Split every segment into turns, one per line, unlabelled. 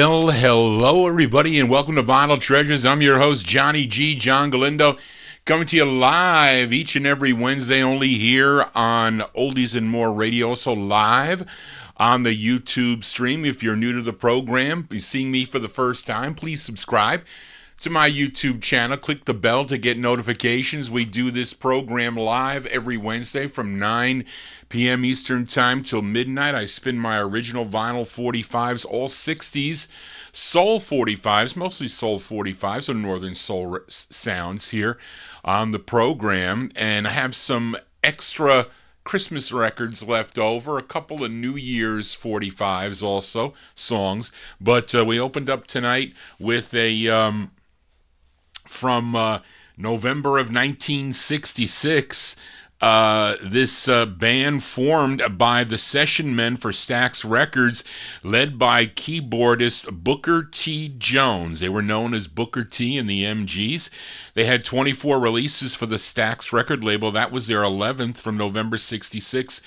Well, hello everybody and welcome to Vinyl Treasures. I'm your host, Johnny G, John Galindo, coming to you live each and every Wednesday only here on Oldies and More Radio, also live on the YouTube stream. If you're new to the program, you're seeing me for the first time, please subscribe to my YouTube channel. Click the bell to get notifications. We do this program live every Wednesday from 9 p.m. Eastern Time till midnight. I spin my original vinyl 45's, all 60s soul 45's, mostly soul 45's, or northern soul sounds here on the program. And I have some extra Christmas records left over, a couple of New Year's 45's also, songs. But we opened up tonight with a from November of 1966. This band formed by the session men for Stax Records, led by keyboardist Booker T. Jones. They were known as Booker T and the MGs. They had 24 releases for the Stax record label. That was their 11th from November 66.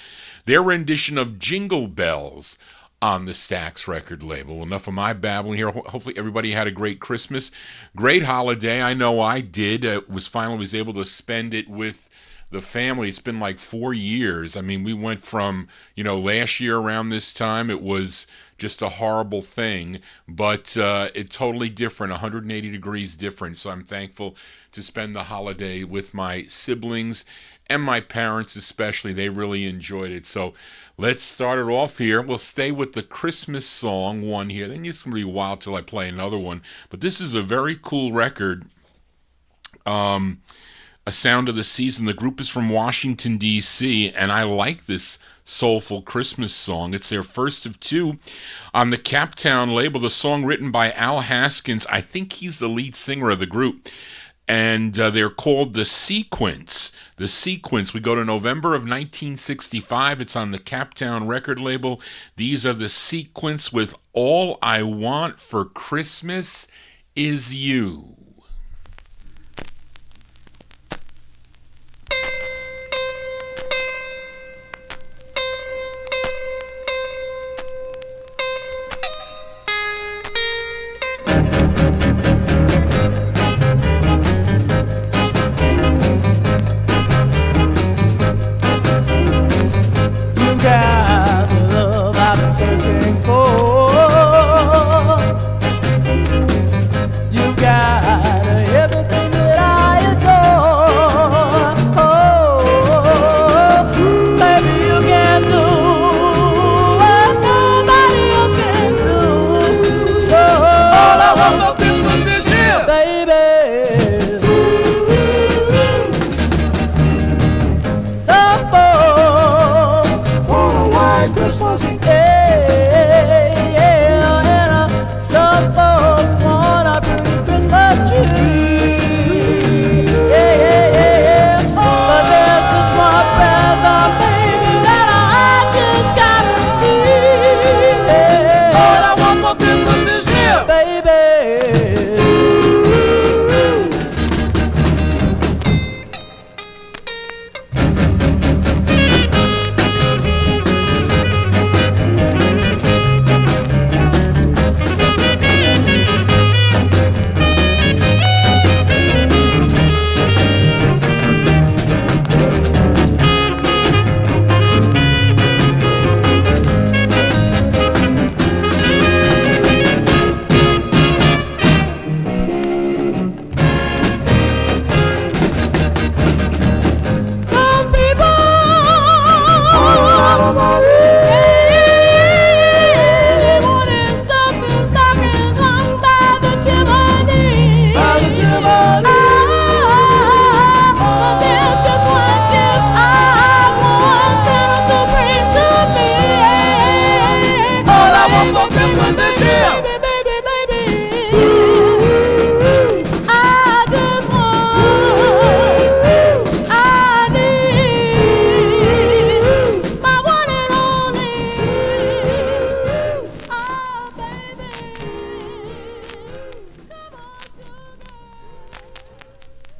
Their rendition of Jingle Bells on the Stax record label. Enough of my babbling here. Hopefully everybody had a great Christmas, great holiday. I know I did. Was able to spend it with the family. It's been like 4 years. I mean, we went from, last year around this time, it was just a horrible thing, but it's totally different, 180 degrees different. So I'm thankful to spend the holiday with my siblings and my parents especially. They really enjoyed it. So let's start it off here. We'll stay with the Christmas song one here. Then it's going to be a while till I play another one. But this is a very cool record. A Sound of the Season. The group is from Washington, D.C., and I like this soulful Christmas song. It's their first of two on the Captown label. The song written by Al Haskins. I think he's the lead singer of the group. And they're called The Sequence. The Sequence. We go to November of 1965. It's on the Captown record label. These are The Sequence with All I Want for Christmas Is You.
You've got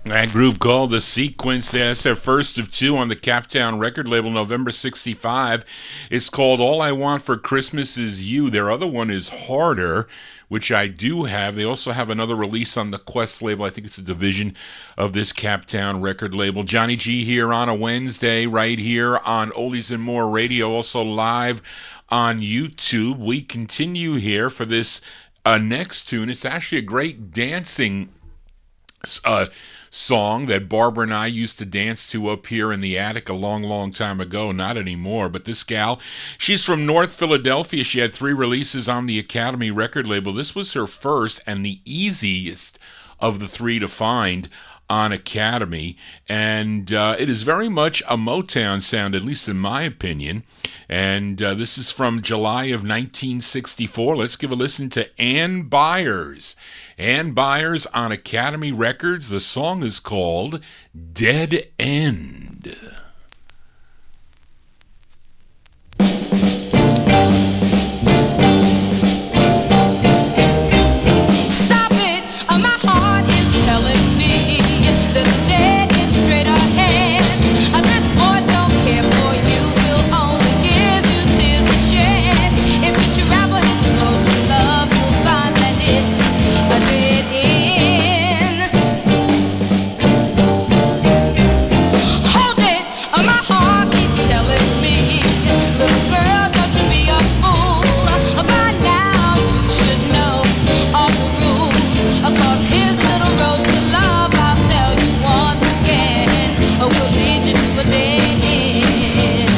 That group called The Sequence, that's their first of two on the Captown record label, November 65. It's called All I Want for Christmas Is You. Their other one is Harder, which I do have. They also have another release on the Quest label. I think it's a division of this Captown record label. Johnny G here on a Wednesday, right here on Oldies and More Radio, also live on YouTube. We continue here for this next tune. It's actually a great dancing song that Barbara and I used to dance to up here in the attic a long, long time ago. Not anymore, but this gal, she's from North Philadelphia. She had 3 releases on the Academy record label. This was her first and the easiest of the 3 to find on Academy, and it is very much a Motown sound, at least in my opinion. And this is from July of 1964. Let's give a listen to Ann Byers. Ann Byers on Academy Records. The song is called Dead End.
Stop it, my heart is telling me there's a dead end straight ahead. This boy don't care for you, he'll only give you tears to shed. If you travel his road to love, you'll find that it's a dead end. Hold it, my heart keeps telling me, little girl, don't you be a fool. By now you should know all the rules, 'cause his little road to love, I'll tell you once again, will lead you to a dead end.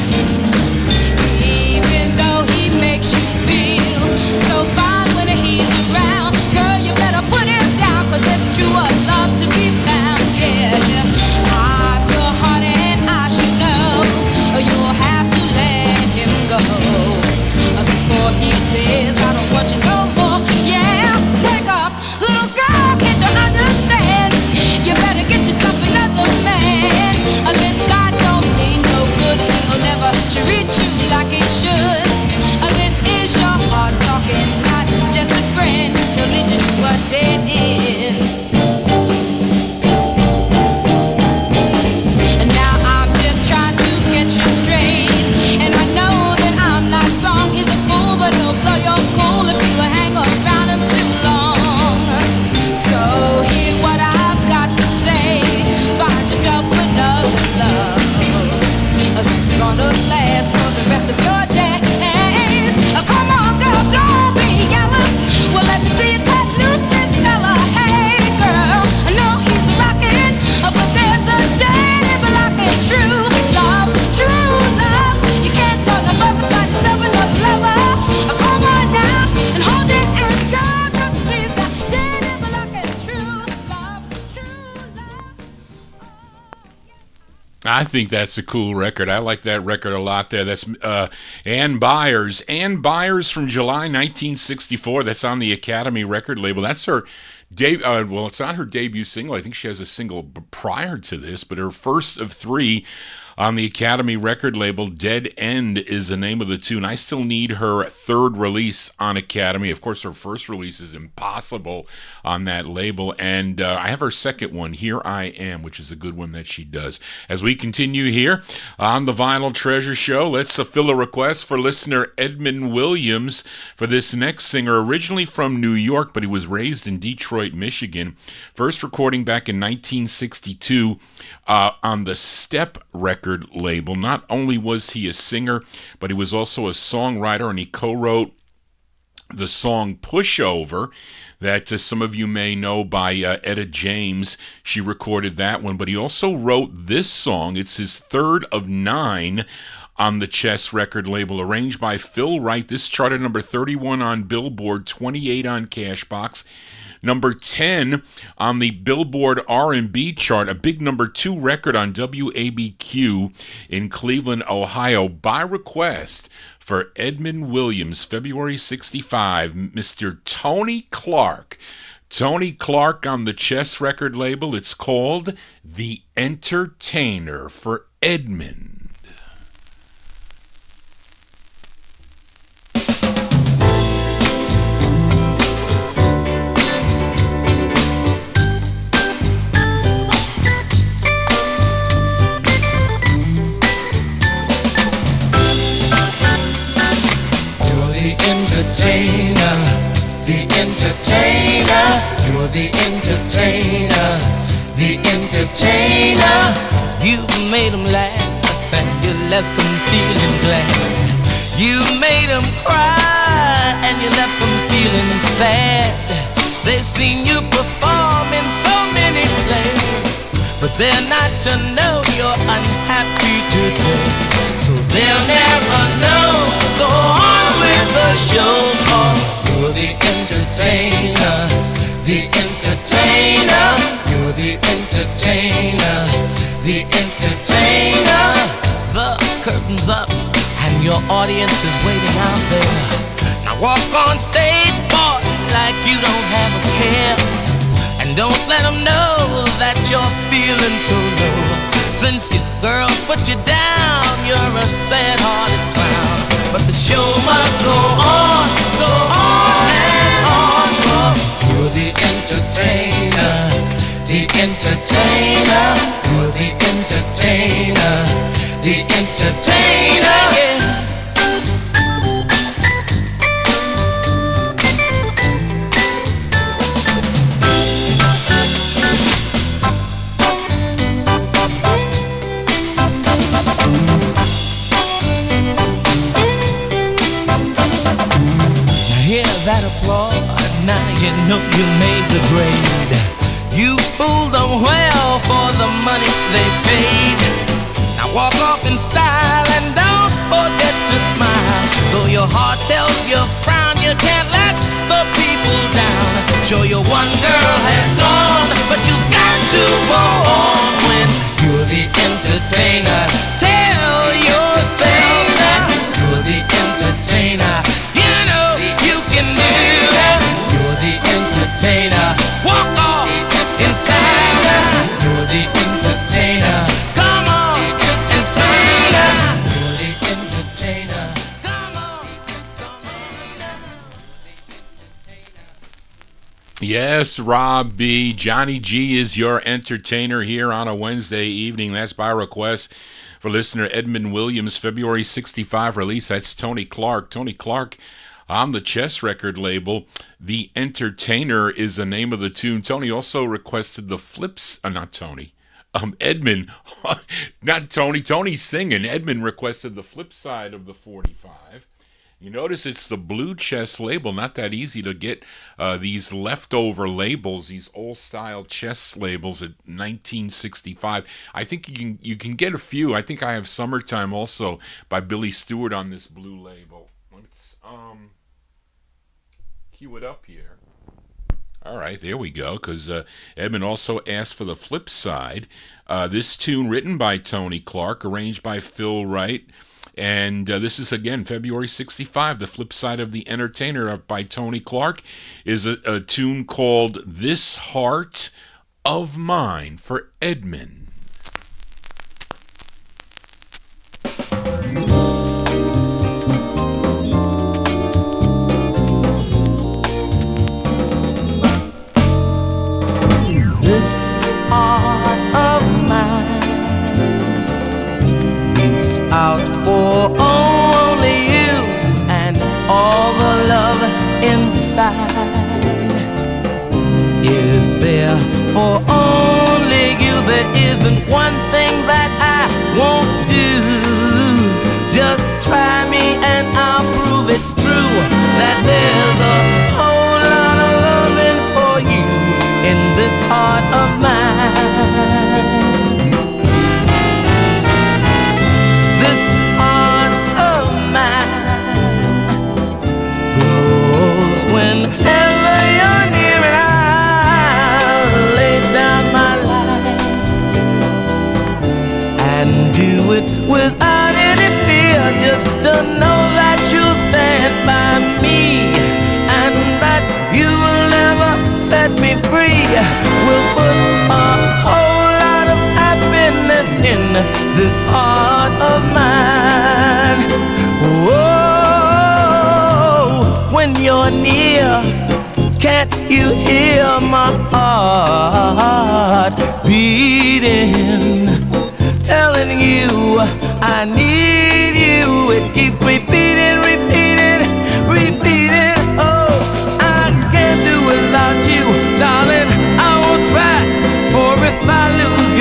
Even though he makes you feel so fine when he's around, girl, you better put him down, 'cause there's true love to be found. Yeah, I'm your heart and I should know, you'll have to let him go before he says I don't want you no more. Yeah, wake up, little girl, can't you understand? You better get yourself another man. This guy don't mean no good, he'll never treat you like he should. This is your heart talking, not just a friend. He'll lead you to a dead end. And now I'm just trying to get you straight, and I know that I'm not wrong. He's a fool, but he'll blow your cool if you hang around him too long. So hear what I've got to say. Find yourself another love that's gonna last for the rest of your days. Come on, girl, don't be yelling. Well, let me see you cut loose this fella. Hey, girl, I know he's rocking, but there's a dead end blocking true love, true love. You can't talk no love without yourself another lover. Come on now and hold it, and girl, don't you see that dead end blocking true love, true love.
I think that's a cool record. I like that record a lot there. That's Ann Byers. Ann Byers from July 1964. That's on the Academy record label. That's her well, it's not her debut single. I think she has a single prior to this, but her first of 3 on the Academy record label. Dead End is the name of the tune. I still need her 3rd release on Academy. Of course, her first release is Impossible on that label, and I have her second one, Here I Am, which is a good one that she does. As we continue here on the Vinyl Treasure Show, let's fill a request for listener Edmund Williams for this next singer, originally from New York, but he was raised in Detroit, Michigan. First recording back in 1962 on the Step record label. Not only was he a singer, but he was also a songwriter, and he co-wrote the song Pushover that some of you may know by Etta James. She recorded that one, but he also wrote this song. It's his 3rd of 9 on the Chess record label, arranged by Phil Wright. This charted number 31 on Billboard, 28 on Cashbox. Number 10 on the Billboard R&B chart, a big number 2 record on WABQ in Cleveland, Ohio, by request for Edmund Williams, February 65, Mr. Tony Clark. Tony Clark on the Chess record label. It's called The Entertainer for Edmund.
entertainer. You made them laugh and you left them feeling glad. You made them cry and you left them feeling sad. They've seen you perform in so many plays, but they're not to know you're unhappy today. So they'll never know. Go on with the show, cause you're the entertainer. The entertainer. You're the entertainer. The entertainer. The curtain's up and your audience is waiting out there. Now walk on stage, boy, like you don't have a care. And don't let them know that you're feeling so low. Since your girl put you down, you're a sad-hearted clown. But the show must go on and on. Cause you're the entertainer. The entertainer. You're the entertainer. The entertainer. Yeah. That applaud, now you know you made the grade. You fooled them well for the money they paid. Now walk off in style and don't forget to smile. Though your heart tells you frown, you can't let the people down. Sure, your one girl has gone, but you got to go on when you're the entertainer. Tell yourself that you're the entertainer. You know you can do that. You're the entertainer. Walk off in style. You're the entertainer. Come on, entertainer. You're the entertainer. Come on,
Yes, Rob B. Johnny G is your entertainer here on a Wednesday evening. That's by request for listener Edmund Williams' February 65 release. That's Tony Clark. Tony Clark on the Chess record label. The Entertainer is the name of the tune. Tony also requested the flips. Not Tony. Edmund. Not Tony. Tony's singing. Edmund requested the flip side of the 45. You notice it's the Blue Chess label. Not that easy to get these leftover labels, these old-style chess labels at 1965. I think you can get a few. I think I have Summertime also by Billy Stewart on this blue label. Let's cue it up here. All right, there we go, because Edmund also asked for the flip side. This tune written by Tony Clark, arranged by Phil Wright. And this is, again, February 65. The flip side of The Entertainer by Tony Clark is a tune called This Heart of Mine for Edmund.
This heart of mine beats out for only you and all the love inside is there for only you. There isn't one thing that I won't do. Just try me and I'll prove it's true that there's a whole lot of loving for you in this heart of mine. This heart of mine glows whenever you're near, and I'll lay down my life and do it without any fear, just to know that you'll stand by me and that you will never set me free. We'll put a whole lot of happiness in this heart of mine. Whoa, when you're near, can't you hear my heart beating, telling you I need you? It keeps repeating, repeating, repeating. Oh, I can't do without you, darling. I will try, for if I lose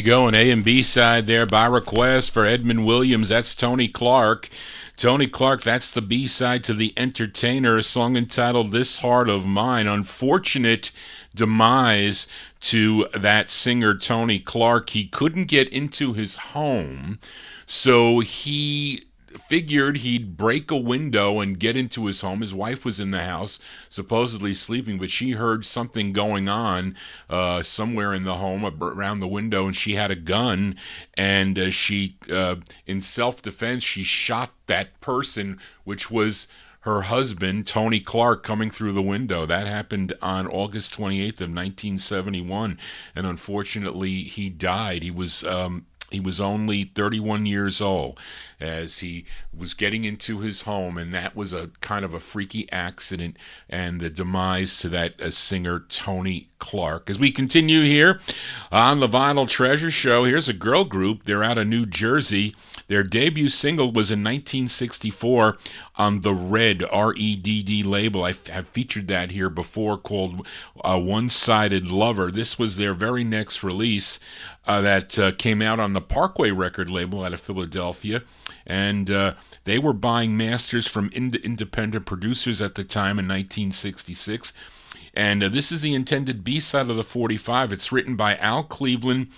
go, an A and B side there by request for Edmund Williams. That's Tony Clark. Tony Clark, that's the B side to The Entertainer, a song entitled This Heart of Mine. Unfortunate demise to that singer Tony Clark. He couldn't get into his home, so he figured he'd break a window and get into his home. His wife was in the house, supposedly sleeping, but she heard something going on somewhere in the home around the window, and she had a gun, and she, in self-defense, she shot that person, which was her husband, Tony Clark, coming through the window. That happened on August 28th of 1971, and unfortunately, he died. He was only 31 years old as he was getting into his home, and that was a kind of a freaky accident and the demise to that singer Tony Clark. As we continue here on the Vinyl Treasure Show, here's a girl group. They're out of New Jersey. Their debut single was in 1964 on the Red, R-E-D-D label. I have featured that here before, called One-Sided Lover. This was their very next release that came out on the Parkway record label out of Philadelphia. And they were buying masters from independent producers at the time in 1966. And this is the intended B-side of the 45. It's written by Al Cleveland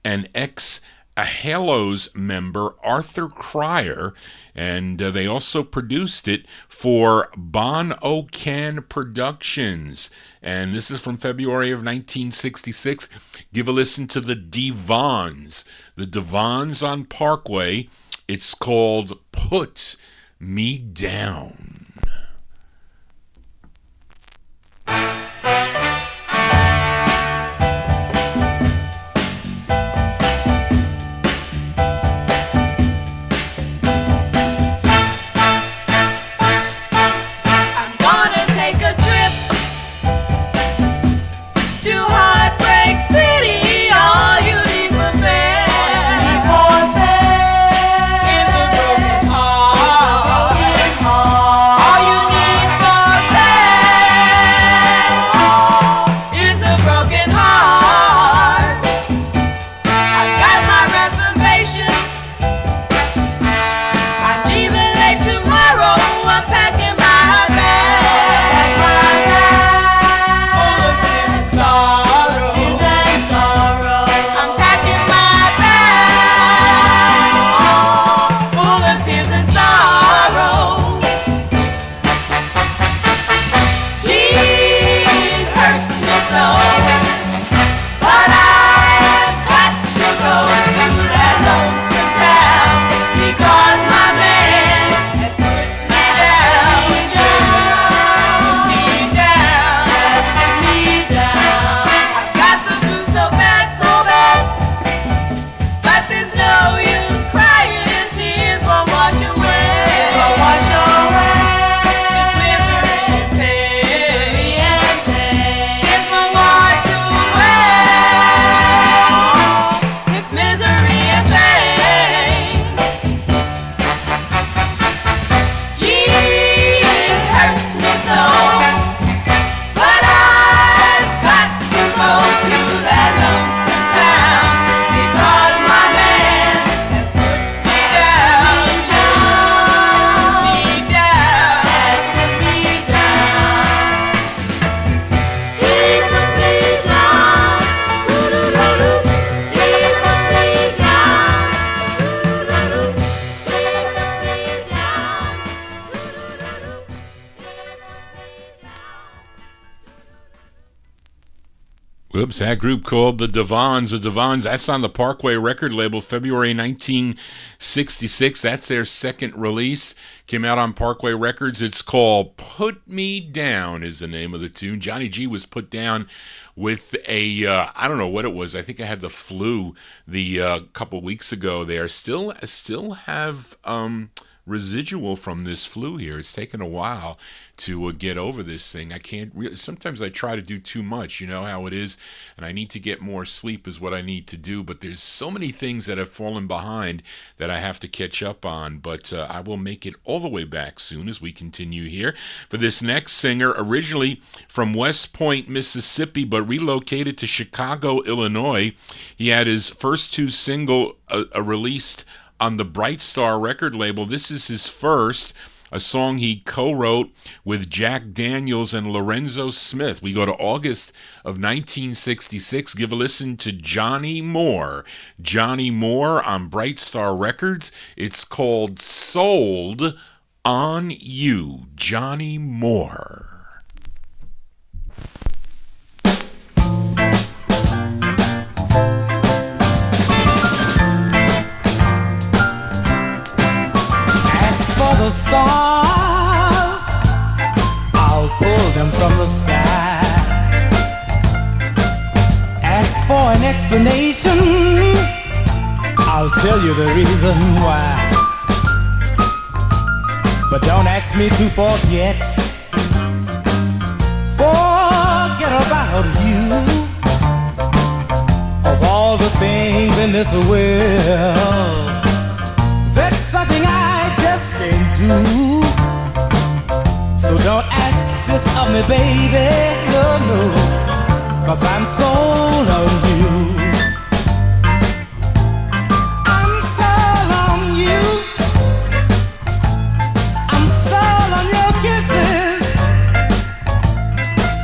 and ex-Halos member Arthur Cryer, and they also produced it for Bon O'Can Productions. And this is from February of 1966. Give a listen to the Devons. The Devons on Parkway. It's called Put Me Down. Whoops, that group called the Devons. The Devons, that's on the Parkway record label, February 1966. That's their second release. Came out on Parkway Records. It's called Put Me Down is the name of the tune. Johnny G was put down with a, I don't know what it was. I think I had the flu the couple weeks ago there. Still have residual from this flu here. It's taken a while to get over this thing. I can't really, sometimes I try to do too much, you know how it is, and I need to get more sleep is what I need to do, but there's so many things that have fallen behind that I have to catch up on, but I will make it all the way back soon as we continue here. For this next singer, originally from West Point, Mississippi, but relocated to Chicago, Illinois, he had his first two singles released on the Bright Star record label. This is his first, a song he co-wrote with Jack Daniels and Lorenzo Smith. We go to August of 1966. Give a listen to Johnny Moore. Johnny Moore on Bright Star Records. It's called Sold on You. Johnny Moore.
The stars, I'll pull them from the sky. Ask for an explanation, I'll tell you the reason why. But don't ask me to forget about you. Of all the things in this world, that's something I just can't do. So don't ask this of me, baby, no, no, 'cause I'm sold on you. I'm sold on you. I'm sold on your kisses.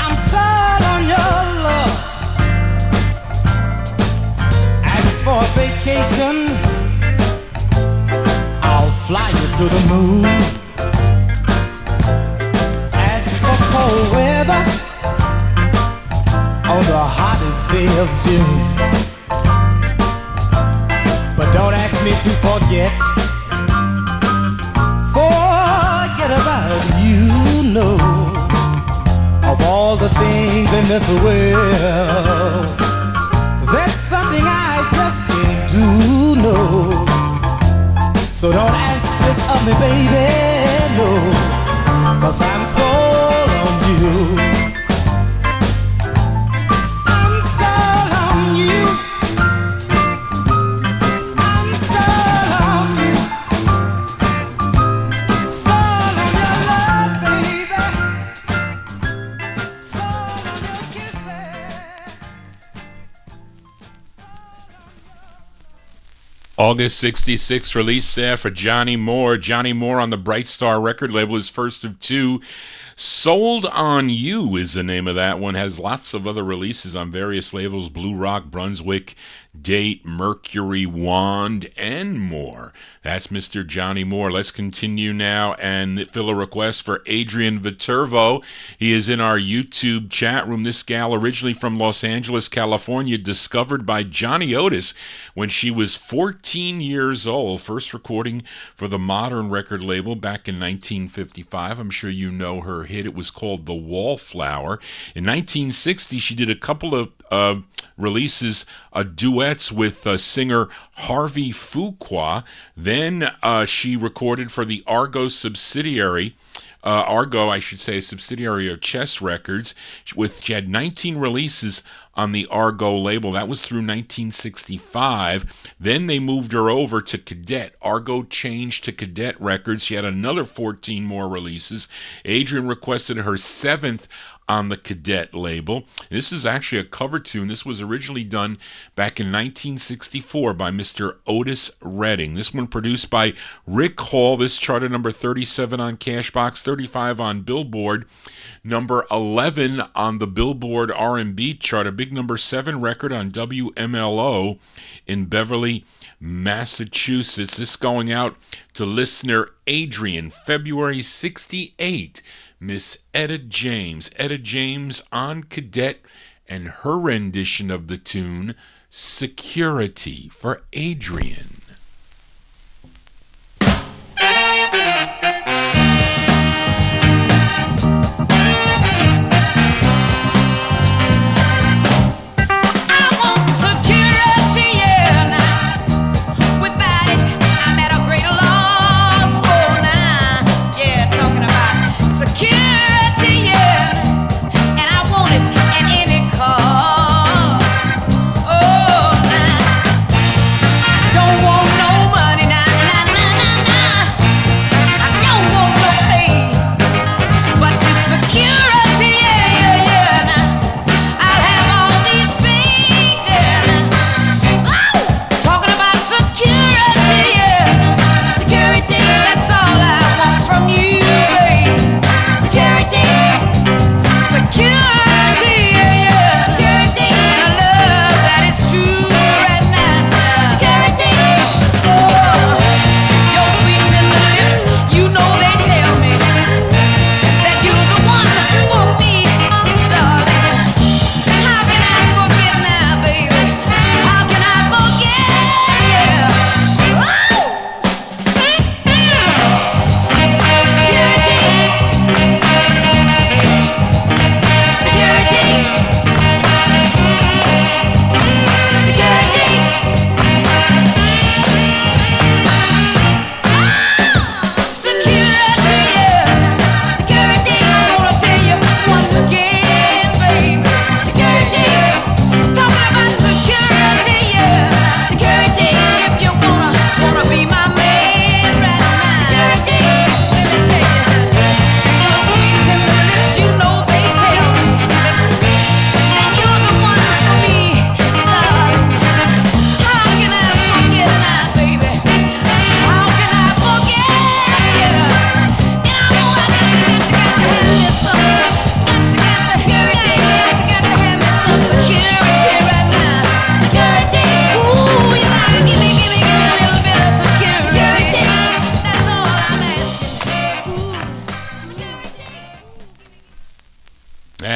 I'm sold on your love. Ask for a vacation, fly you to the moon. Ask for cold weather on the hottest day of June. But don't ask me to forget about you, no. Of all the things in this world, that's something I just can't do, no. So don't ask this of me, baby, no, 'cause I'm sold on you. I'm sold on you. I'm sold on you. Sold on your love, baby. Sold on your kisses.
August 66 release there for Johnny Moore. Johnny Moore on the Bright Star record label, his first of two. Sold on You is the name of that one. Has lots of other releases on various labels: Blue Rock, Brunswick, Date, Mercury, Wand, and more. That's Mr. Johnny Moore. Let's continue now and fill a request for Adrian Viterbo. He is in our YouTube chat room. This gal, originally from Los Angeles, California, discovered by Johnny Otis when she was 14 years old. First recording for the Modern record label back in 1955. I'm sure you know her hit. It was called The Wallflower. In 1960, she did a couple of releases, duets with singer Harvey Fuqua. Then she recorded for the Argo subsidiary, a subsidiary of Chess Records. She had 19 releases on the Argo label. That was through 1965. Then they moved her over to Cadet. Argo changed to Cadet Records. She had another 14 more releases. Adrian requested her seventh on the Cadet label. This is actually a cover tune. This was originally done back in 1964 by Mr. Otis Redding. This one produced by Rick Hall. This charted number 37 on Cashbox, 35 on Billboard, number 11 on the Billboard R&B chart, a big number 7 record on WMLO in Beverly, Massachusetts. This going out to listener Adrian, February 68. Miss Etta James. Etta James on Cadet and her rendition of the tune Security for Adrian.
Without it, I'm at a great loss for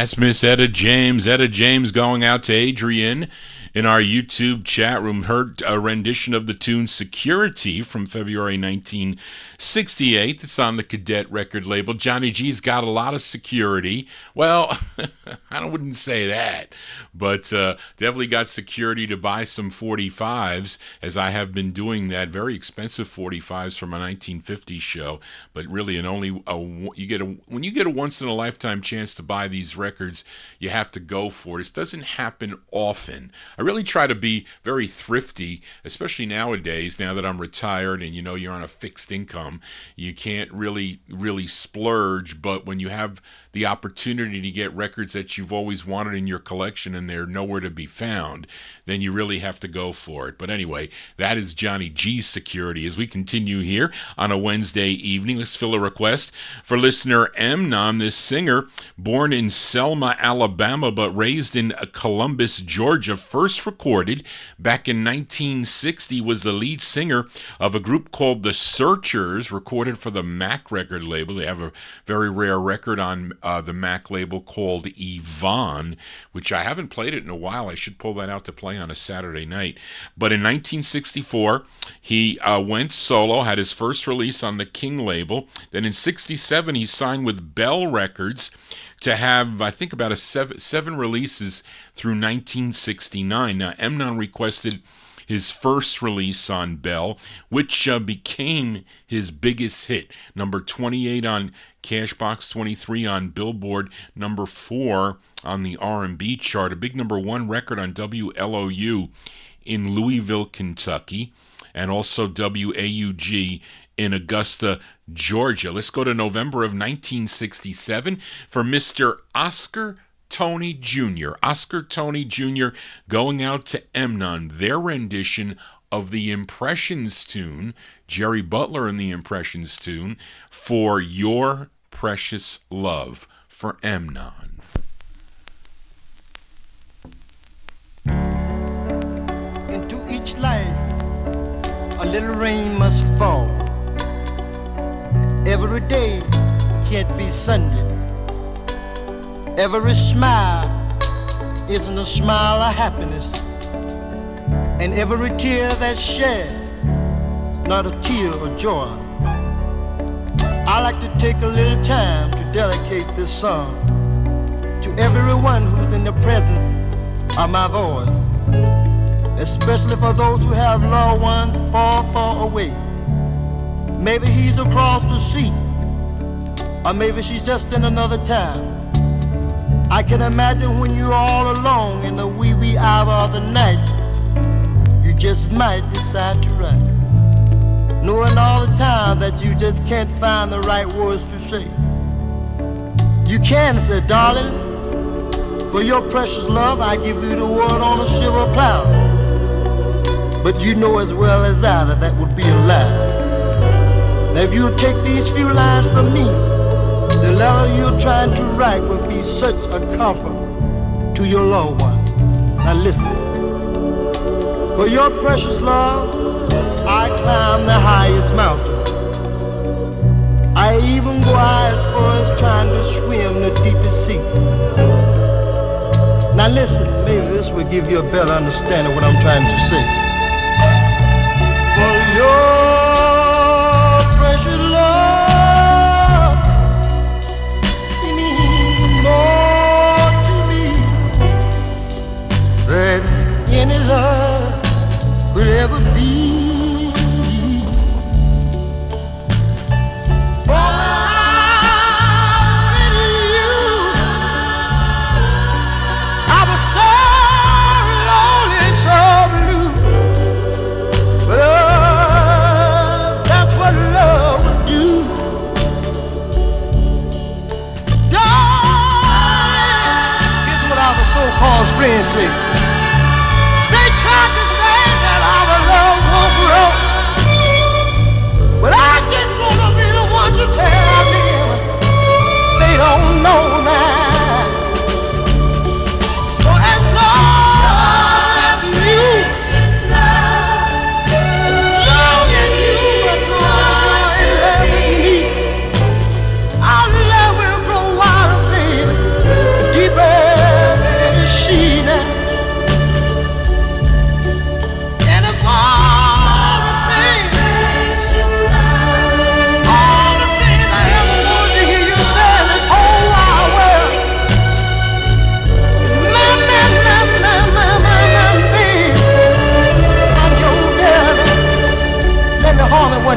That's Miss Etta James. Etta James going out to Adrian in our YouTube chat room. Heard a rendition of the tune Security from February 1968. It's on the Cadet record label. Johnny G's got a lot of security. Well, I wouldn't say that, but definitely got security to buy some 45's, as I have been doing that. Very expensive 45's from a 1950s show, but really when you get a once in a lifetime chance to buy these records, you have to go for it. It doesn't happen often. I really try to be very thrifty, especially nowadays, now that I'm retired and you're on a fixed income. You can't really splurge, but when you have the opportunity to get records that you've always wanted in your collection and they're nowhere to be found, then you really have to go for it. But anyway, that is Johnny G's Security. As we continue here on a Wednesday evening, let's fill a request for listener Amnon. This singer, born in Selma, Alabama, but raised in Columbus, Georgia, first recorded back in 1960, was the lead singer of a group called The Searchers, recorded for the Mac record label. They have a very rare record on the Mac label called Yvonne, which I haven't played it in a while. I should pull that out to play on a Saturday night. But in 1964, he went solo, had his first release on the King label. Then in 67, he signed with Bell Records to have, I think, about seven releases through 1969. Now, Amnon requested his first release on Bell, which became his biggest hit. Number 28 on Cashbox, 23 on Billboard, number 4 on the R&B chart, a big number 1 record on WLOU in Louisville, Kentucky, and also WAUG in Augusta, Georgia. Let's go to November of 1967 for Mr. Oscar Tony Jr. Oscar Tony Jr. going out to Amnon, their rendition of the Impressions tune, Jerry Butler and the Impressions tune, For Your Precious Love, for Amnon.
Into each life a little rain must fall. Every day can't be Sunday. Every smile isn't a smile of happiness, and every tear that's shed is not a tear of joy. I like to take a little time to dedicate this song to everyone who's in the presence of my voice, especially for those who have loved ones far, far away. Maybe he's across the sea, or maybe she's just in another town. I can imagine when you're all alone in the wee, wee hour of the night, you just might decide to write, knowing all the time that you just can't find the right words to say. You can say, darling, for your precious love, I give you the word on a silver platter. But you know as well as I that that would be a lie. Now if you'll take these few lines from me, the letter you're trying to write will be such a comfort to your loved one. Now listen. For your precious love, I climb the highest mountain. I even go as far as trying to swim the deepest sea. Now listen, maybe this will give you a better understanding of what I'm trying to say. For your precious love, any love could ever be. For you, I was so lonely, so blue. But that's what love would do. Here's what our so-called friends say. But I just wanna be the one to tell them they don't know now. For as long as you, as long as you are going me, our love will grow wild, baby, deeper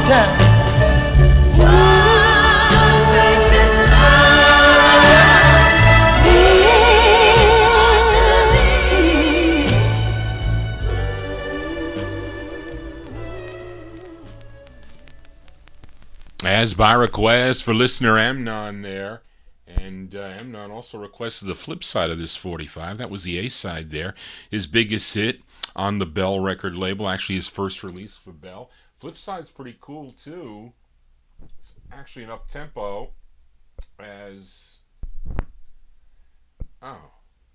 time.
As by request for listener Amnon there. And Amnon also requested the flip side of this 45. That was the A side there. His biggest hit on the Bell record label. Actually, his first release for Bell. Flip side's pretty cool, too. It's actually an up-tempo as... Oh,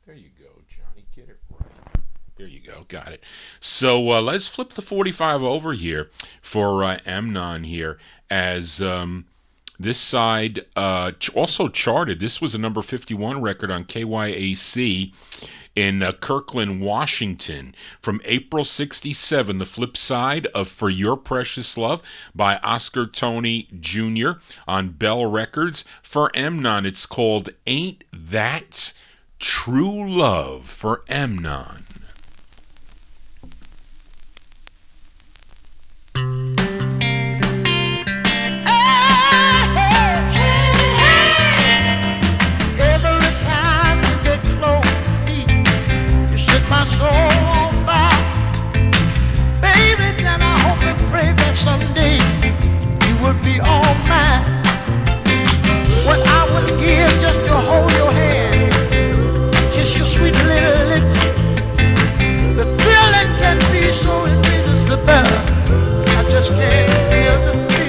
there you go, Johnny. Get it right. There you go. Got it. So let's flip the 45 over here for Amnon here as... This side also charted. This was a number 51 record on KYAC in Kirkland, Washington. From April 67, the flip side of For Your Precious Love by Oscar Tony Jr. on Bell Records. For Amnon, it's called Ain't That True Love for Amnon.
My soul on fire, baby. Then I hope and pray that someday you will be all mine. What I would give just to hold your hand, kiss your sweet little lips. The feeling can be so irresistible. I just can't feel the thrill.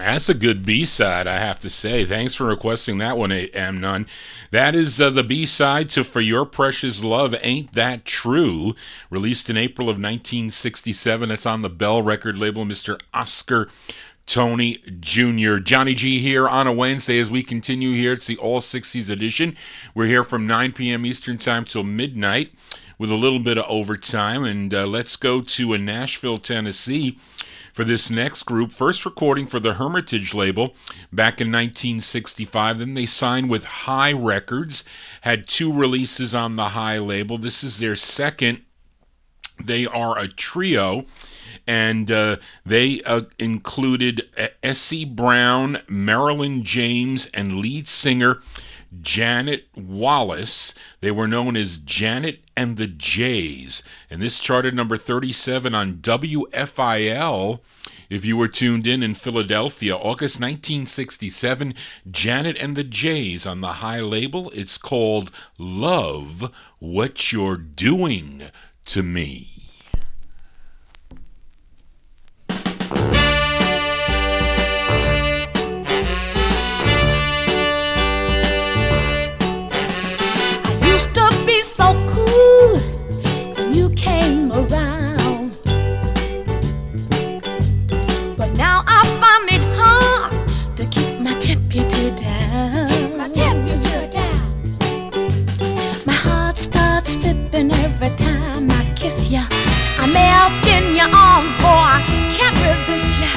That's a good B-side, I have to say. Thanks for requesting that one, Amnon. That is the B-side to For Your Precious Love, Ain't That True, released in April of 1967. That's on the Bell record label, Mr. Oscar Tony Jr. Johnny G here on a Wednesday as we continue here. It's the All 60s edition. We're here from 9 p.m. Eastern Time till midnight with a little bit of overtime. And let's go to Nashville, Tennessee for this next group. First recording for the Hermitage label back in 1965. Then they signed with High Records, had 2 releases on the High label. This is their second. They are a trio, and they included Essie Brown, Marilyn James, and lead singer Janet Wallace. They were known as Janet and the Jays, and this charted number 37 on WFIL. If you were tuned in Philadelphia, August 1967, Janet and the Jays on the High label. It's called Love What You're Doing to Me.
Came around, but now I find it hard to keep my temperature down. My heart starts flipping every time I kiss ya. I melt in your arms, boy, I can't resist ya.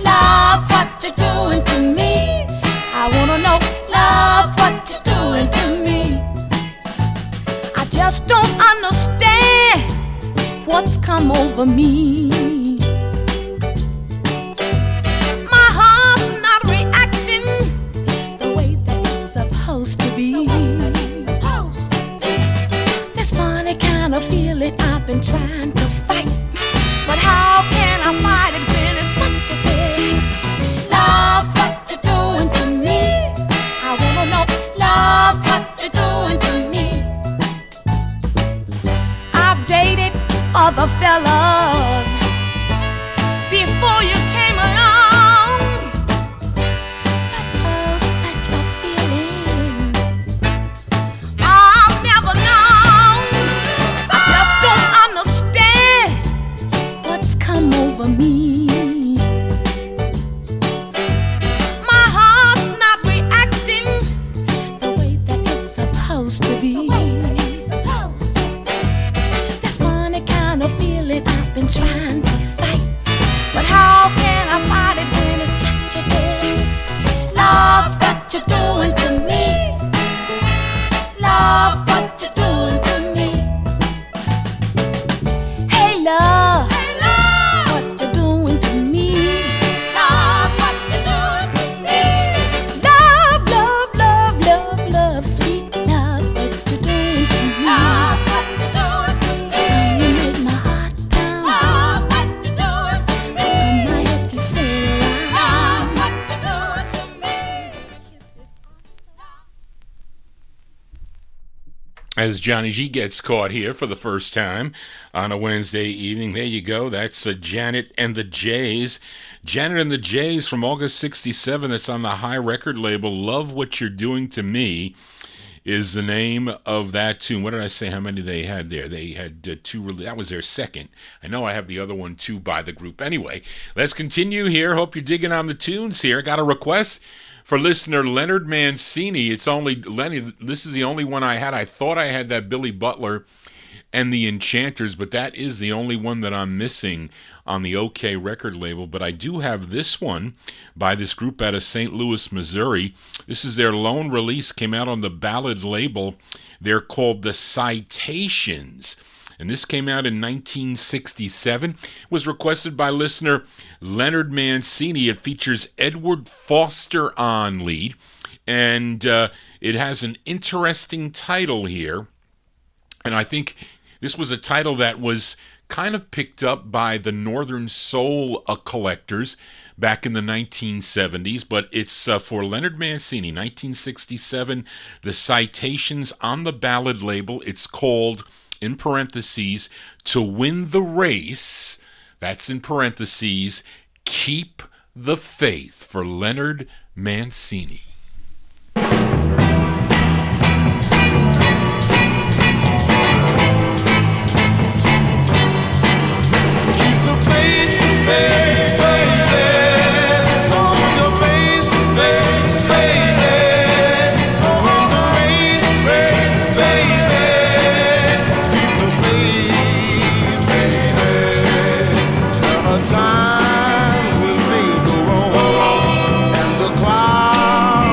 Love what you're doing to me. I wanna know, love what you're doing to me. I just don't understand what's come over me. My heart's not reacting the way that it's supposed to be. This funny trying to fight, but how can I fight it when it's such a day? Love, what you doing to me? I wanna know, love, what you doing to me? I've dated other fellas before you came along, but oh, such a feeling I've never known. I just don't understand what's come over me. My heart's not reacting the way that it's supposed to be. This funny kind of feeling I've been trying to fight, but how can I fight it when it's such a day? Love, what you doing to me? Love, what you doing to me? Hey love, what you doing to me? Love, what you doing to me? Love, love, love, love, love, sweet love, what you doing to me? Love, what you doing to me? You make my heart pound. Love, what you doing to me? My head keeps spinning around. Love, what you doing to me?
As Johnny G gets caught here for the first time on a Wednesday evening. There you go. That's Janet and the Jays. Janet and the Jays from August 67. That's on the High record label. Love What You're Doing to Me is the name of that tune. What did I say how many they had there? They had two. That was their second. I know I have the other one too by the group. Anyway, let's continue here. Hope you're digging on the tunes here. Got a request for listener Leonard Mancini. It's only Lenny. This is the only one I had. I thought I had that Billy Butler and the Enchanters, but that is the only one that I'm missing on the OK record label. But I do have this one by this group out of St. Louis, Missouri. This is their lone release, came out on the Ballad label. They're called the Citations. And this came out in 1967. It was requested by listener Leonard Mancini. It features Edward Foster on lead. And it has an interesting title here. And I think this was a title that was kind of picked up by the Northern Soul collectors back in the 1970s. But it's for Leonard Mancini, 1967. The Citations on the Ballad label. It's called, in parentheses, To Win the Race. That's in parentheses, Keep the Faith, for Leonard Mancini.
Time will make the wrong, and the clouds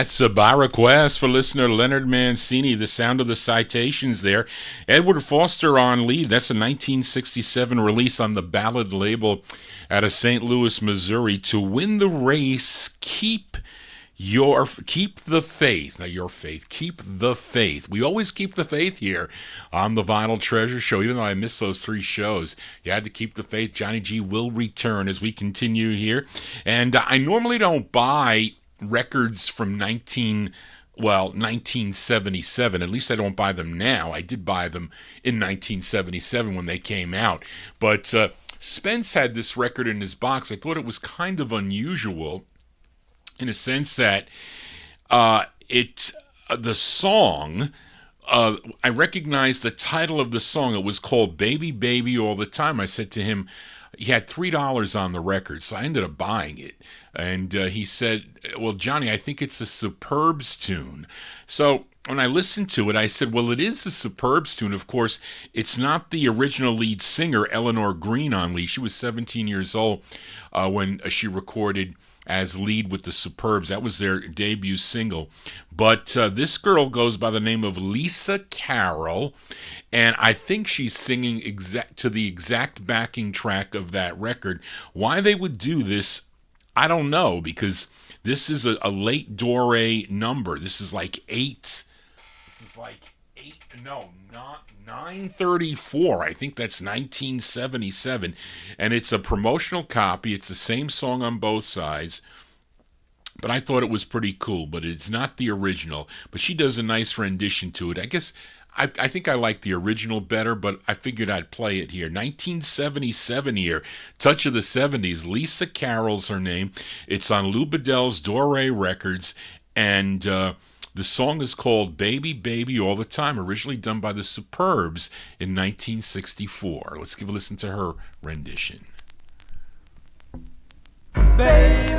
That's by request for listener Leonard Mancini, The Sound of the Citations there. Edward Foster on lead. That's a 1967 release on the Ballad label out of St. Louis, Missouri. To win the race, keep the faith. Not your faith. Keep the faith. We always keep the faith here on the Vinyl Treasure Show. Even though I missed those 3 shows, you had to keep the faith. Johnny G will return as we continue here. And I normally don't buy records from 1977. At least I don't buy them now. I did buy them in 1977 when they came out. But Spence had this record in his box. I thought it was kind of unusual in a sense that the song, I recognized the title of the song. It was called Baby, Baby All the Time. I said to him, he had $3 on the record, so I ended up buying it. And he said, well, Johnny, I think it's a Superbs tune. So when I listened to it, I said, well, it is a Superbs tune. Of course, it's not the original lead singer, Eleanor Green, on lead. She was 17 years old when she recorded as lead with the Superbs. That was their debut single. But this girl goes by the name of Lisa Carroll, and I think she's singing to the exact backing track of that record. Why they would do this, I don't know, because this is a late Doré number. This is like 934. I think that's 1977. And it's a promotional copy. It's the same song on both sides. But I thought it was pretty cool. But it's not the original. But she does a nice rendition to it. I guess I think I like the original better, but I figured I'd play it here. 1977 here. Touch of the 70s. Lisa Carroll's her name. It's on Lou Bedell's Doré Records. And the song is called Baby, Baby All the Time, originally done by the Superbs in 1964. Let's give a listen to her rendition.
Baby.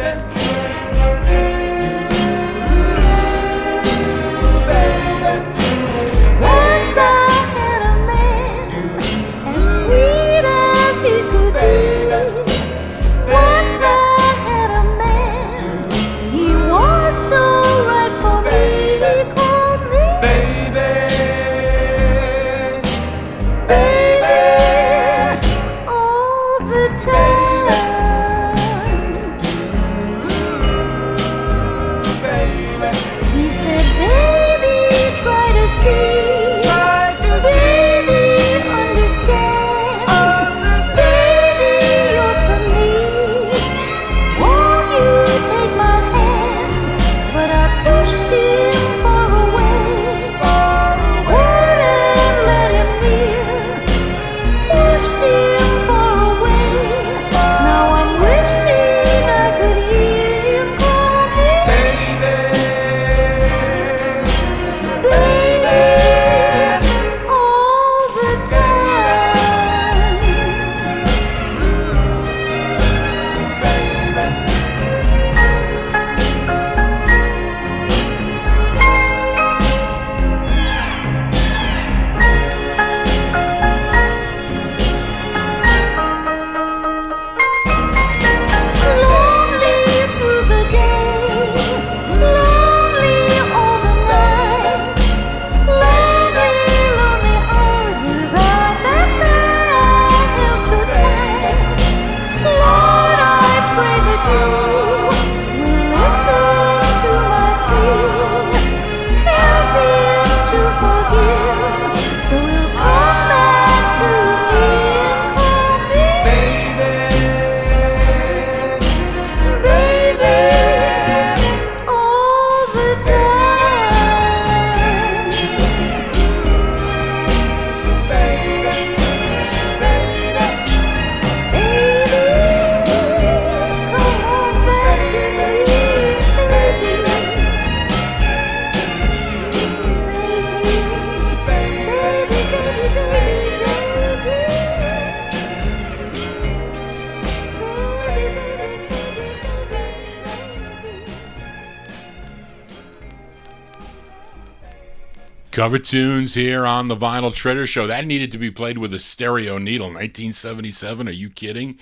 Cover tunes here on the Vinyl Treasure Show. That needed to be played with a stereo needle. 1977, are you kidding?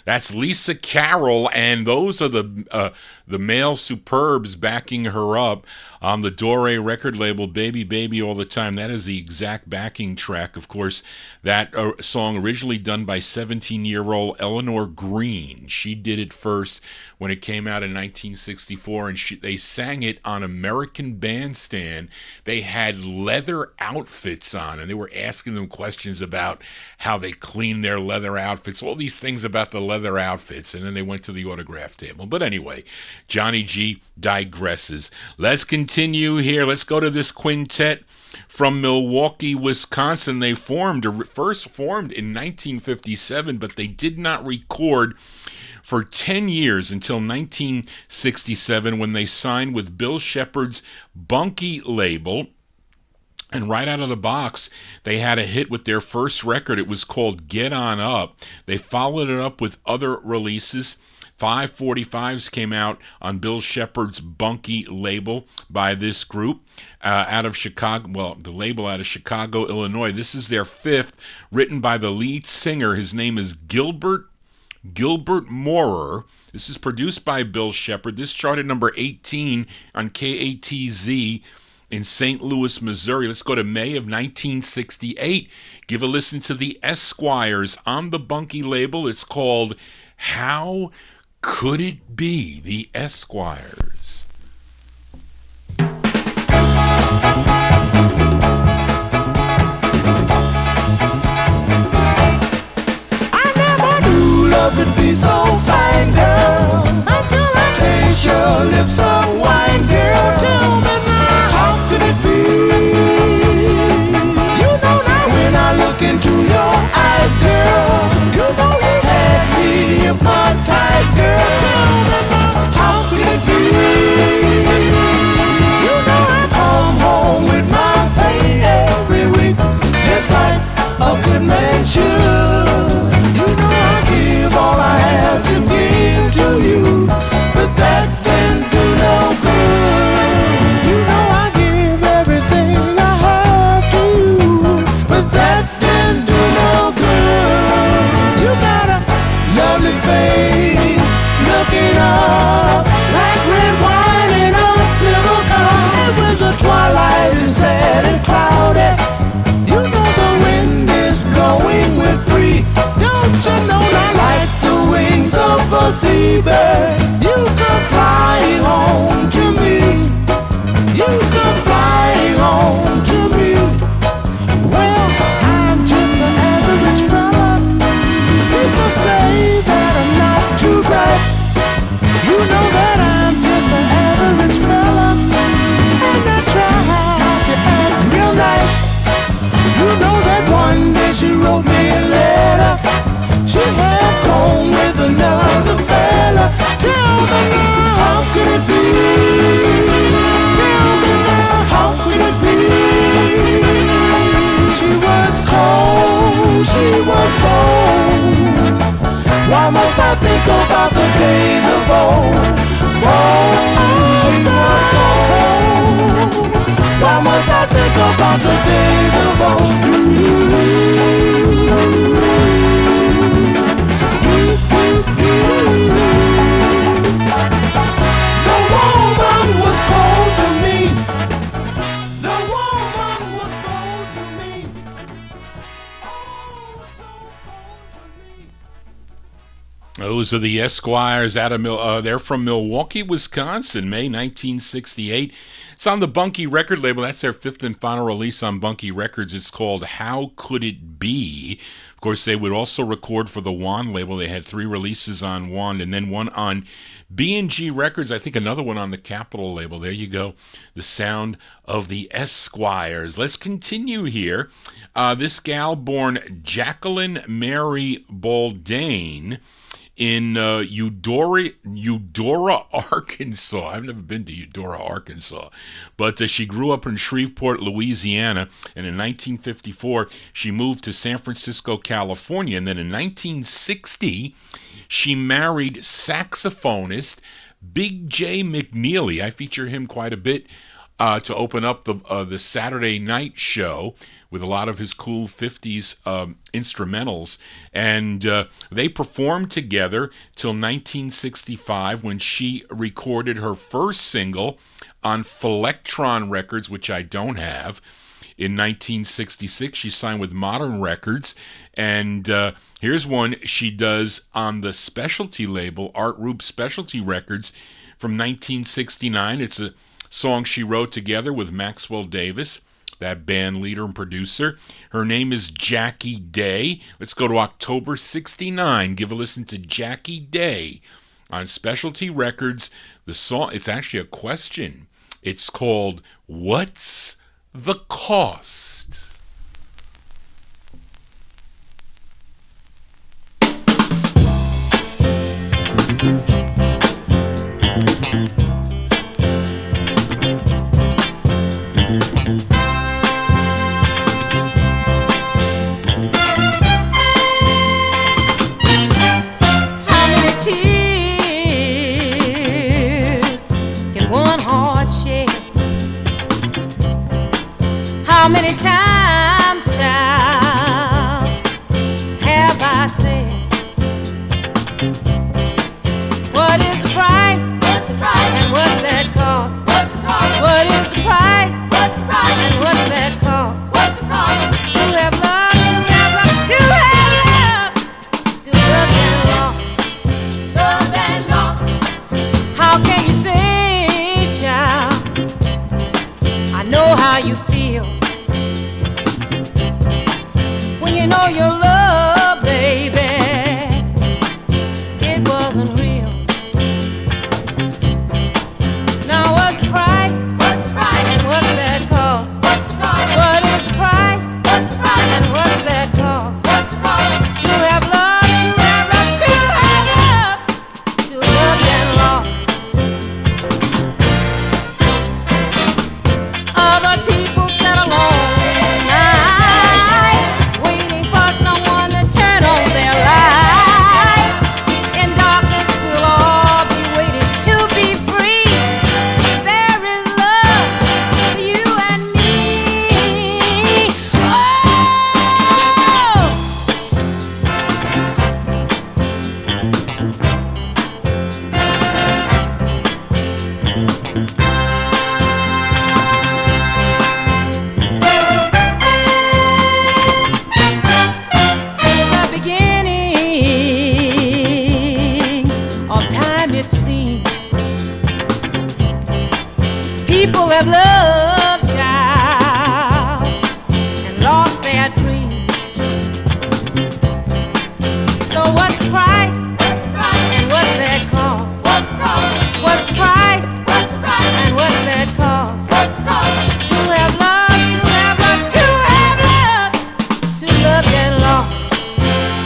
That's Lisa Carroll, and those are the male superbs backing her up on the Dore record label, Baby Baby All the Time. That is the exact backing track. Of course, that song originally done by 17-year-old Eleanor Green. She did it first when it came out in 1964, and they sang it on American Bandstand. They had leather outfits on, and they were asking them questions about how they clean their leather outfits, all these things about the leather outfits, and then they went to the autograph table. But anyway, Johnny G digresses. Let's continue here. Let's go to this quintet from Milwaukee, Wisconsin. They first formed in 1957, but they did not record for 10 years until 1967 when they signed with Bill Shepard's Bunky label. And right out of the box, they had a hit with their first record. It was called Get On Up. They followed it up with other releases. 45's came out on Bill Shepard's Bunky label by this group out of Chicago. Well, the label out of Chicago, Illinois. This is their fifth, written by the lead singer. His name is Gilbert Moorer. This is produced by Bill Shepard. This charted number 18 on KATZ in St. Louis, Missouri. Let's go to May of 1968. Give a listen to the Esquires on the Bunky label. It's called How Could It Be? The Esquires.
I never knew love would be so fine, girl, until I taste your lips of wine, girl. Tell me now, how could it be? You know now when I look into your eyes, girl, you know you had me hypnotized, girl. Tell me now, how could it be? You know I come home with my pay every week, just like a good man should. You know I give all I have to give to you, but that didn't do no good. You know I give everything I have to you, but that didn't do no good. You got a lovely face, looking up like red wine in a silver cup. And when the twilight is sad and cloudy, you know the wind is blowing with free. Don't you know that like the wings of a seabird, you come flying home to me. You come flying home to me. Well, I'm just an average fella. People say that I'm not too bright. You know that I'm just an average fella, and I try to act real nice. You know that one day she wrote me a letter. She had gone with another fella. Tell me now, how could it be? Tell me now, how could it be? She was cold, she was bold. Why must I think about the days of old? Oh, she was cold. Why must I think about the days of old? The woman was cold to me. The woman was cold to me. Oh, so cold to me.
Those are the Esquires out of they're from Milwaukee, Wisconsin, May 1968. It's on the Bunky record label. That's their fifth and final release on Bunky Records. It's called How Could It Be? Of course, they would also record for the Wand label. They had 3 releases on Wand and then one on B&G Records. I think another one on the Capitol label. There you go. The sound of the Esquires. Let's continue here. This gal born Jacqueline Mary Baldane in Eudora, Arkansas. I've never been to Eudora, Arkansas. But she grew up in Shreveport, Louisiana. And in 1954, she moved to San Francisco, California. And then in 1960, she married saxophonist Big J. McNeely. I feature him quite a bit to open up the Saturday night show with a lot of his cool 50s instrumentals. And they performed together till 1965 when she recorded her first single on Phalectron Records, which I don't have. In 1966, she signed with Modern Records, and here's one she does on the specialty label, Art Rube Specialty Records, from 1969. It's a song she wrote together with Maxwell Davis, that band leader and producer. Her name is Jackie Day. Let's go to October 69. Give a listen to Jackie Day on Specialty Records. The song, it's actually a question. It's called What's the Cost?
How many tears can one heart shed? How many times, child, have I said, what is the price? What's the price? And what's that cost? What's the cost? What is the price? What's the price? And what's that cost? What's the cost? To have love, to have love, to have love, to love and lost. Love and lost. How can you say, child, I know how you feel when you know your love, baby, it wasn't real. Now what's the price? What's the price? And what's that cost? What's the cost? What is the price? What's the price? And what's that cost? What's the cost? To have love, to have love, to have love, to love and lost. Other people sat alone night, waiting for someone to turn on their lights. In darkness we'll all be waiting to be free. There is love for you and me. Oh! Since the beginning of time, it seems people have loved, child, and lost their dreams. So what's the price? What's the price? And what's that cost? What's the cost? What's the price? What's the price? And what's that cost? What's the cost? To have love, to have love, to have love, to love and lost.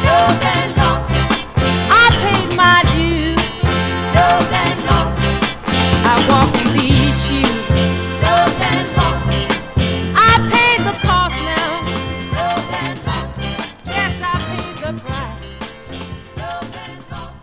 Love and lost. I paid my dues. Love and lost. I walked in these shoes. Love and lost. I paid the cost now. Love and lost. Yes, I paid the price. Love and lost.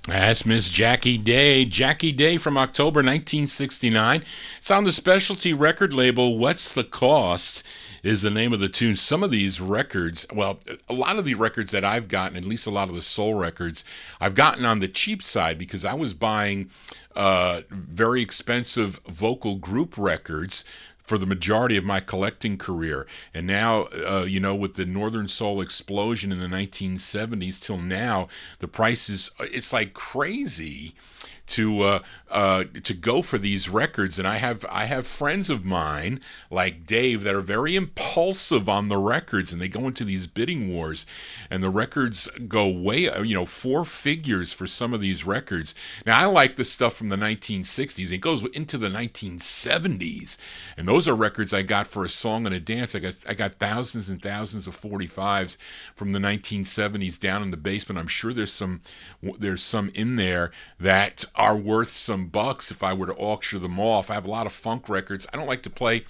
That's Miss Jackie Day. Jackie Day from October 1969. It's on the specialty record label What's the Cost is the name of the tune. Some of these records, well, a lot of the records that I've gotten, at least a lot of the soul records, I've gotten on the cheap side because I was buying very expensive vocal group records for the majority of my collecting career. And now, with the Northern Soul explosion in the 1970s till now, the prices, it's like crazy to go for these records. And I have friends of mine like Dave that are very impulsive on the records, and they go into these bidding wars, and the records go way, four figures for some of these records. Now I like the stuff from the 1960s. It goes into the 1970s, and those are records I got for a song and a dance. I got thousands and thousands of 45's from the 1970s down in the basement. I'm sure there's some in there that are worth some bucks if I were to auction them off. I have a lot of funk records. I don't like to play.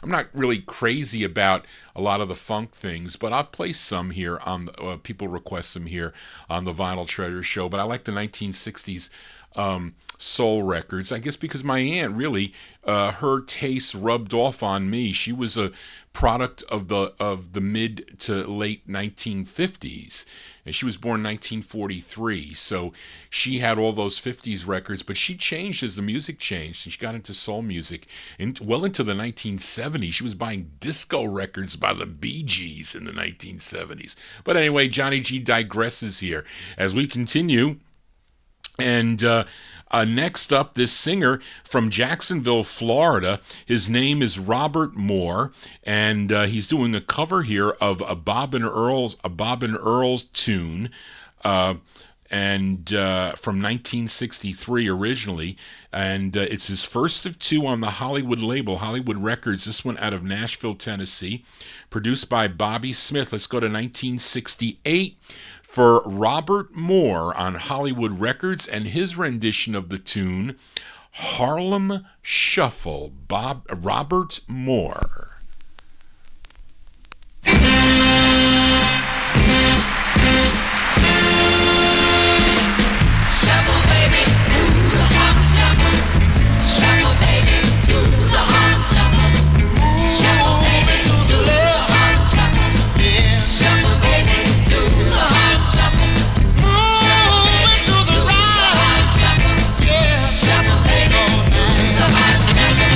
I'm not really crazy about a lot of the funk things, but I'll play some here on people request some here on the Vinyl Treasure Show. But I like the 1960s soul records. I guess because my aunt really, her taste rubbed off on me. She was a product of the mid to late 1950s. And she was born in 1943, so she had all those 50s records, but she changed as the music changed, and she got into soul music. Well into the 1970s, she was buying disco records by the Bee Gees in the 1970s. But anyway, Johnny G digresses here as we continue. And next up, this singer from Jacksonville, Florida. His name is Robert Moore, and he's doing a cover here of a Bob and Earl tune, and from 1963 originally, and it's his first of two on the Hollywood label, Hollywood Records. This one out of Nashville, Tennessee, produced by Bobby Smith. Let's go to 1968. For Robert Moore on Hollywood Records and his rendition of the tune, Harlem Shuffle, Robert Moore.
Shuffle, baby, do the Harlem Shuffle. Shuffle, baby, do the Harlem Shuffle. Shuffle, baby, do the Harlem Shuffle. Shuffle, baby, do the Harlem Shuffle. Move it to the right. Shuffle, baby, do the Harlem Shuffle.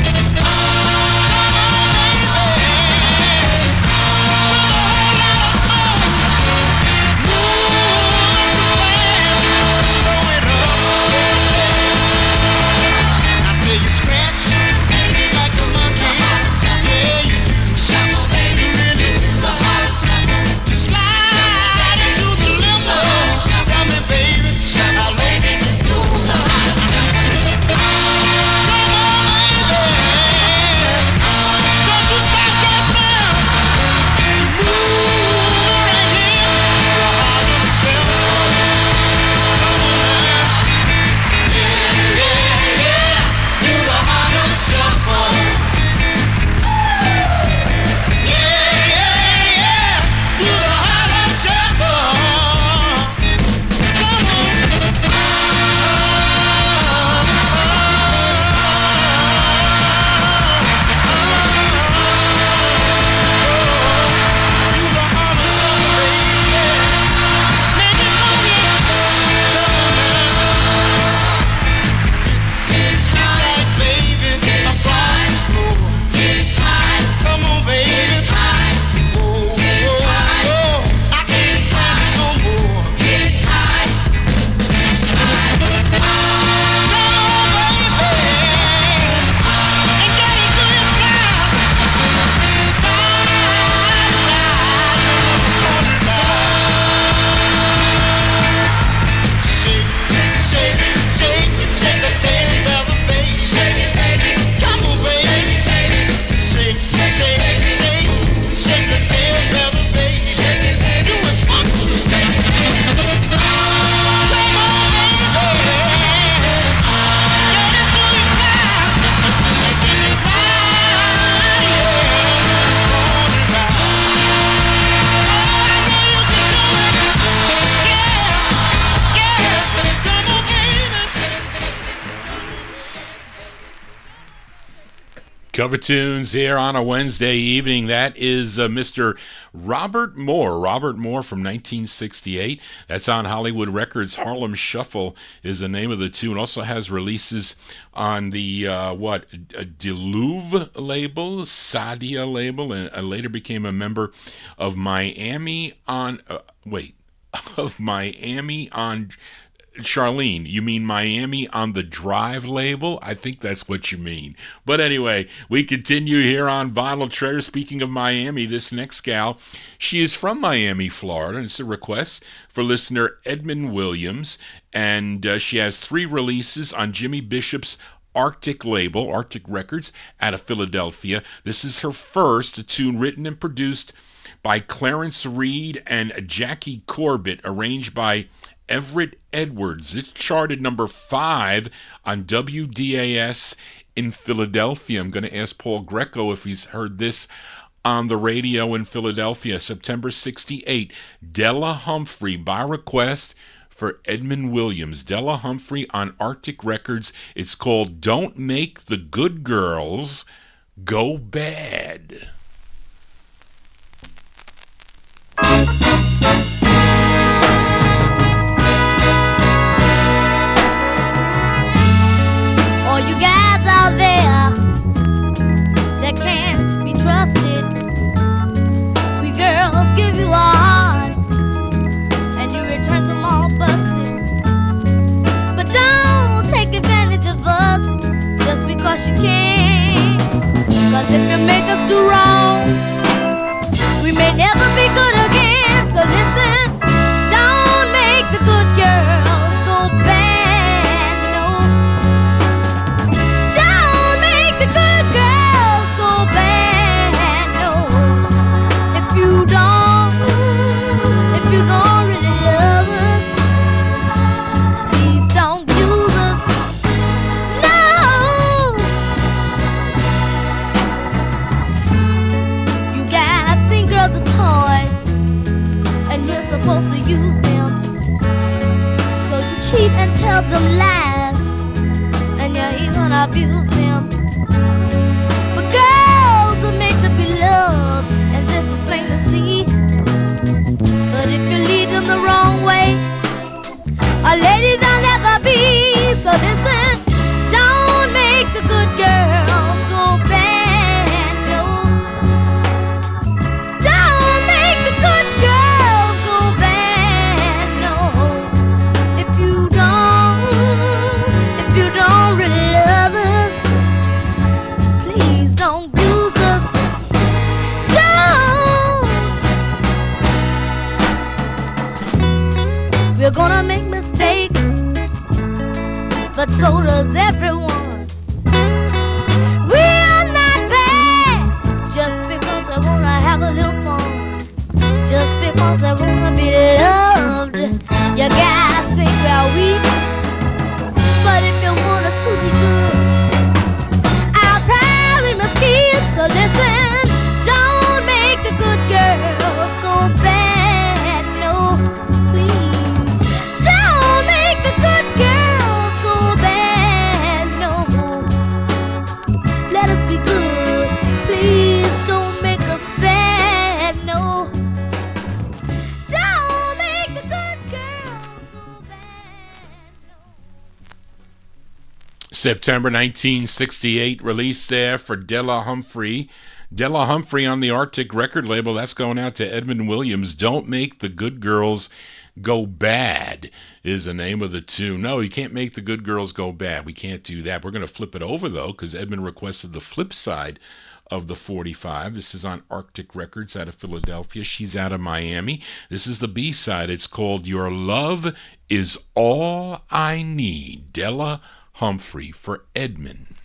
Cover tunes here on a Wednesday evening. That is Mr. Robert Moore. Robert Moore from 1968. That's on Hollywood Records. Harlem Shuffle is the name of the tune. Also has releases on the Deluve label, Sadia label, and later became a member of Miami on Charlene, you mean Miami on the Drive label? I think that's what you mean. But anyway, we continue here on Vinyl Treasure. Speaking of Miami, this next gal, she is from Miami, Florida, and it's a request for listener Edmund Williams, and she has 3 releases on Jimmy Bishop's Arctic label, Arctic Records, out of Philadelphia. This is her first, a tune written and produced by Clarence Reed and Jackie Corbett, arranged by Everett Edwards. It charted number 5 on WDAS in Philadelphia. I'm going to ask Paul Greco if he's heard this on the radio in Philadelphia. September 68, Della Humphrey, by request for Edmund Williams. Della Humphrey on Arctic Records. It's called Don't Make the Good Girls Go Bad.
All you guys out there that can't be trusted, we girls give you our hearts and you return them all busted. But don't take advantage of us just because you can. Cause if you make us do wrong, we may never be good again. So listen, don't make the good girls go bad, no. Don't make the good girls go bad, no. If you don't really love us, please don't use us, no. You guys think girls are toys and you're supposed to use them, so you cheat and tell them lies and you even abuse them. But girls are made to be loved, and this is plain to see. But if you lead them the wrong way, a lady they'll never be. So listen, don't make the good girls go bad, no. Don't make the good girls go bad, no. If you don't really love us, please don't use us. Don't. We're gonna make mistakes, but so does everyone. We're not bad just because we wanna have a little fun, just because we wanna be loved. You guys think we're weak, but if you want us to be good, I'll probably must keep. So listen, don't make the good girls go bad, no, please. Don't make the good girls go bad, no. Let us be good, please don't make us bad, no. Don't make the good girls go bad, no.
September 1968, release there for Della Humphrey. Della Humphrey on the Arctic record label. That's going out to Edmund Williams. Don't Make the Good Girls Go Bad is the name of the tune. No, you can't make the good girls go bad. We can't do that. We're going to flip it over, though, because Edmund requested the flip side of the 45. This is on Arctic Records out of Philadelphia. She's out of Miami. This is the B-side. It's called Your Love Is All I Need. Della Humphrey for Edmund.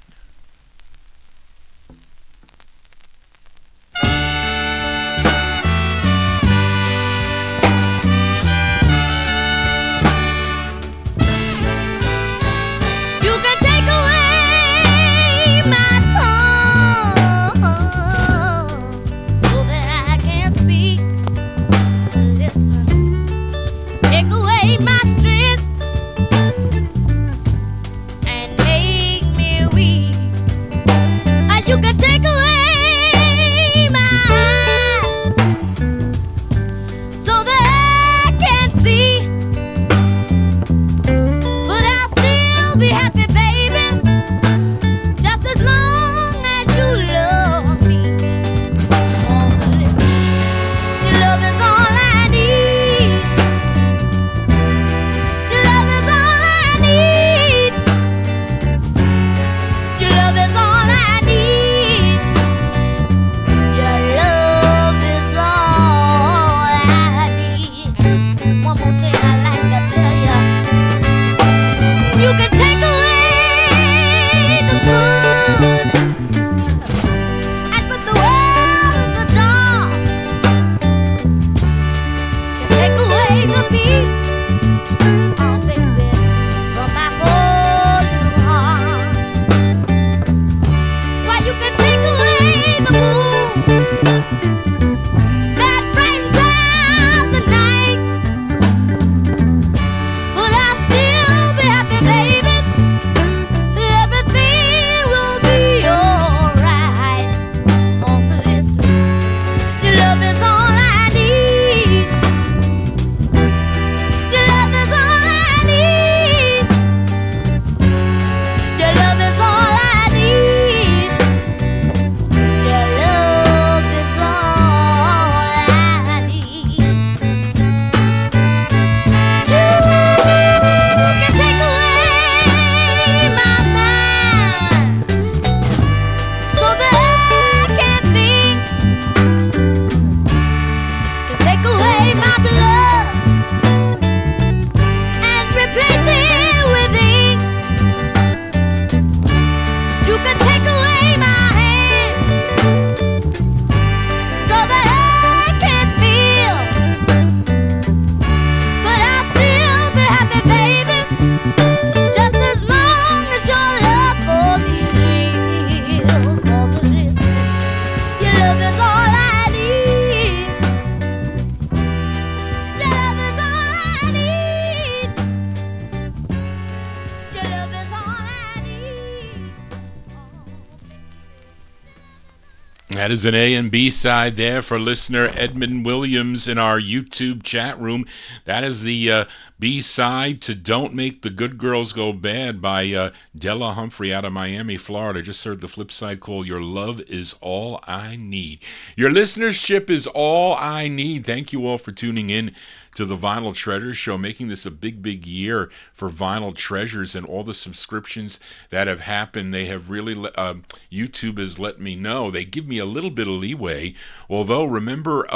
You can take away my tongue so that I can't speak. Listen, take away my strength and make me weak.
That is an A and B side there for listener Edmund Williams in our YouTube chat room. That is the B side to Don't Make the Good Girls Go Bad by Della Humphrey out of Miami, Florida. Just heard the flip side called Your Love Is All I Need. Your listenership is all I need. Thank you all for tuning in to the Vinyl Treasures Show, making this a big, big year for Vinyl Treasures and all the subscriptions that have happened. They have really, YouTube has let me know. They give me a little bit of leeway, although remember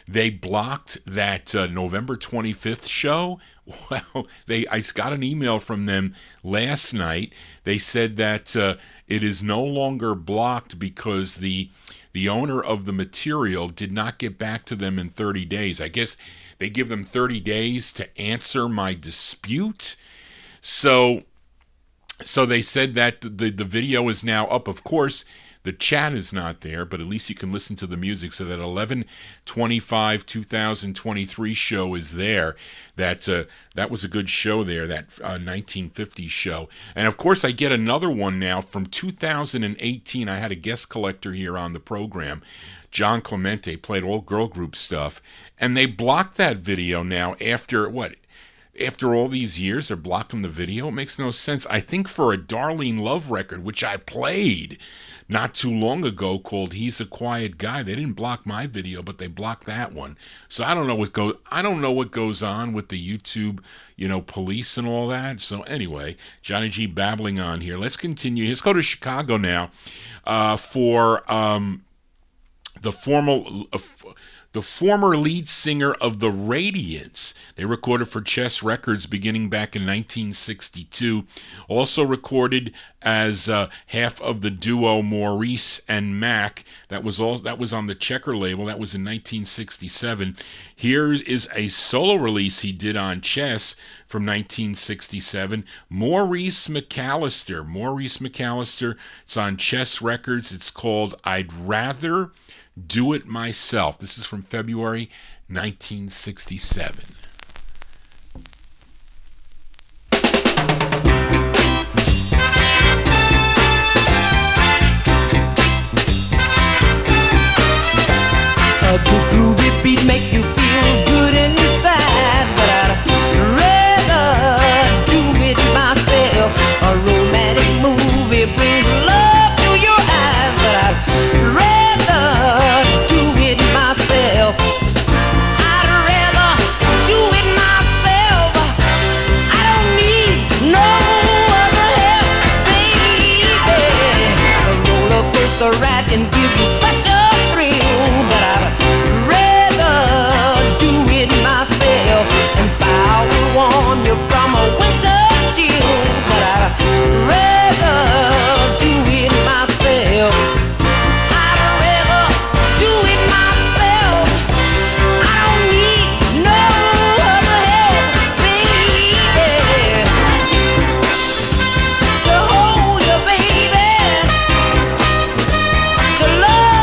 they blocked that November 25th show. Well, I got an email from them last night. They said that it is no longer blocked because the owner of the material did not get back to them in 30 days. I guess they give them 30 days to answer my dispute. So they said that the video is now up. Of course, the chat is not there, but at least you can listen to the music. So that 11/25/2023 show is there. That was a good show there, that 1950s show. And of course, I get another one now from 2018. I had a guest collector here on the program. John Clemente played all girl group stuff, and they blocked that video now after what? After all these years, they're blocking the video? It makes no sense. I think for a Darlene Love record, which I played not too long ago, called He's a Quiet Guy, they didn't block my video, but they blocked that one. So I don't know what goes on with the YouTube, police and all that. So anyway, Johnny G babbling on here. Let's continue. Let's go to Chicago now for the former lead singer of the Radiants. They recorded for Chess Records beginning back in 1962. Also recorded as half of the duo Maurice and Mac. That was on the Checker label. That was in 1967. Here is a solo release he did on Chess from 1967. Maurice McAllister. It's on Chess Records. It's called I'd Rather Do It Myself. This is from February 1967.
The groovy beat make you feel good inside, but I'd rather do it myself. A romantic movie brings love to your eyes, but I'd rather do it myself. I'd rather do it myself. I don't need no other help, baby. A roller coaster ride can give you such a thrill, but I'd rather do it myself. And fire will warm you from a winter chill, but I'd rather do it myself. I'd rather do it myself. I don't need no other help, baby. To hold you, baby. To love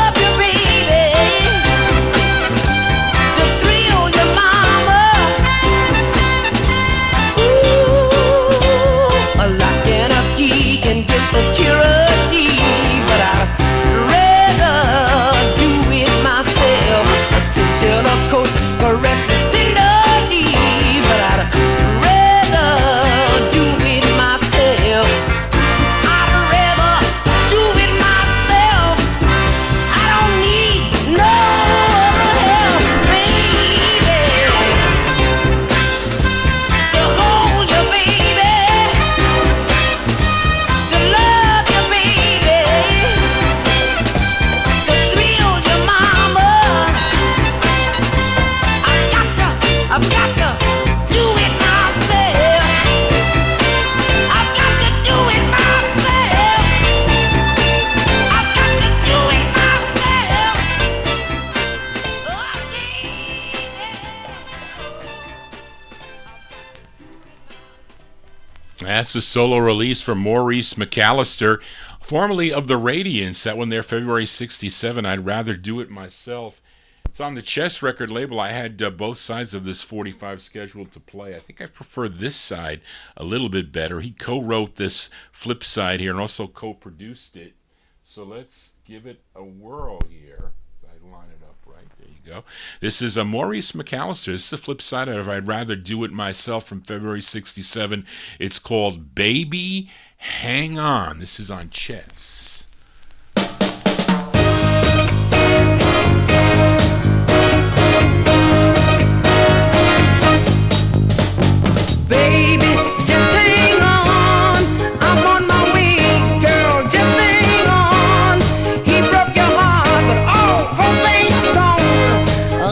That's a solo release from Maurice McAllister, formerly of the Radiants. That one there, February 67. I'd rather do it myself. It's on the Chess record label. I had both sides of this 45 scheduled to play. I think I prefer this side a little bit better. He co-wrote this flip side here and also co-produced it. So let's give it a whirl here. I line it up right. There you go. This is a Maurice McAllister. This is the flip side of I'd Rather Do It Myself from February 67. It's called Baby Hang On. This is on Chess.
Baby, just hang on. I'm on my way, girl. Just hang on. He broke your heart, but oh, hope ain't gone.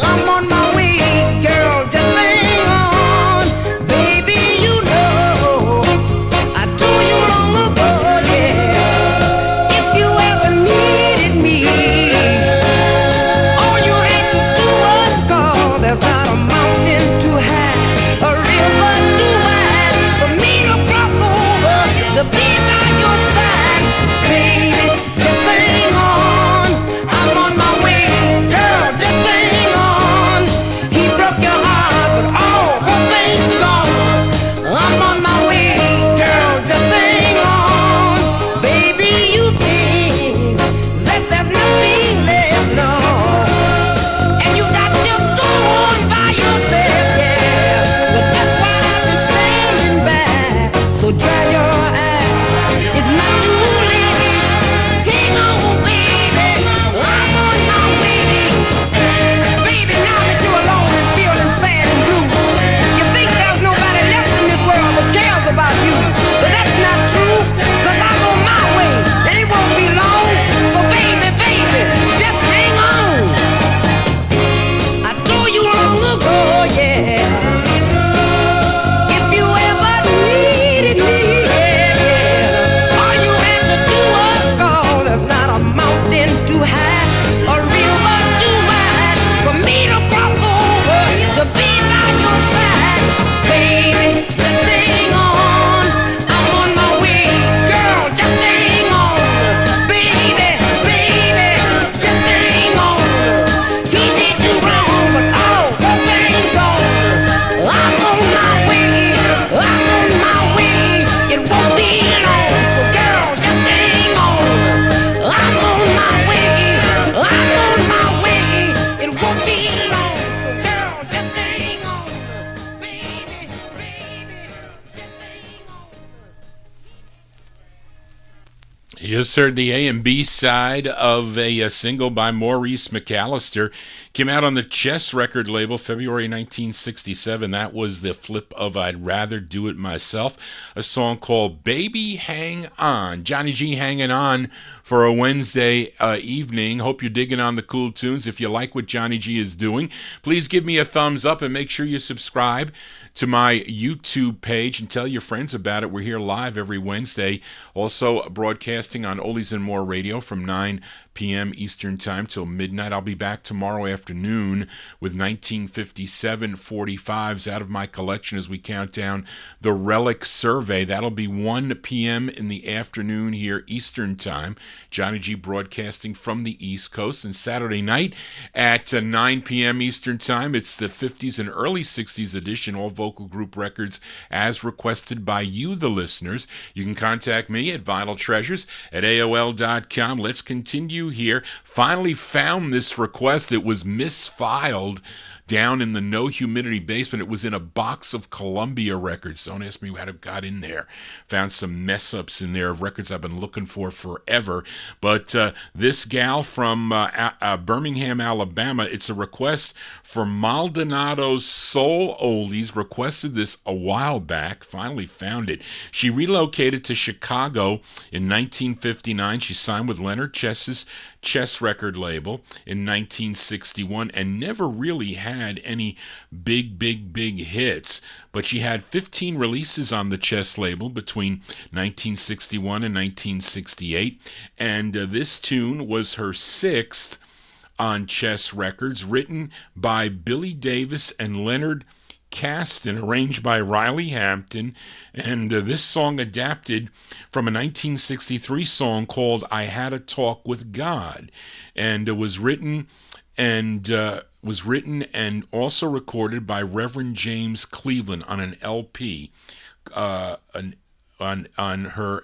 I'm on my way, girl. Just hang on. Baby, you know I told you long ago, yeah. If you ever needed me, all you had to do was call. There's not a mountain too high, a river too wide for me to cross over to be by your side. Baby, just hang on. I'm on my way, girl. Just hang on. He broke your heart, but oh, hope ain't gone. I'm on my way, girl. Just hang on. Baby, you think that there's nothing left, no. And you got to go on by yourself, yeah. But that's why I've been standing back. So dry your eyes, it's not too late. Hang on, baby, I'm on my way. Baby, now that you're alone and feeling sad and blue, you think there's nobody left in this world that cares about you. But that's not true, 'cause I'm on my way, and it won't be long. So baby, baby, just hang on. I told you long ago, yeah. If you ever needed me, yeah, all you had to do was call. There's not a mountain too high, a river too wide for me to cross over to be by your side. Baby, just hang on. I'm on my way, girl. Just hang on. Baby, baby, just hang on. He did you wrong, but oh, hope ain't gone. I'm on my way. I'm on my way. It won't be long, so girl, just hang on. I'm on my way. I'm on my way. It won't be long, so girl, just hang on. Baby, baby, just hang on.
You just heard the A and B side of a single by Maurice McAllister. Came out on the Chess record label February 1967. That was the flip of I'd Rather Do It Myself, a song called Baby Hang On. Johnny G hanging on for a Wednesday evening. Hope you're digging on the cool tunes. If you like what Johnny G is doing, please give me a thumbs up and make sure you subscribe to my YouTube page and tell your friends about it. We're here live every Wednesday, also broadcasting on Oldies and More Radio from 9 p.m. Eastern Time till midnight. I'll be back tomorrow afternoon with 1957 45's out of my collection as we count down the Relic Survey. That'll be 1 p.m. in the afternoon here Eastern Time. Johnny G broadcasting from the East Coast. And Saturday night at 9 p.m. Eastern Time, it's the 50s and early 60s edition, all vocal group records as requested by you, the listeners. You can contact me at vinyltreasures at AOL.com. Let's continue here. Finally found this request. It was misfiled down in the no humidity basement. It was in a box of Columbia records. Don't ask me how it got in there. Found some mess ups in there of records I've been looking for forever. But this gal from Birmingham, Alabama, it's a request for Maldonado's Soul Oldies. Requested this a while back. Finally found it. She relocated to Chicago in 1959. She signed with Leonard Chess's Chess record label in 1961 and never really had any big hits, but she had 15 releases on the Chess label between 1961 and 1968, and this tune was her sixth on Chess Records, written by Billy Davis and Leonard Caston, arranged by Riley Hampton, and this song adapted from a 1963 song called I Had a Talk with God, and it was written and also recorded by Reverend James Cleveland on an LP, on her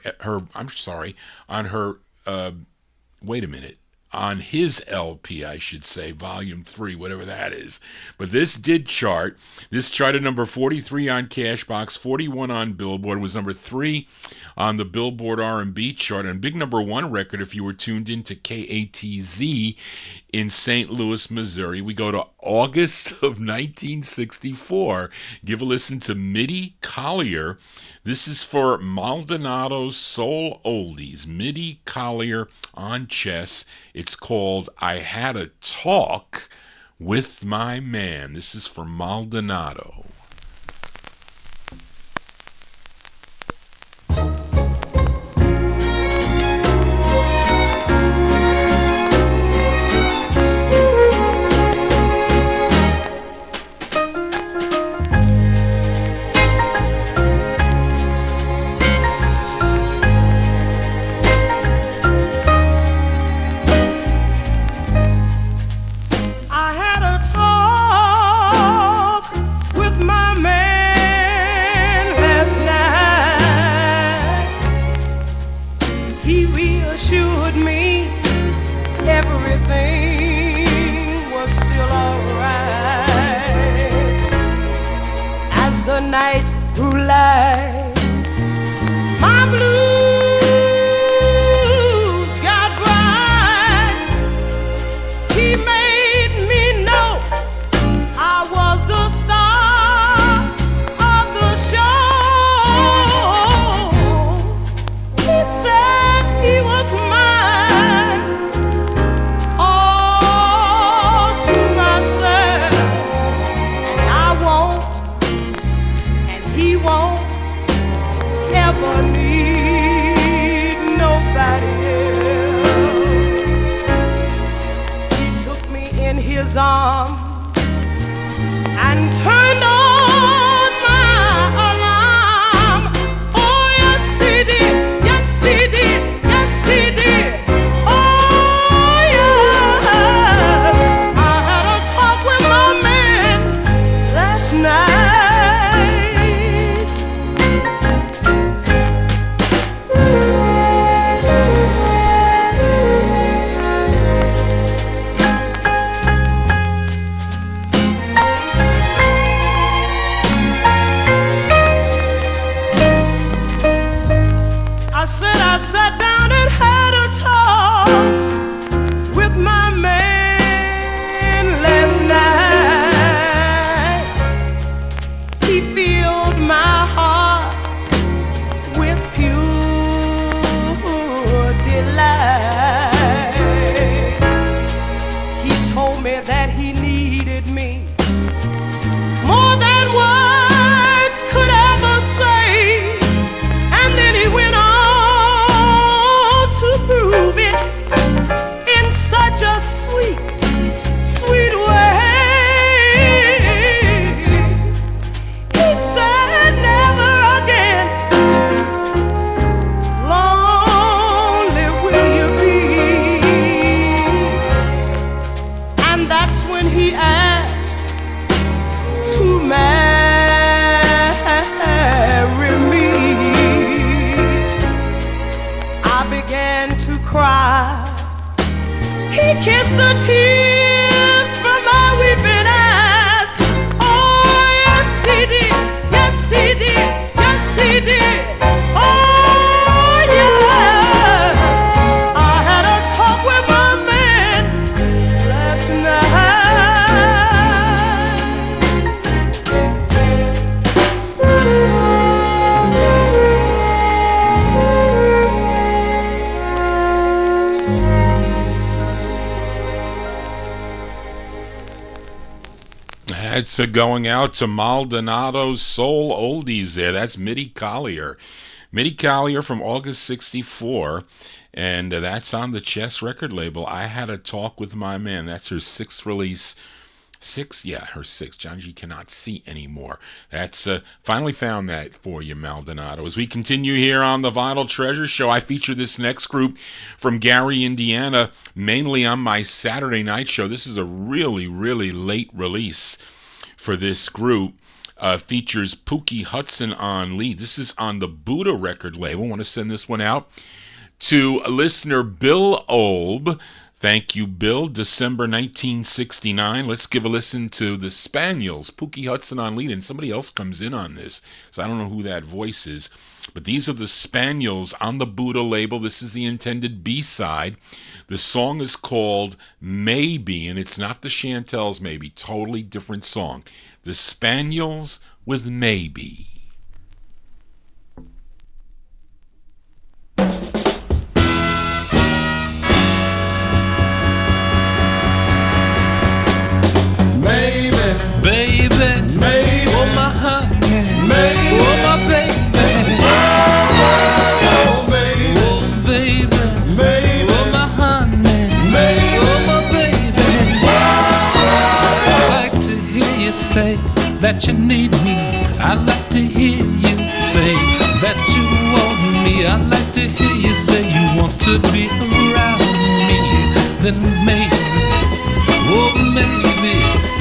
on his LP, I should say, Volume 3, whatever that is. But this did chart. This charted number 43 on Cashbox, 41 on Billboard. It was number 3 on the Billboard R&B chart, and big number 1 record if you were tuned in to KATZ in St. Louis, Missouri. We go to August of 1964. Give a listen to Mitty Collier. This is for Maldonado's Soul Oldies. Mitty Collier on chess. It's called I Had a Talk with My Man. This is for Maldonado. That's going out to Maldonado's Soul Oldies there. That's Mitty Collier. Mitty Collier from August 64. And that's on the Chess record label. I Had a Talk with My Man. That's her 6th release 6? Yeah, her 6. John G cannot see anymore. That's finally found that for you, Maldonado. As we continue here on the Vinyl Treasure Show, I feature this next group from Gary, Indiana, mainly on my Saturday night show. This is a really, really late release for this group. Features Pookie Hudson on lead. This is on the Buddha record label. I want to send this one out to listener Bill Olb. Thank you, Bill. December 1969. Let's give a listen to the Spaniels. Pookie Hudson on lead, and somebody else comes in on this, so I don't know who that voice is. But these are the Spaniels on the Buddha label. This is the intended B-side. The song is called Maybe, and it's not the Chantels Maybe. Totally different song. The Spaniels with Maybe.
Baby, oh my honey, baby, oh my baby, oh baby, oh baby, baby, oh my honey, baby, oh my baby. I like to hear you say that you need me. I like to hear you say that you want me. I like to hear you say you want to be around me. Then maybe, oh maybe,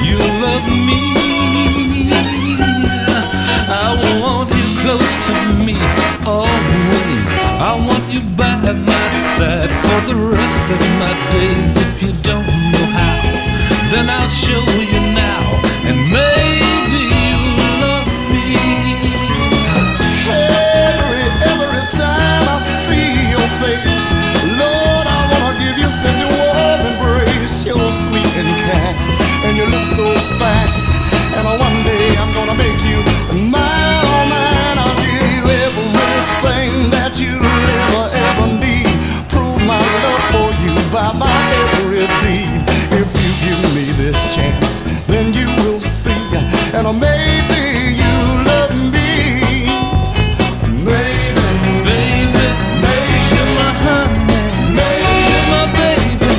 you love me. I want you close to me always. I want you by my side for the rest of my days. If you don't know how, then I'll show you now, and maybe you'll love me. Every time I see your face, Lord, I wanna give you such a warm embrace. You're sweet and kind, and you look so fine, and one day I'm gonna make you mine, oh mine. I'll give you everything that you'll ever need. Prove my love for you by my every deed. If you give me this chance, then you will see, and maybe you love me. Maybe, baby, maybe you're my honey, maybe you're my baby.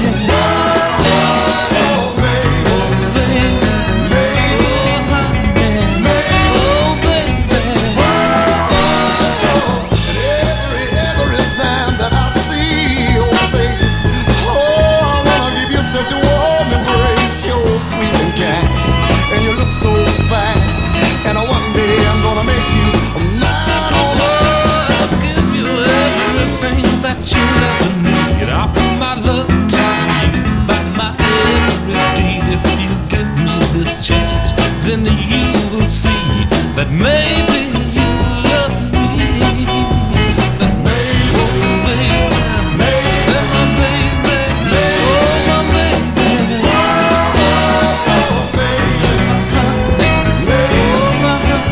Oh, baby, oh, baby, baby, oh, honey, oh, baby. And every time that I see your face, oh, I wanna give you such a warm embrace. You're sweet and kind, and you look so fine, and one day I'm gonna make you mine, oh Lord. I'll give you everything that you ever need. I'll put my love to you by my every deed. If you give me this chance, then you will see that maybe you love me. That maybe, oh baby, that my baby, oh my baby, oh baby, oh my honey, oh my honey,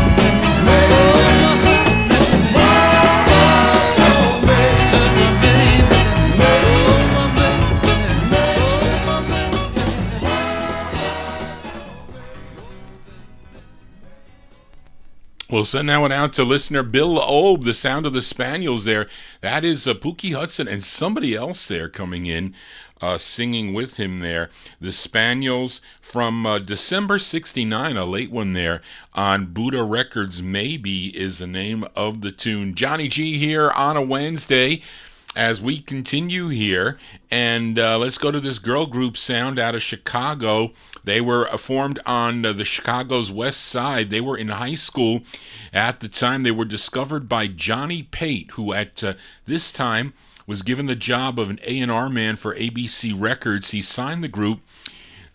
oh baby, that my baby, oh my baby, oh my
We'll send that one out to listener Bill Obe, the sound of the Spaniels there. That is Pookie Hudson and somebody else there coming in, singing with him there. The Spaniels from December 69, a late one there on Buddha Records. Maybe is the name of the tune. Johnny G here on a Wednesday as we continue here, and let's go to this girl group sound out of Chicago. They were formed on the Chicago's west side. They were in high school at the time. They were discovered by Johnny Pate, who at this time was given the job of an A&R man for ABC Records. He signed the group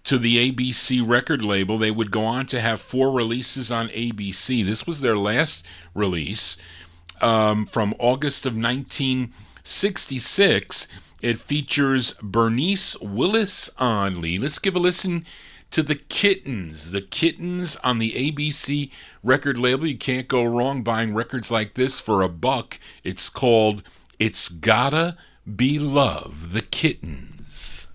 to the ABC record label. They would go on to have 4 releases on ABC. This was their last release from August of 1966. It features Bernice Willis on lead. Let's give a listen to the Kittens. The Kittens on the ABC record label. You can't go wrong buying records like this for $1. It's called It's Gotta Be Love. The Kittens.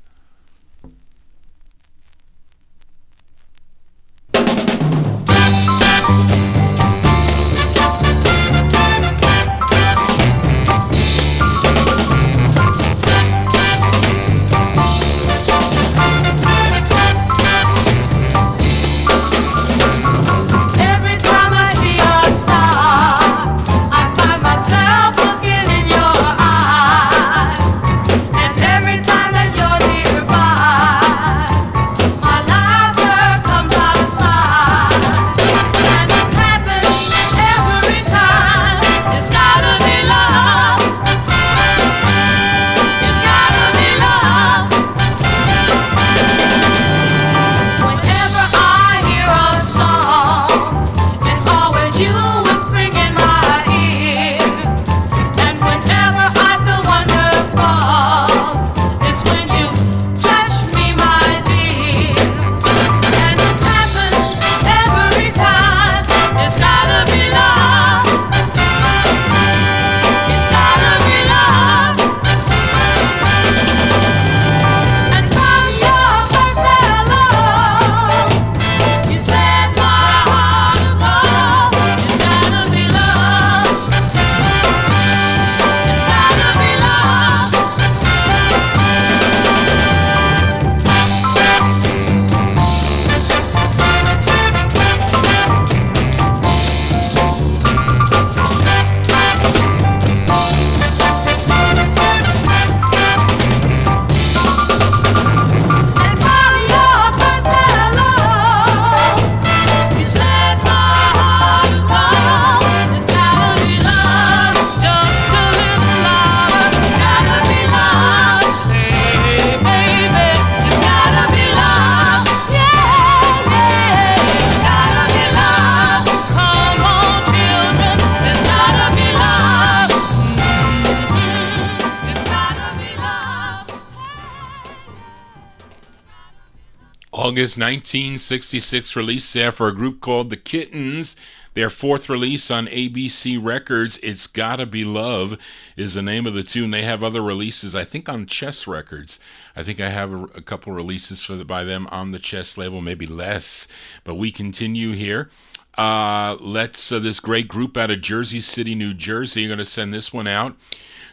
August 1966 release there for a group called the Kittens. Their fourth release on ABC Records, It's Gotta Be Love, is the name of the tune. They have other releases, I think, on Chess Records. I think I have a couple releases by them on the Chess label, maybe less. But we continue here. This great group out of Jersey City, New Jersey, I'm going to send this one out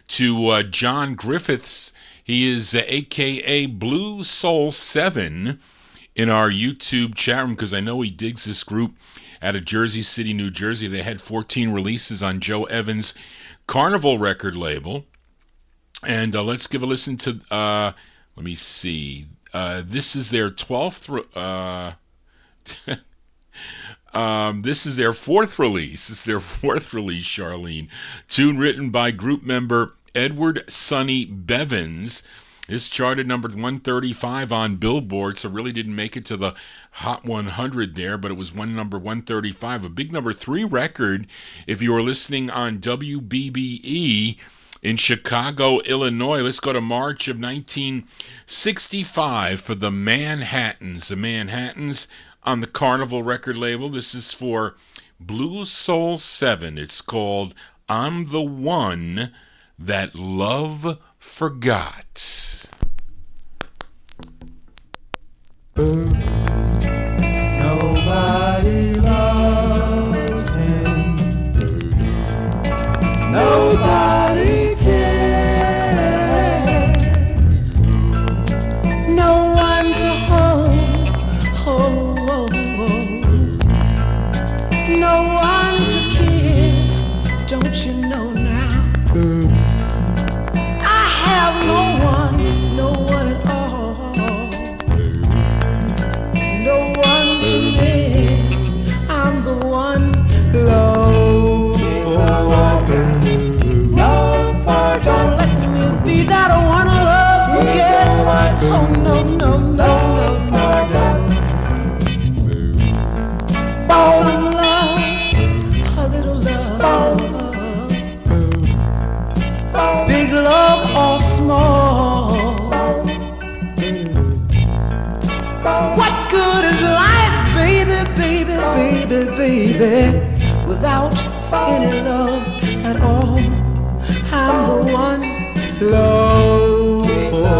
to John Griffiths. He is a.k.a. Blue Soul 7 in our YouTube chat room, because I know he digs this group out of Jersey City, New Jersey. They had 14 releases on Joe Evans' Carnival record label. And let's give a listen to, let me see. This is their 12th, this is their fourth release. This is their fourth release, Charlene. Tune written by group member Edward Sonny Bevins. This charted number 135 on Billboard, so really didn't make it to the Hot 100 there, but it was number 135, a big number 3 record if you were listening on WBBE in Chicago, Illinois. Let's go to March of 1965 for the Manhattans. The Manhattans on the Carnival record label. This is for Blue Soul 7. It's called I'm the One That Love Forgot.
Nobody loves him. Nobody cares. No one to hold. No one to kiss. Don't you know now? I have no one at all. No one to miss. I'm the one love for. Don't let me be that one love forgets. Oh no, no, no, no, no. Some love, a little love, big love or small. What good is life, baby, baby, baby, baby, without any love at all? I'm the one love for.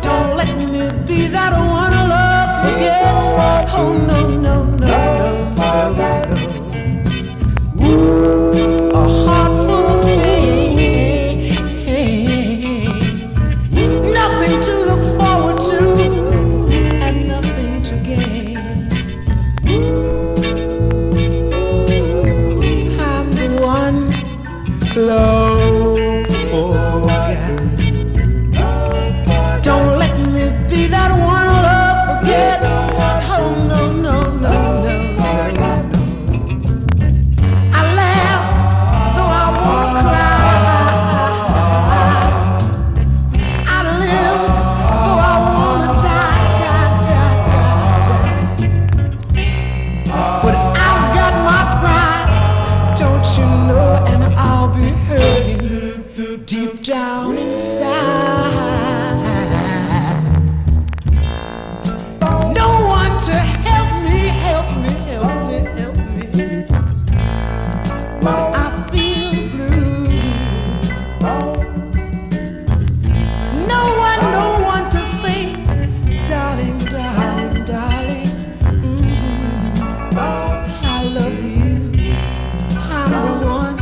Don't let me be that one love forgets. Oh no, no, no, no, no, no. A heart full of pain, nothing to look forward to and nothing to gain. I'm the one love forgot. Don't let me be that one love forgets. Oh no, no, no, no, no, no. I laugh though I wanna cry. I live though I wanna die. But I've got my pride, don't you know? And I'll be hurting deep down inside. No one to help me. When I feel blue. No one to say, darling, darling, darling, I love you. I'm the one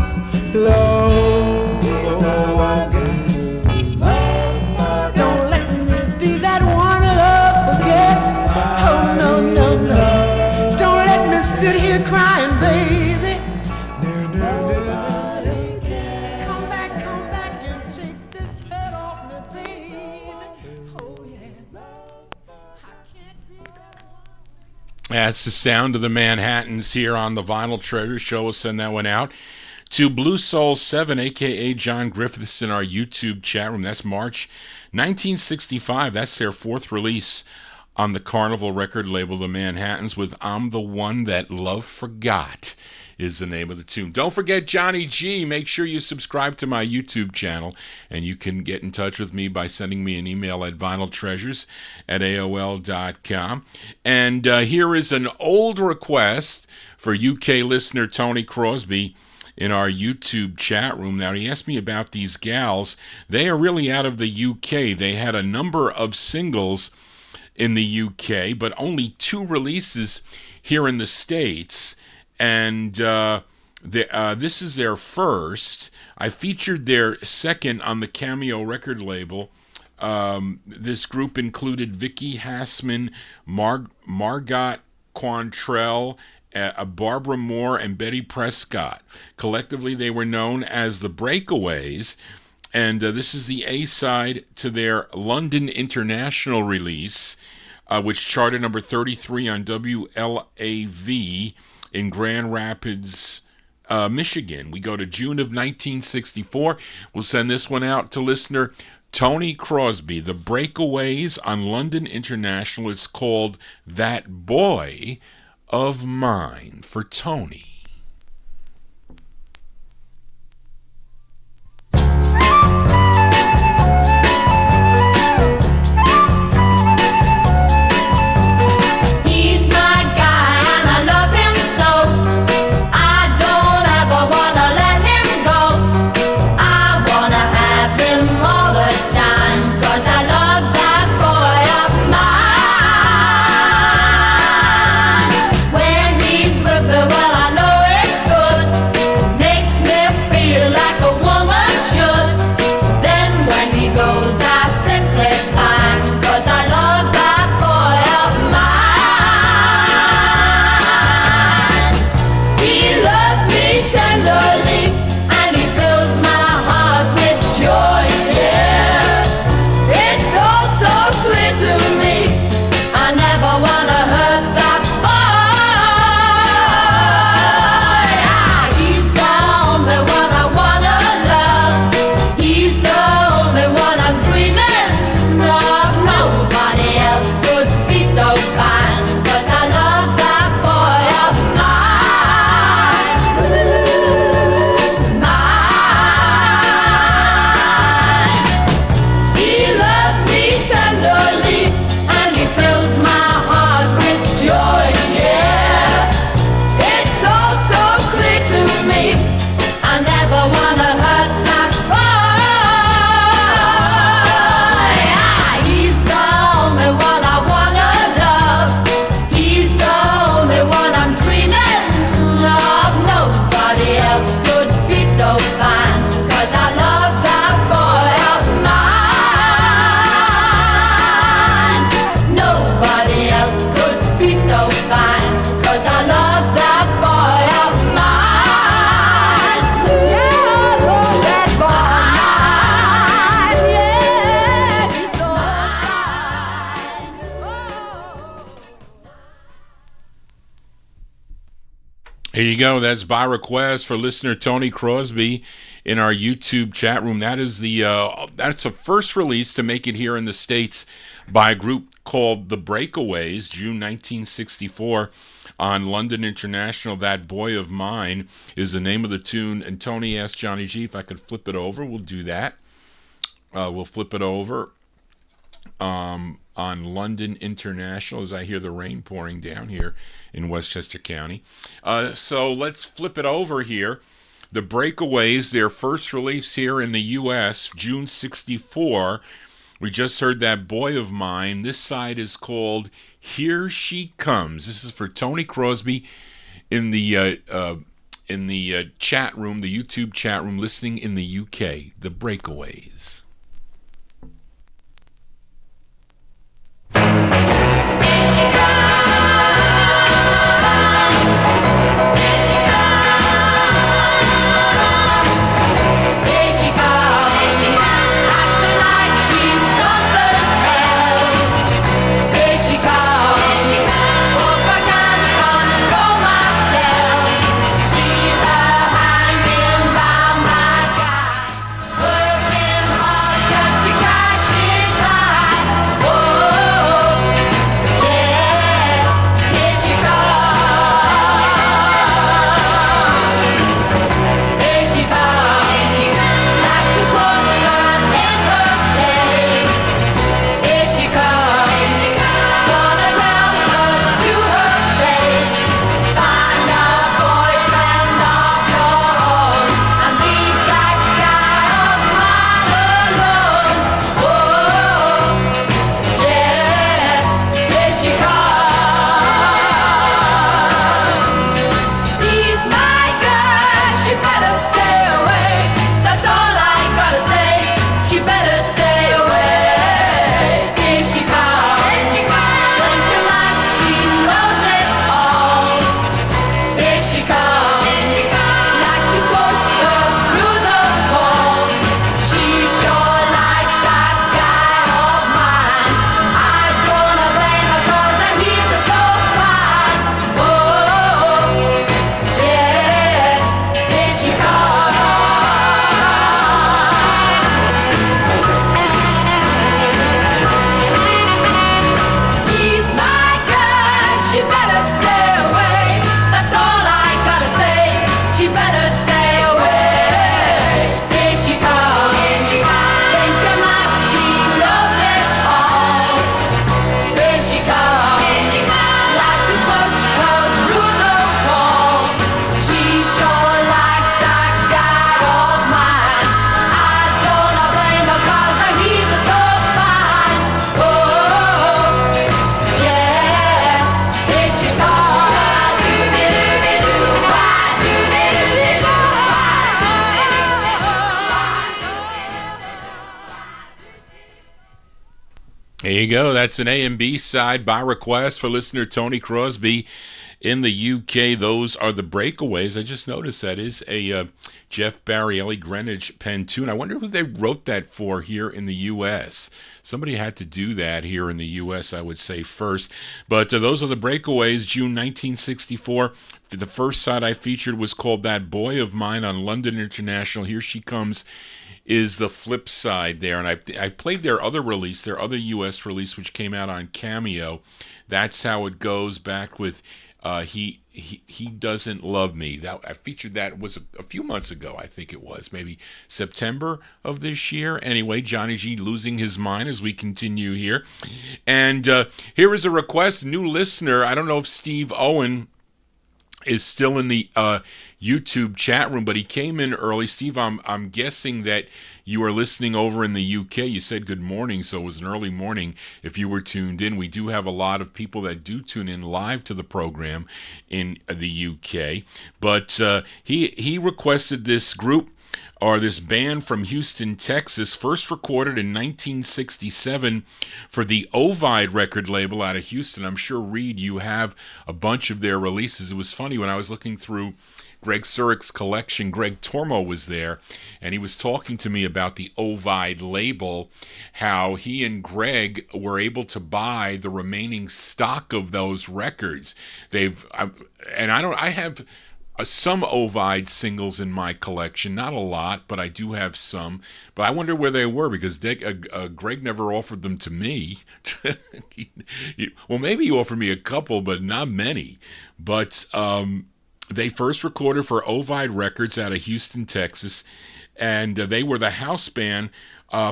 love for. Don't let me be that one love forgets. Oh no, no, no. Don't let me sit here crying, baby. Come back and take this head off me, baby. Oh yeah. I can't be that one.
That's the sound of the Manhattans here on the Vinyl Treasure Show. We'll send that one out to Blue Soul 7, a.k.a. John Griffiths, in our YouTube chat room. That's March 1965. That's their fourth release on the Carnival record label, the Manhattans, with I'm the One That Love Forgot is the name of the tune. Don't forget Johnny G. Make sure you subscribe to my YouTube channel, and you can get in touch with me by sending me an email at vinyltreasures@aol.com. And here is an old request for UK listener Tony Crosby in our YouTube chat room. Now, he asked me about these gals. They are really out of the UK. They had a number of singles in the UK, but only 2 releases here in the States. And this is their first. I featured their second on the Cameo record label. This group included Vicky Hassman, Margot Quantrell, Barbara Moore, and Betty Prescott. Collectively, they were known as the Breakaways, and this is the A-side to their London International release, which charted number 33 on WLAV in Grand Rapids, Michigan. We go to June of 1964. We'll send this one out to listener Tony Crosby, the Breakaways on London International. It's called That Boy of Mine, for Tony.
He's my guy and I love him so. I don't ever wanna let him go. I wanna have him all the time, 'cause I love that boy of mine. When he's with me, well, I know it's good. Makes me feel like a woman should. Then when he goes, I simply pine, 'cause I love that boy of mine. He loves me tenderly, and he fills my heart with joy, yeah. It's all so clear to me, I never wanna hurt that boy. He's the only one I wanna love. He's the only one I'm dreaming of. Nobody else could be so fine, 'cause I love that boy of mine. Mine. He loves me tenderly, and he fills my heart with joy, yeah. It's all so clear to me, I never wanna hurt that boy. He's the only one I wanna love. He's the only one I'm dreaming of. Nobody else could be so fine, 'cause I love that boy of mine. Nobody else could be so fine, 'cause I love that boy of mine. Yeah, I love that boy. Yeah, he's so fine.
Here you go. That's by request for listener Tony Crosby in our YouTube chat room. That is that's the first release to make it here in the States by a group called the Breakaways, June 1964 on London International. That Boy of Mine is the name of the tune. And Tony asked Johnny G if I could flip it over. We'll do that. We'll flip it over on London International as I hear the rain pouring down here in Westchester County. So let's flip it over here. The Breakaways, their first release here in the U.S., June 64. We just heard That Boy of Mine. This side is called Here She Comes. This is for Tony Crosby in the chat room, the YouTube chat room, listening in the UK. The Breakaways.
Working hard.
There you go. That's an A and B side by request for listener Tony Crosby in the UK. Those are the Breakaways. I just noticed that is a Jeff Barry, Ellie Greenwich pen tune. I wonder who they wrote that for here in the U.S. Somebody had to do that here in the U.S., I would say, first. But those are the Breakaways, June 1964. The first side I featured was called That Boy of Mine on London International. Here She Comes is the flip side there. And I played their other release, their other U.S. release, which came out on Cameo. That's How It Goes, back with He Doesn't Love Me. That I featured that was a few months ago, I think it was, maybe September of this year. Anyway, Johnny G losing his mind as we continue here. And here is a request, new listener. I don't know if Steve Owen is still in the YouTube chat room, but he came in early. Steve, I'm guessing that you are listening over in the UK. You said good morning, so it was an early morning if you were tuned in. We do have a lot of people that do tune in live to the program in the UK. But he requested this group, or this band from Houston, Texas, first recorded in 1967 for the Ovide record label out of Houston. I'm sure, Reed, you have a bunch of their releases. It was funny, when I was looking through Greg Surick's collection, Greg Tormo was there, and he was talking to me about the Ovide label, how he and Greg were able to buy the remaining stock of those records. I have some Ovide singles in my collection, not a lot, but I do have some. But I wonder where they were, because Greg never offered them to me. Well, maybe he offered me a couple, but not many. But they first recorded for Ovide Records out of Houston, Texas, and they were the house band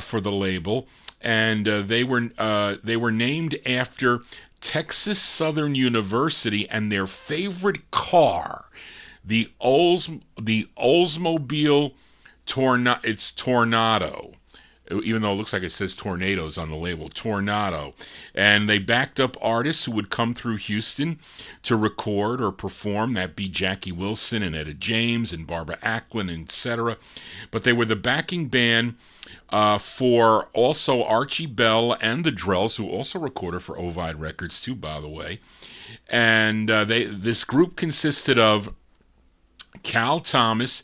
for the label, and they were named after Texas Southern University and their favorite car, the Oldsmobile Tornado, even though it looks like it says Tornadoes on the label, Tornado. And they backed up artists who would come through Houston to record or perform. That'd be Jackie Wilson and Etta James and Barbara Acklin, etc. But they were the backing band for also Archie Bell and the Drells, who also recorded for Ovide Records too, by the way. And this group consisted of Cal Thomas,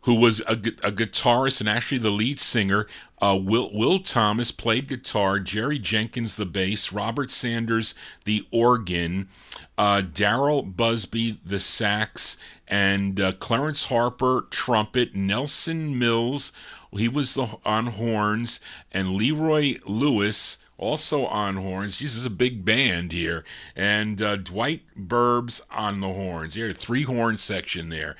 who was a guitarist and actually the lead singer. Will Thomas played guitar, Jerry Jenkins the bass, Robert Sanders the organ, Darrell Busby the sax, and Clarence Harper trumpet, Nelson Mills, he was on horns, and Leroy Lewis also on horns. This is a big band here. And Dwight Burbs on the horns. They had a 3-horn section there.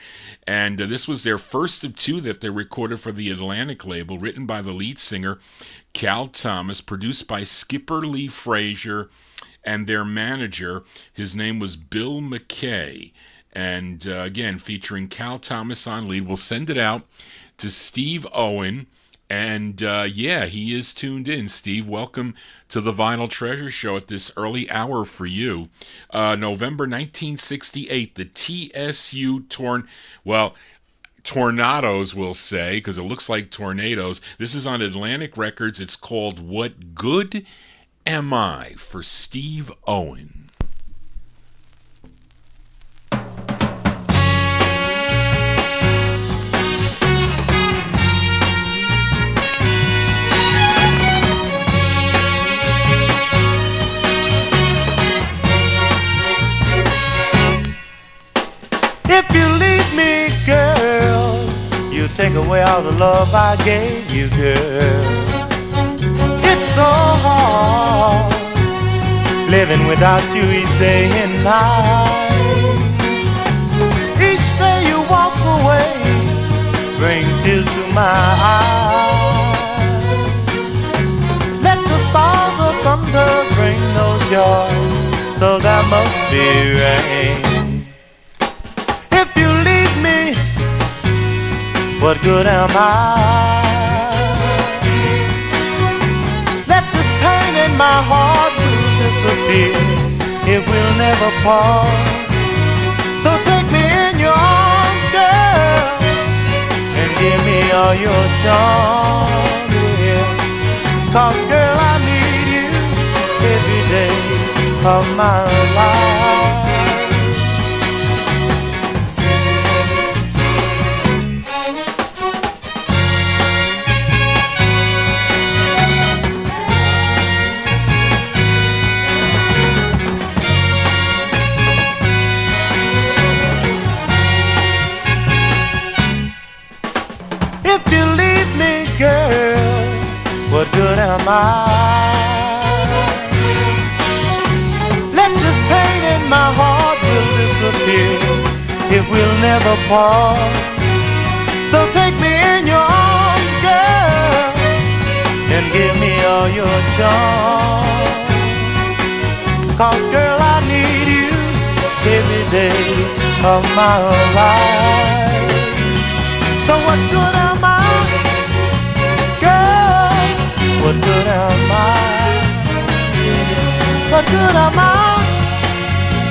And this was their first of 2 that they recorded for the Atlantic label, written by the lead singer, Cal Thomas, produced by Skipper Lee Frazier and their manager. His name was Bill McKay. And again, featuring Cal Thomas on lead. We'll send it out to Steve Owen. And he is tuned in. Steve, welcome to the Vinyl Treasure Show at this early hour for you. November 1968, the TSU Tornadoes, we'll say, because it looks like tornadoes. This is on Atlantic Records. It's called What Good Am I, for Steve Owen.
If you leave me, girl, you take away all the love I gave you, girl. It's so hard living without you each day and night. Each day you walk away, bring tears to my eyes. Let the falls of thunder bring no joy, so there must be rain. If you leave me, what good am I? Let this pain in my heart will disappear, it will never part. So take me in your arms, girl, and give me all your charm, yeah. 'Cause girl, I need you of my life. If you leave me, girl, what good am I? Let this pain in my heart will disappear if we'll never part. So take me in your arms, girl, and give me all your charm. 'Cause girl, I need you every day of my life. So what good am I? Girl, what good am I? What good am I?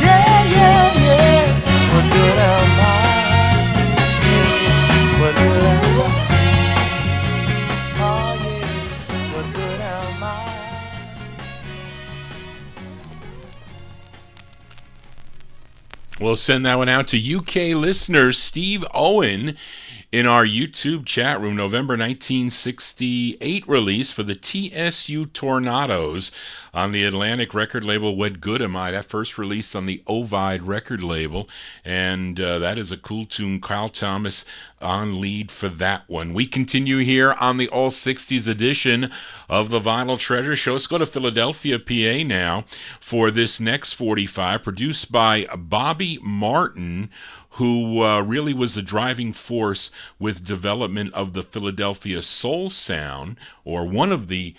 Yeah, yeah, yeah. What good am I? What good am I? Oh yeah, what good am I?
We'll send that one out to UK listener Steve Owen in our YouTube chat room. November 1968 release for the TSU Tornadoes on the Atlantic record label What Good Am I? That first released on the Ovid record label, and that is a cool tune. Kyle Thomas on lead for that one. We continue here on the All 60s edition of the Vinyl Treasure Show. Let's go to Philadelphia, PA now for this next 45, produced by Bobby Martin, who really was the driving force with development of the Philadelphia soul sound, or one of the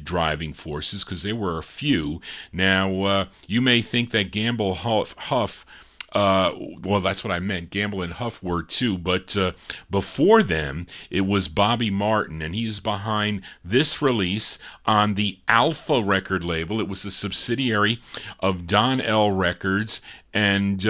driving forces, because there were a few. Now, you may think that Gamble Huff, well, that's what I meant. Gamble and Huff were too, but before them, it was Bobby Martin, and he's behind this release on the Alpha record label. It was a subsidiary of Don L Records, and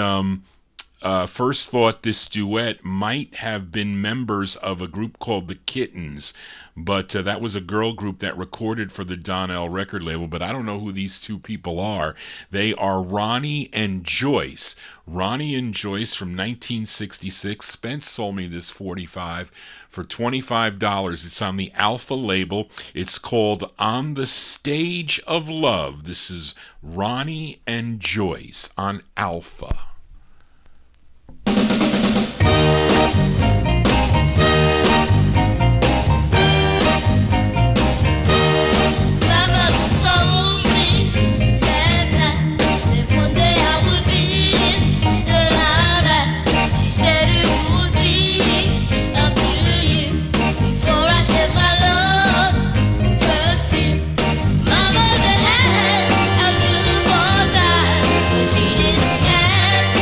first thought this duet might have been members of a group called the Kittens, but that was a girl group that recorded for the Don L record label, but I don't know who these two people are. They are Ronnie and Joyce. Ronnie and Joyce from 1966. Spence sold me this 45 for $25. It's on the Alpha label. It's called On the Stage of Love. This is Ronnie and Joyce on Alpha.
Mama, the hand, I'll do for side, but she didn't care.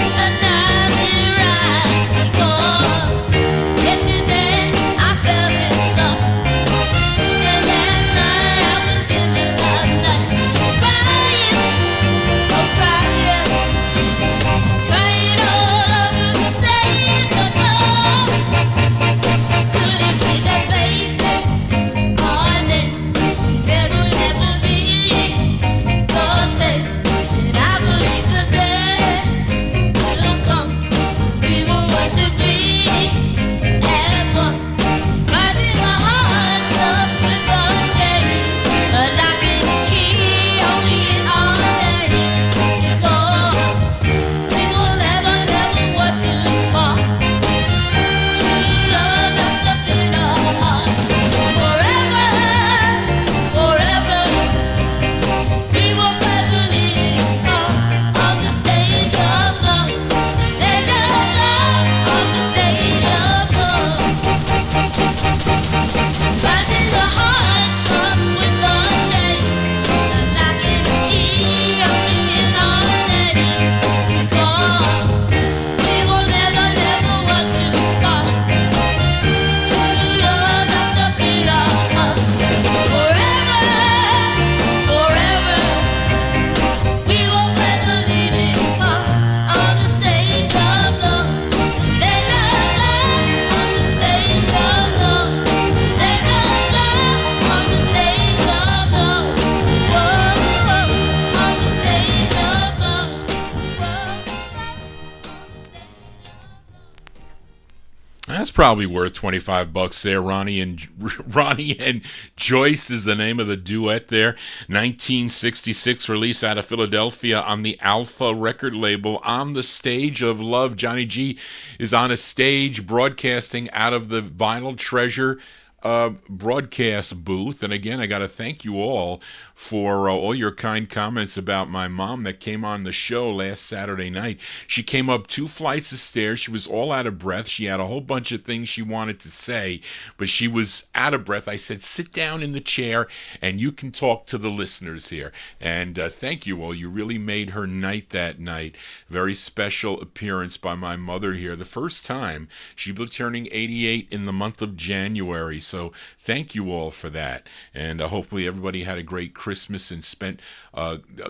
probably worth $25 there. Ronnie and Joyce is the name of the duet there. 1966 release out of Philadelphia on the Alpha record label. On the Stage of Love. Johnny G is on a stage broadcasting out of the Vinyltreasure broadcast booth. And again, I got to thank you all for all your kind comments about my mom that came on the show last Saturday night. She came up 2 flights of stairs. She was all out of breath. She had a whole bunch of things she wanted to say, but she was out of breath. I said, sit down in the chair and you can talk to the listeners here. And thank you all. You really made her night that night. Very special appearance by my mother here. The first time. She was turning 88 in the month of January. So thank you all for that. And hopefully everybody had a great Christmas and spent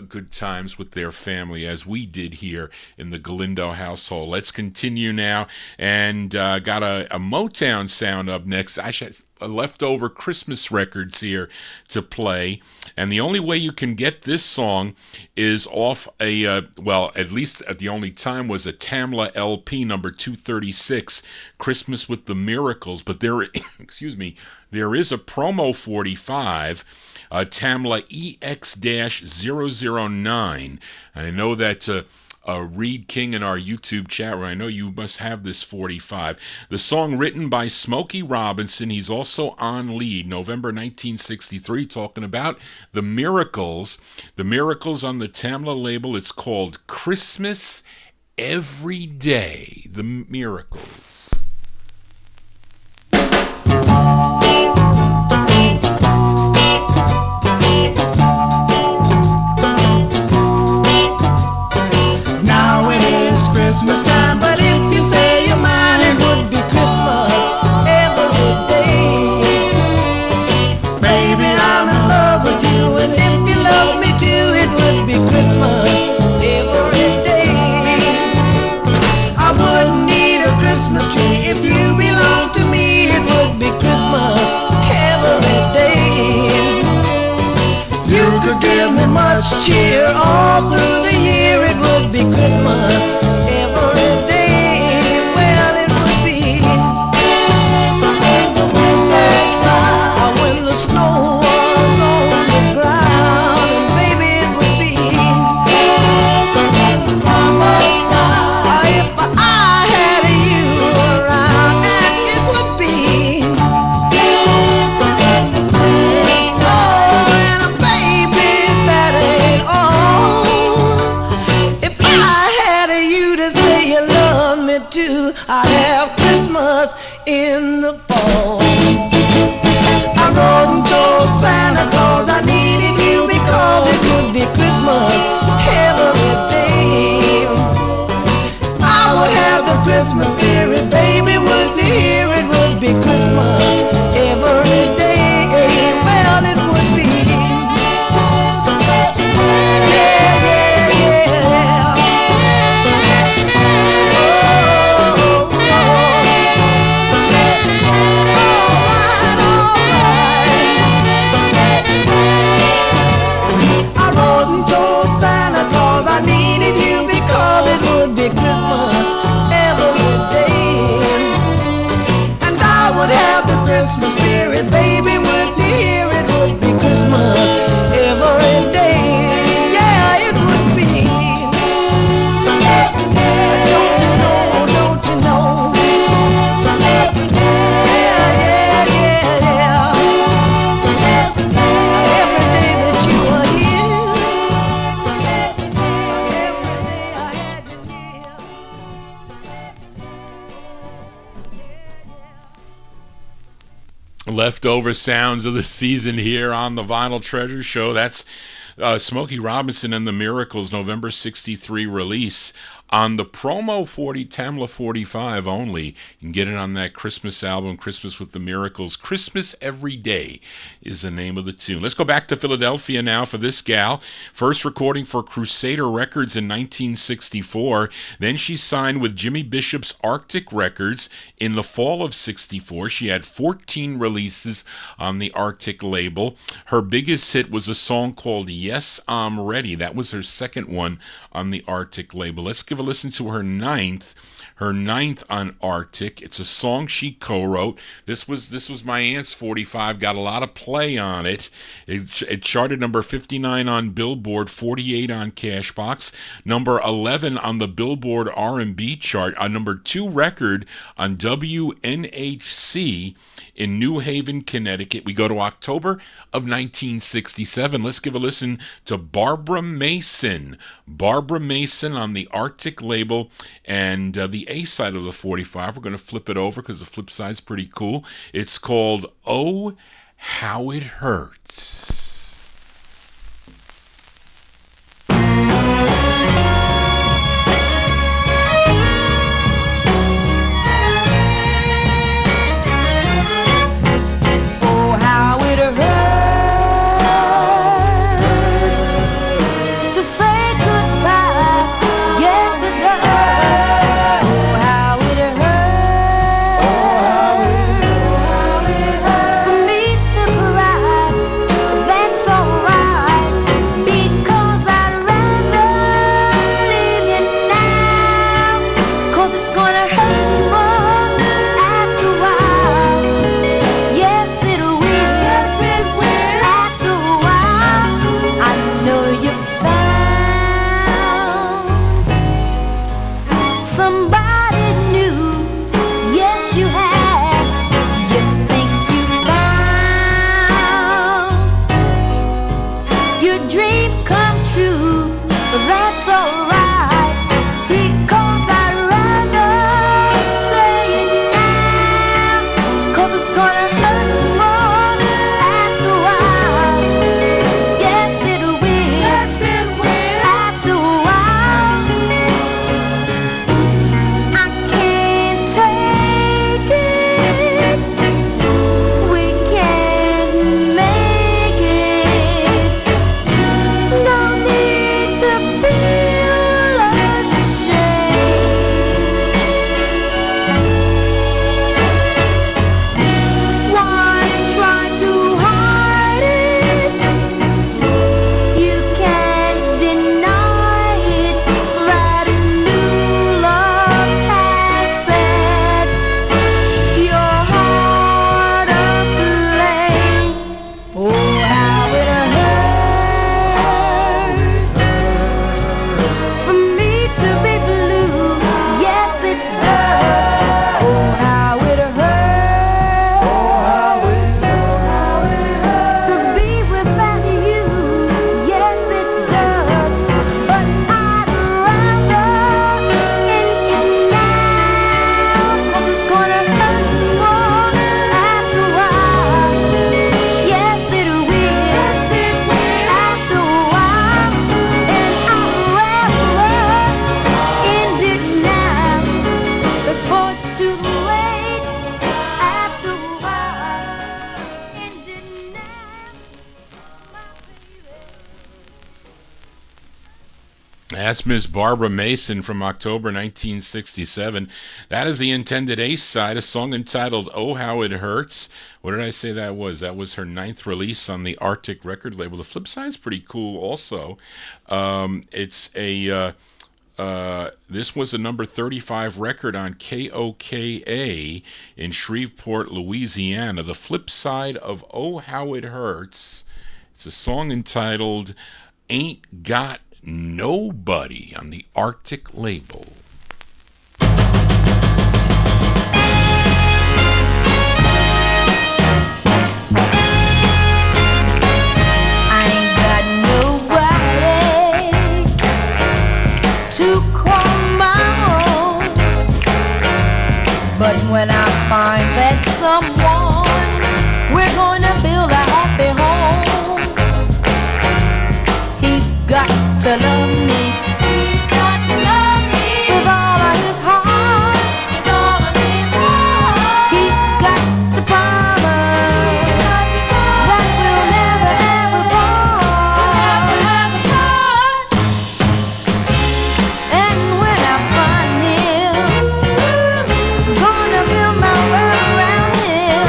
good times with their family as we did here in the Galindo household. Let's continue now, and got a Motown sound up next. I should leftover Christmas records here to play, and the only way you can get this song is off a well, at least at the only time was a Tamla LP number 236, Christmas with the Miracles. But there excuse me, there is a promo 45, Tamla EX-009, and I know that Reed King in our YouTube chat room, I know you must have this 45. The song written by Smokey Robinson. He's also on lead, November 1963, talking about the Miracles. The Miracles on the Tamla label. It's called Christmas Every Day. The Miracles.
Christmas time, but if you say you're mine, it would be Christmas every day. Baby, I'm in love with you, and if you love me too, it would be Christmas every day. I wouldn't need a Christmas tree if you belonged to me, it would be Christmas every day. You could give me much cheer all through the year, it would be Christmas every day. Well, it would be Christmas in the winter time, when the snow was on the ground, and baby, it would be Christmas in the summertime, if I had you around, and it would be Christmas in the spring. Oh, and a baby, that ain't all. If I had you to say you love me too, I'd have Christmas in the fall. I wrote and told Santa Claus I needed you because it would be Christmas every day. I would have the Christmas spirit, baby, with you here, it would be Christmas every day. Well, it would be Christmas every day. Christmas every day, and I would have the Christmas spirit, baby, with you here, it would be Christmas every day. Yeah, it would be Christmas every day. Don't you know, don't you know? Christmas every day. Yeah, yeah, yeah, yeah. Christmas every day. Every day that you are here, every day I had you near.
Leftover sounds of the season here on the Vinyltreasure Show. That's Smokey Robinson and the Miracles, November 63 release on the promo 40 Tamla 45 only. You can get it on that Christmas album, Christmas with the Miracles. Christmas Every Day is the name of the tune. Let's go back to Philadelphia now for this gal. First recording for Crusader Records in 1964. Then she signed with Jimmy Bishop's Arctic Records in the fall of 64. She had 14 releases on the Arctic label. Her biggest hit was a song called Yes, I'm Ready. That was her second one on the Arctic label. Let's give a listen to her ninth. her ninth on Arctic. It's a song she co-wrote. This was my aunt's 45. Got a lot of play on it. It charted number 59 on Billboard, 48 on Cashbox, number 11 on the Billboard R&B chart, a number 2 record on WNHC in New Haven, Connecticut. We go to October of 1967. Let's give a listen to Barbara Mason. Barbara Mason on the Arctic label, and the A side of the 45. We're going to flip it over because the flip side's pretty cool. It's called Oh, How It Hurts. That's Miss Barbara Mason from October 1967. That is the intended A side, a song entitled Oh How It Hurts. What did I say that was? That was her 9th release on the Arctic record label. The flip side's pretty cool also. It's a this was a number 35 record on KOKA in Shreveport, Louisiana. The flip side of Oh How It Hurts, it's a song entitled Ain't Got Nobody on the Arctic label.
But when I find that someone, we're gonna build a happy home. He's got to love me. He's got to love me with all of his heart. With all of his heart. He's got to promise that we'll never ever part. We'll never ever part. And when I find him, gonna build my world around him.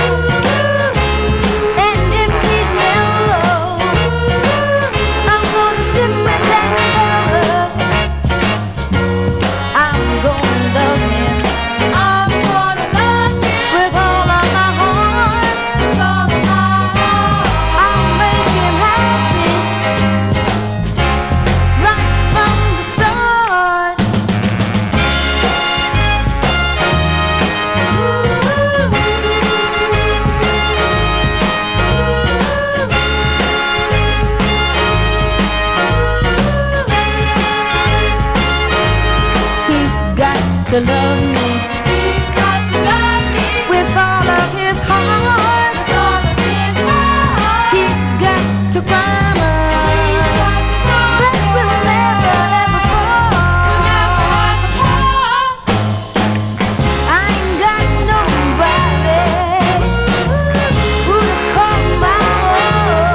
And if he's mellow, I'm gonna stick with that love. to love me. He's got to love me with all of his heart. With all of his heart. He's got to promise that we'll never ever fall. I ain't got nobody who to call my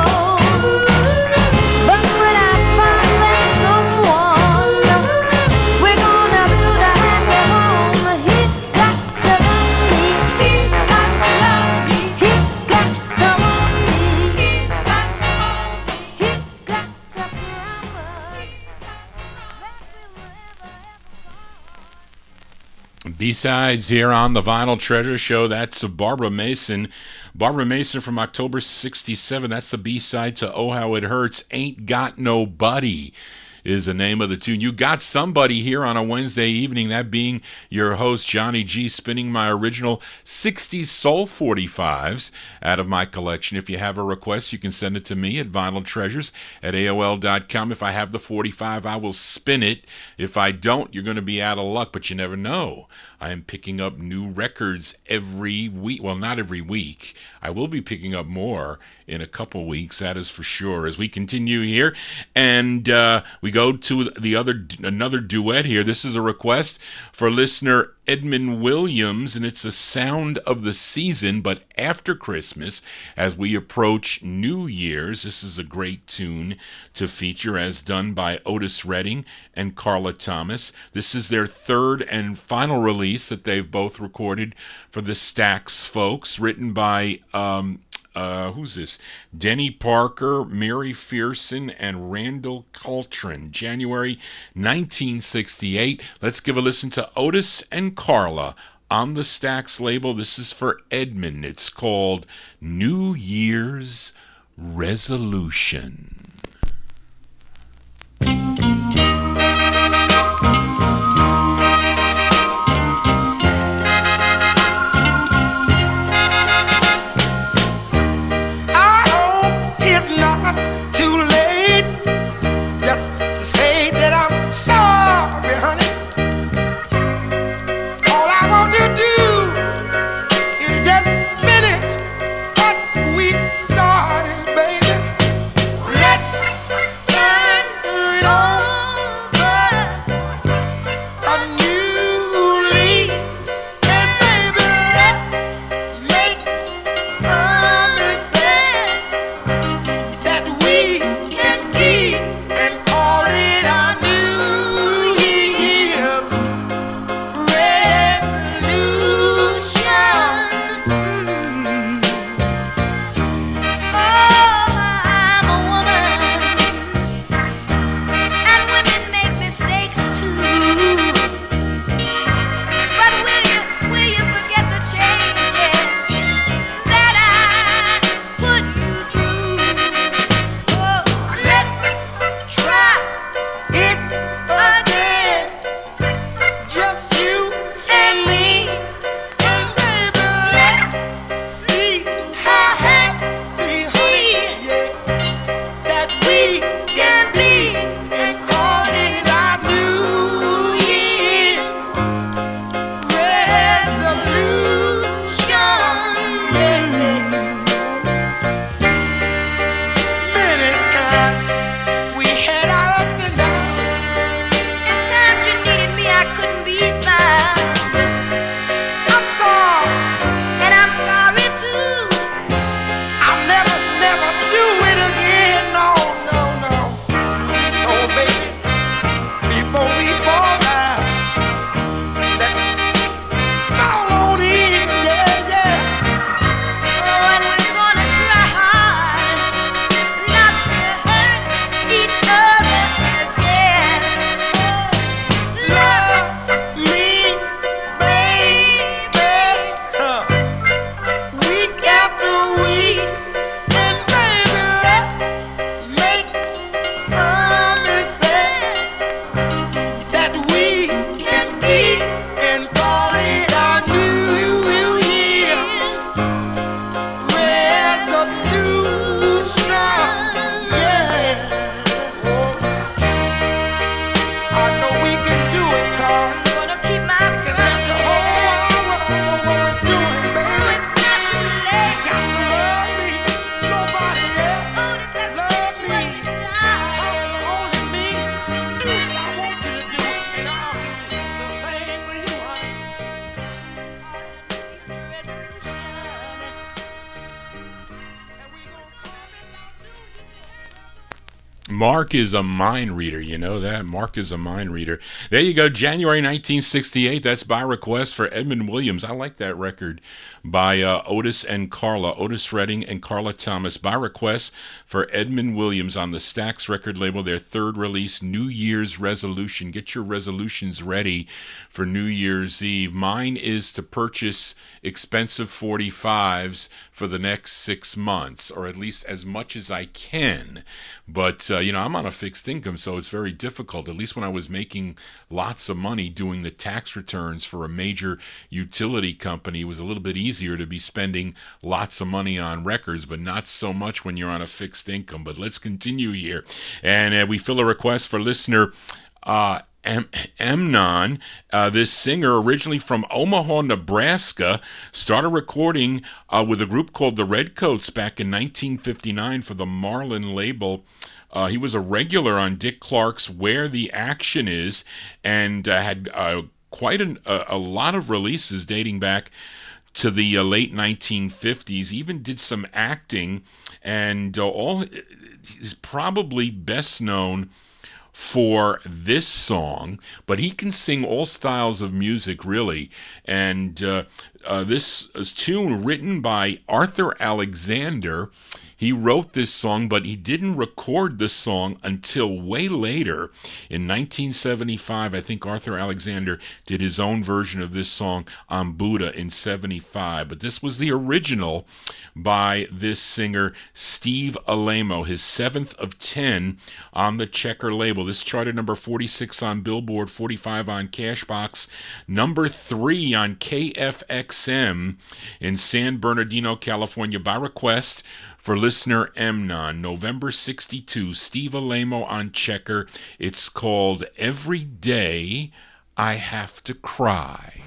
own, but when I find that someone, we're gonna build a happy home. He's got to love me. He's got to love me. He's got to want me. He's got to hold me. He's got to promise that we'll never ever fall.
B-sides here on the Vinyl Treasure Show. That's Barbara Mason. Barbara Mason from October 67. That's the B-side to Oh How It Hurts. Ain't Got Nobody is the name of the tune. You got somebody here on a Wednesday evening, that being your host, Johnny G, spinning my original 60s Soul 45's out of my collection. If you have a request, you can send it to me at vinyltreasures@aol.com. If I have the 45, I will spin it. If I don't, you're going to be out of luck, but you never know. I am picking up new records every week. Well, not every week. I will be picking up more in a couple weeks, that is for sure. As we continue here, and we go to another duet here. This is a request for listener Edmund Williams, and it's a sound of the season, but after Christmas, as we approach New Year's. This is a great tune to feature, as done by Otis Redding and Carla Thomas. This is their third and final release that they've both recorded for the Stax folks, written by who's this? Denny Parker, Mary Fearson, and Randall Coltrane. January 1968. Let's give a listen to Otis and Carla on the Stax label. This is for Edmund. It's called New Year's Resolution.
Started, baby.
Mark is a mind reader, you know that? Mark is a mind reader. There you go, January 1968. That's by request for Edmund Williams. I like that record by Otis and Carla, Otis Redding and Carla Thomas. By request for Edmund Williams on the Stax record label, their third release, New Year's Resolution. Get your resolutions ready for New Year's Eve. Mine is to purchase expensive 45's for the next 6 months, or at least as much as I can. But, I'm on a fixed income, so it's very difficult. At least when I was making lots of money doing the tax returns for a major utility company, it was a little bit easier to be spending lots of money on records, but not so much when you're on a fixed income. But let's continue here. And we fill a request for listener Amnon, this singer originally from Omaha, Nebraska, started recording with a group called the Redcoats back in 1959 for the Marlin label. He was a regular on Dick Clark's Where the Action Is, and had quite a lot of releases dating back to the late 1950s. Even did some acting, and he's probably best known for this song, but he can sing all styles of music, really. And this is tune written by Arthur Alexander. He wrote this song, but he didn't record this song until way later. In 1975, I think Arthur Alexander did his own version of this song on Buddha in 75. But this was the original by this singer, Steve Alaimo, his 7th of 10 on the Checker label. This charted number 46 on Billboard, 45 on Cashbox, number 3 on KFXM in San Bernardino, California, by request for listener Emnon, November 62, Steve Alaimo on Checker. It's called Every Day I Have to Cry.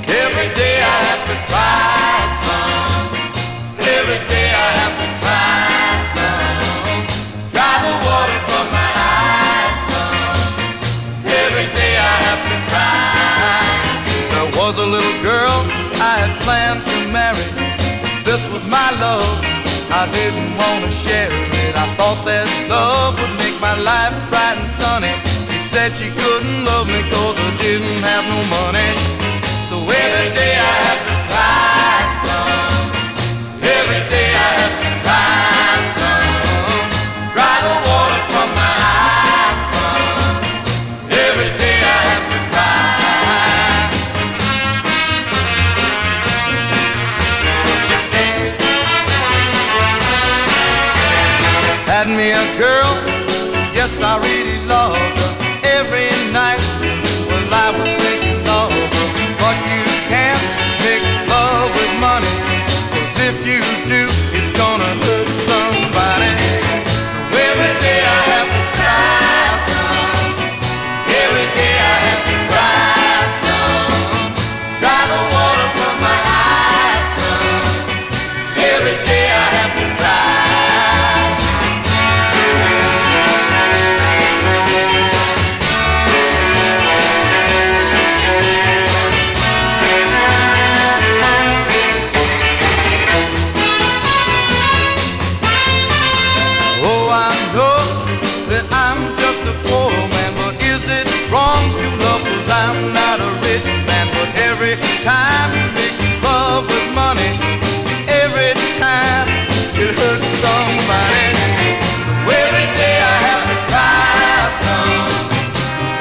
Every day I have to cry some. Every day I have to cry some. Dry the water from my eyes some. Every day I have to cry. There was a little girl I had planned to marry. This was my love, I didn't want to share it. I thought that love would make my life bright and sunny. She said she couldn't love me 'cause I didn't have no money. So every day I have to cry some. Every day I have to cry some. Dry the water from my eyes some. Every day I have to cry. Had me a girl, yes I really loved her. Every night while I was making love, but you can't mix love with money, 'cause if you do, it's gonna hurt somebody. So every day I have to cry some. Every day I have to cry some. Dry the water from my eyes some. Every day I have to cry. I'm not a rich man, but every time you mix love with money, every time it hurts somebody. So every day I have to cry some.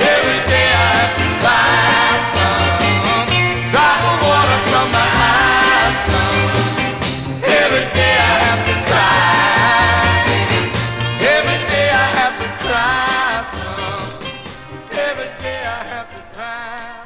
Every day I have to cry some. Dry the water from my eyes some. Every day I have to cry. Every day I have to cry some. Every day I have to cry.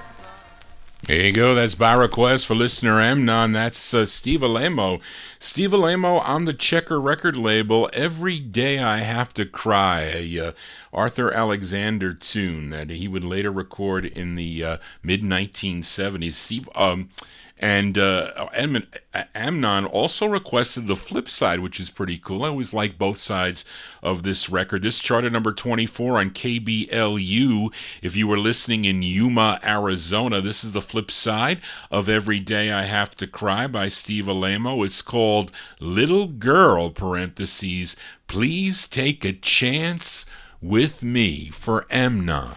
There you go. That's by request for listener Amnon. That's Steve Alaimo. Steve Alaimo on the Checker record label. Every Day I Have to Cry, a Arthur Alexander tune that he would later record in the mid-1970s. Steve And Amnon also requested the flip side, which is pretty cool. I always like both sides of this record. This charted number 24 on KBLU. If you were listening in Yuma, Arizona, this is the flip side of Every Day I Have to Cry by Steve Alaimo. It's called Little Girl, parentheses, Please Take a Chance with Me, for Amnon.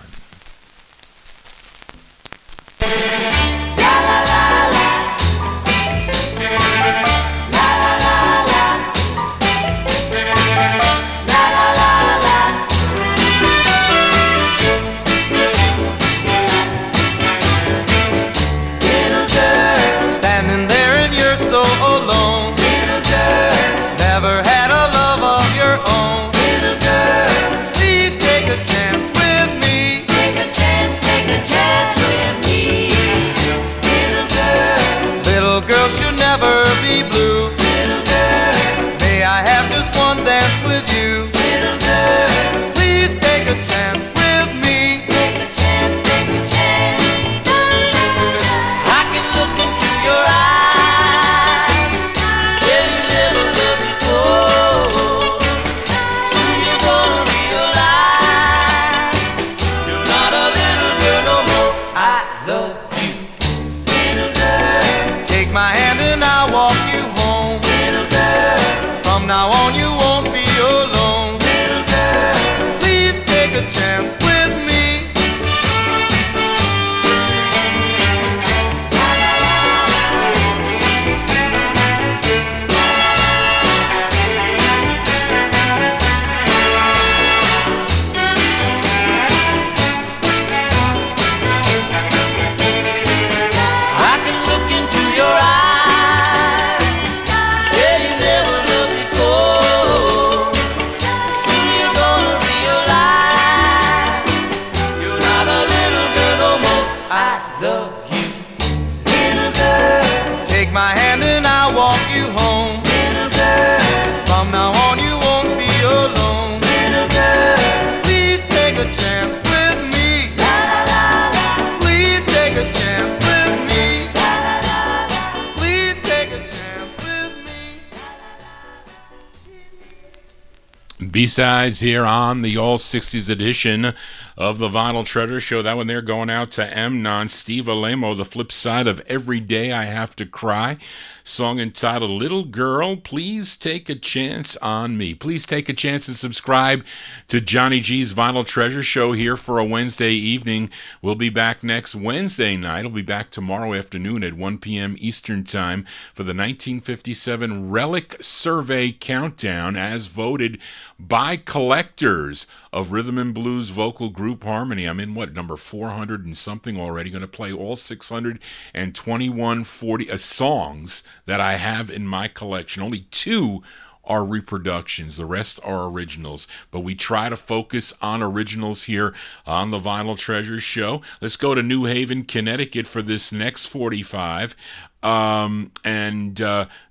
B-sides here on the All 60s edition of the Vinyl Treasure Show. That one there going out to Amnon, Steve Alaimo, the flip side of Every Day I Have to Cry. Song entitled Little Girl, Please Take a Chance on Me. Please take a chance and subscribe to Johnny G's Vinyl Treasure Show here for a Wednesday evening. We'll be back next Wednesday night. I'll be back tomorrow afternoon at 1 p.m. Eastern Time for the 1957 Relic Survey Countdown as voted by collectors of rhythm and blues vocal group Harmony. I'm in, number 400 and something already. Going to play all 621 songs that I have in my collection. Only 2 are reproductions. The rest are originals. But we try to focus on originals here on the Vinyl Treasure Show. Let's go to New Haven, Connecticut for this next 45.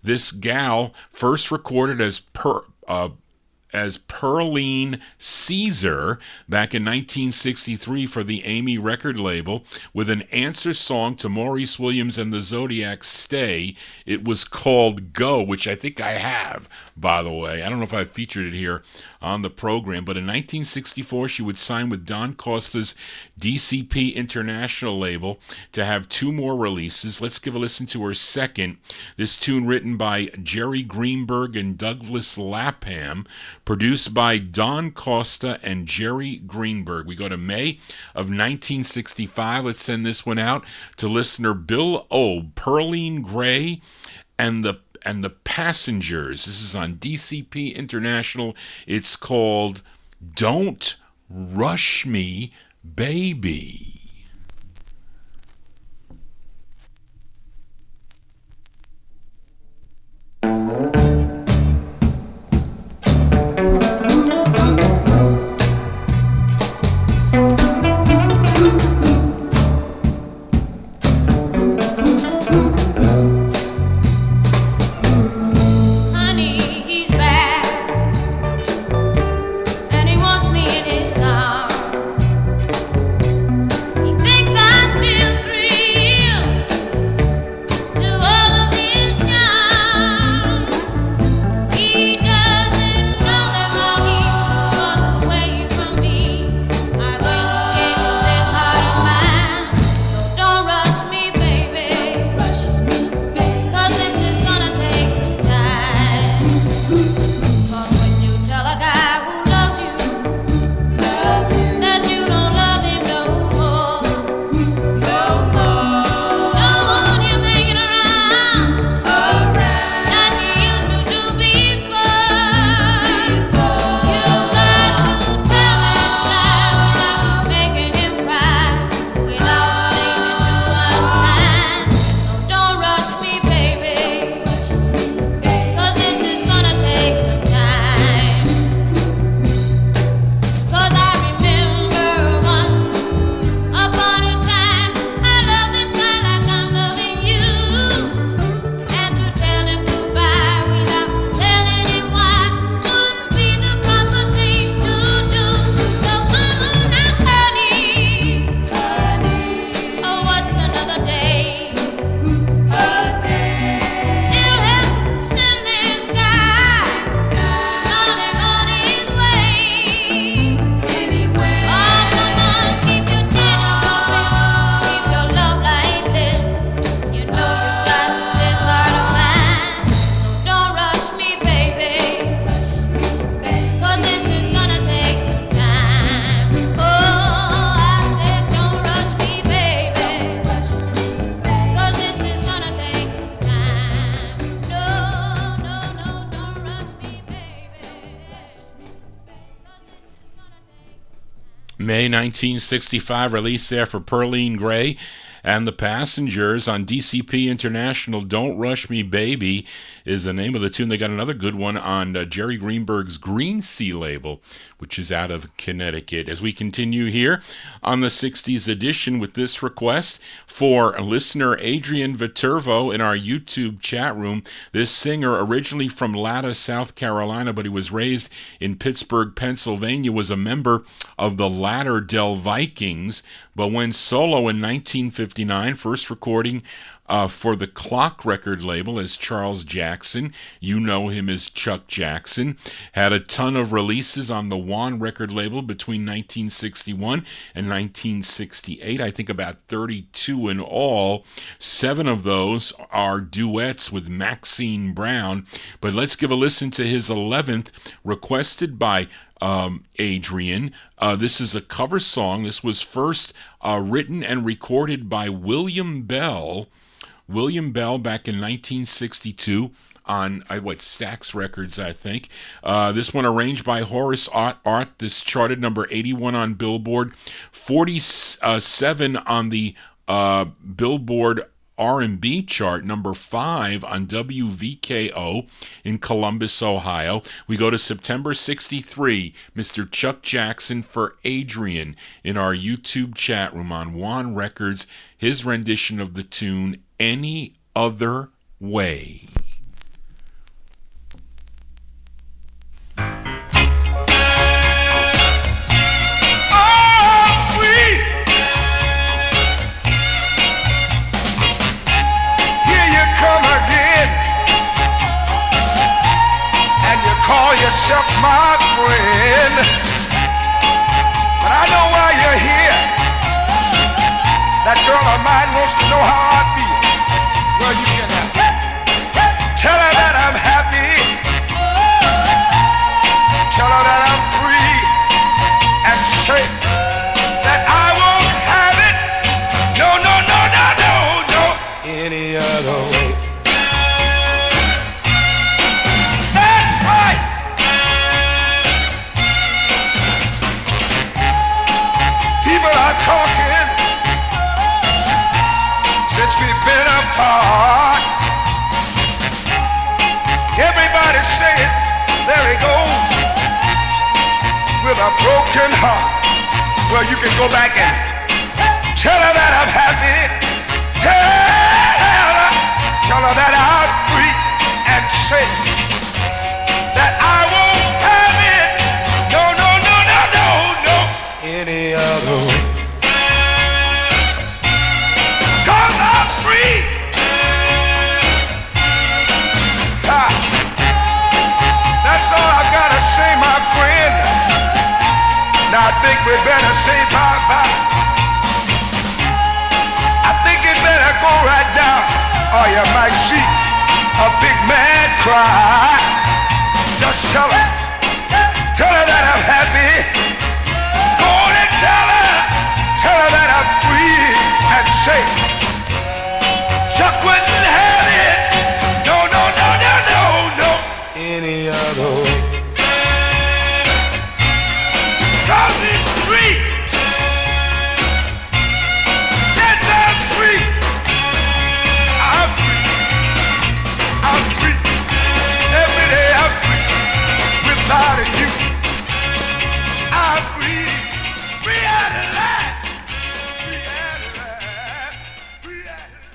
This gal first recorded as Pearline Caesar back in 1963 for the Amy record label with an answer song to Maurice Williams and the Zodiac's Stay. It was called Go, which I think I have, by the way. I don't know if I featured it here on the program, but in 1964 she would sign with Don Costa's DCP International label to have 2 more releases. Let's give a listen to her second. This tune written by Jerry Greenberg and Douglas Lapham, produced by Don Costa and Jerry Greenberg. We go to May of 1965. Let's send this one out to listener Bill O. Pearline Gray and the Passengers. This is on DCP International. It's called Don't Rush Me, Baby. May 1965 release there for Pearline Gray and the Passengers on DCP International. Don't Rush Me Baby is the name of the tune. They got another good one on Jerry Greenberg's Green Sea label, which is out of Connecticut. As we continue here on the 60s edition with this request for listener Adrian Viterbo in our YouTube chat room. This singer, originally from Latta, South Carolina, but he was raised in Pittsburgh, Pennsylvania, was a member of the Lauderdale Vikings, but went solo in 1959, first recording for the Clock record label as Charles Jackson. You know him as Chuck Jackson. Had a ton of releases on the Juan record label between 1961 and 1968. I think about 32 in all. 7 of those are duets with Maxine Brown. But let's give a listen to his 11th, requested by Adrian. This is a cover song. This was first written and recorded by William Bell. William Bell back in 1962 on Stax Records, I think. This one arranged by Horace Art. This charted number 81 on Billboard, 47 on the Billboard R&B chart, number 5 on WVKO in Columbus, Ohio. We go to September 63, Mr. Chuck Jackson for Adrian in our YouTube chat room on Juan Records, his rendition of the tune Any Other Way.
Call yourself my friend, but I know why you're here. That girl of mine wants to know how I feel. Well, you can tell her that I'm happy, tell her that I'm free, and say that I won't have it. No, no, no, no, no, no, any other way. Talking since we've been apart. Everybody's saying, there he goes with a broken heart. Well, you can go back and tell her that I'm happy. Tell her that I'm free, and say that I won't have it. No, no, no, no, no, no, any other way. Free. That's all I've got to say, my friend. Now I think we better say bye-bye. I think it better go right down, or you might see a big man cry. Just tell her that I'm happy. Go on and tell her that I'm free, and say Chuck wouldn't have it. No, no, no, no, no, no, any other way. 'Cause it's free. Yes, I'm free. I'm free. I'm free. Every day I'm free. Without you, I'm free. Free out of life. Free out of life. Free out of life.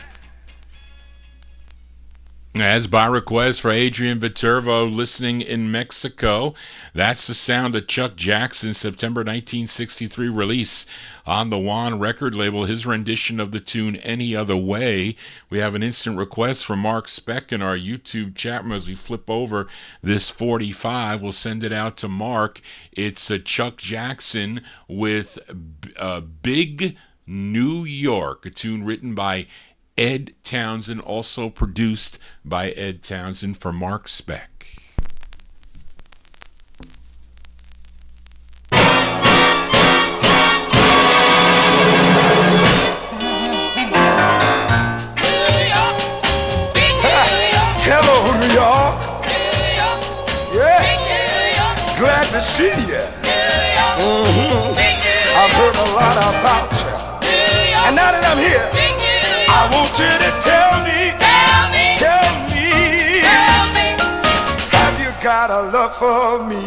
As by request for Adrian Viterbo listening in Mexico, that's the sound of Chuck Jackson's September 1963 release on the Juan record label, his rendition of the tune Any Other Way. We have an instant request from Mark Speck in our YouTube chat room as we flip over this 45. We'll send it out to Mark. It's Chuck Jackson with Big New York, a tune written by Ed Townsend, also produced by Ed Townsend for Mark Speck.
Hello, New York. Yeah. Glad to see you. I've heard about you. And now that I'm here, I want you to tell me, have you got a love for me?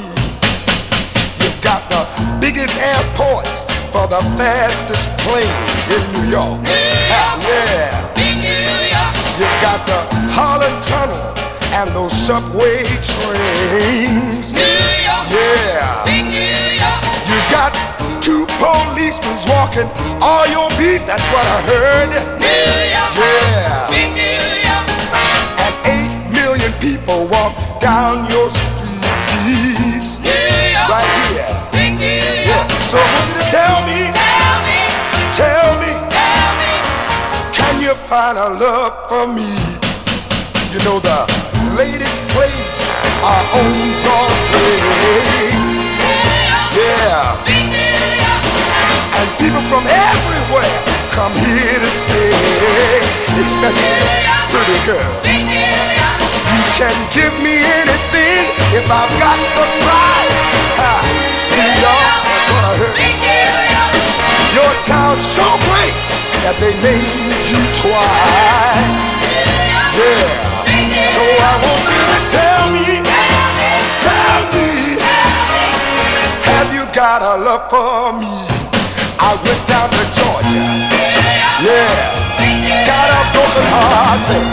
You've got the biggest airports for the fastest planes in New York. Yeah. You've got the Holland Tunnel and those subway trains. Yeah. You got two policemen walking all your beat, that's what I heard. Yeah. And 8 million people walk down your streets. Right here. Yeah. So I want you to tell me, can you find a love for me? You know the latest plays are on Broadway. Yeah. And people from everywhere come here to stay, especially pretty girls. You can give me anything if I've got the price. New York, that's what I heard. Your town's so great that they named you twice. Yeah. So I want you to tell me, have you got a love for me? I went down to Georgia, yeah, got a broken heart there.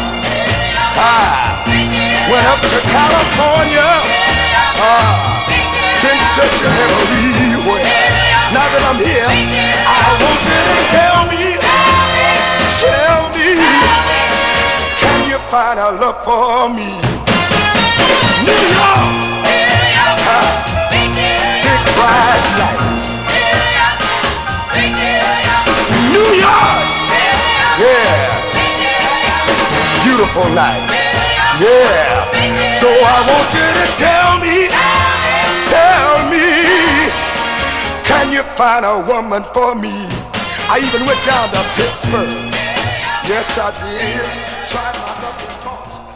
Went up to California, been searching everywhere. Now that I'm here, I want you to tell me, can you find a love for me? New York, big bright lights. New York, yeah, beautiful nights, yeah. So I want you to tell me, can you find a woman for me? I even went down to Pittsburgh, yes I did, tried my luck in Boston.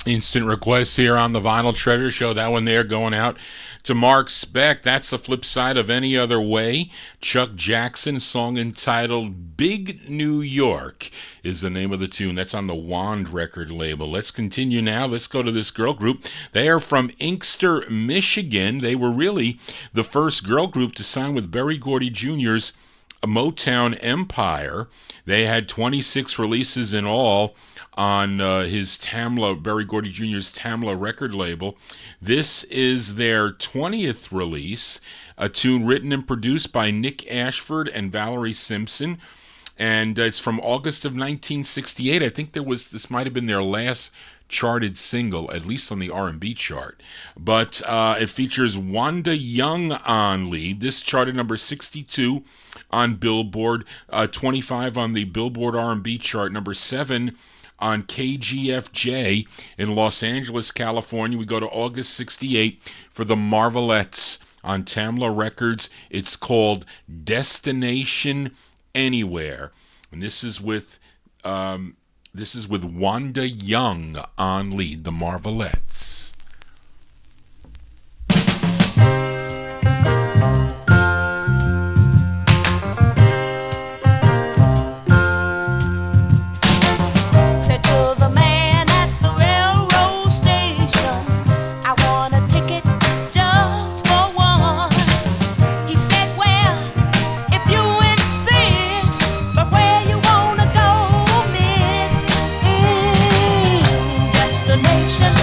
Instant requests here on the Vinyl Treasure Show. That one there going out to Mark Speck. That's the flip side of Any Other Way. Chuck Jackson, song entitled Big New York is the name of the tune. That's on the Wand record label. Let's continue now. Let's go to this girl group. They are from Inkster, Michigan. They were really the first girl group to sign with Berry Gordy Jr.'s Motown empire. They had 26 releases in all on his Berry Gordy Jr.'s Tamla record label. This is their 20th release, a tune written and produced by Nick Ashford and Valerie Simpson, and it's from August of 1968. I think this might have been their last charted single, at least on the R&B chart. But it features Wanda Young on lead. This charted number 62 on Billboard, 25 on the Billboard R&B chart, number 7 on KGFJ in Los Angeles, California. We go to August 68 for the Marvelettes on Tamla Records. It's called Destination Anywhere, and this is with Wanda Young on lead, the Marvelettes.
Destination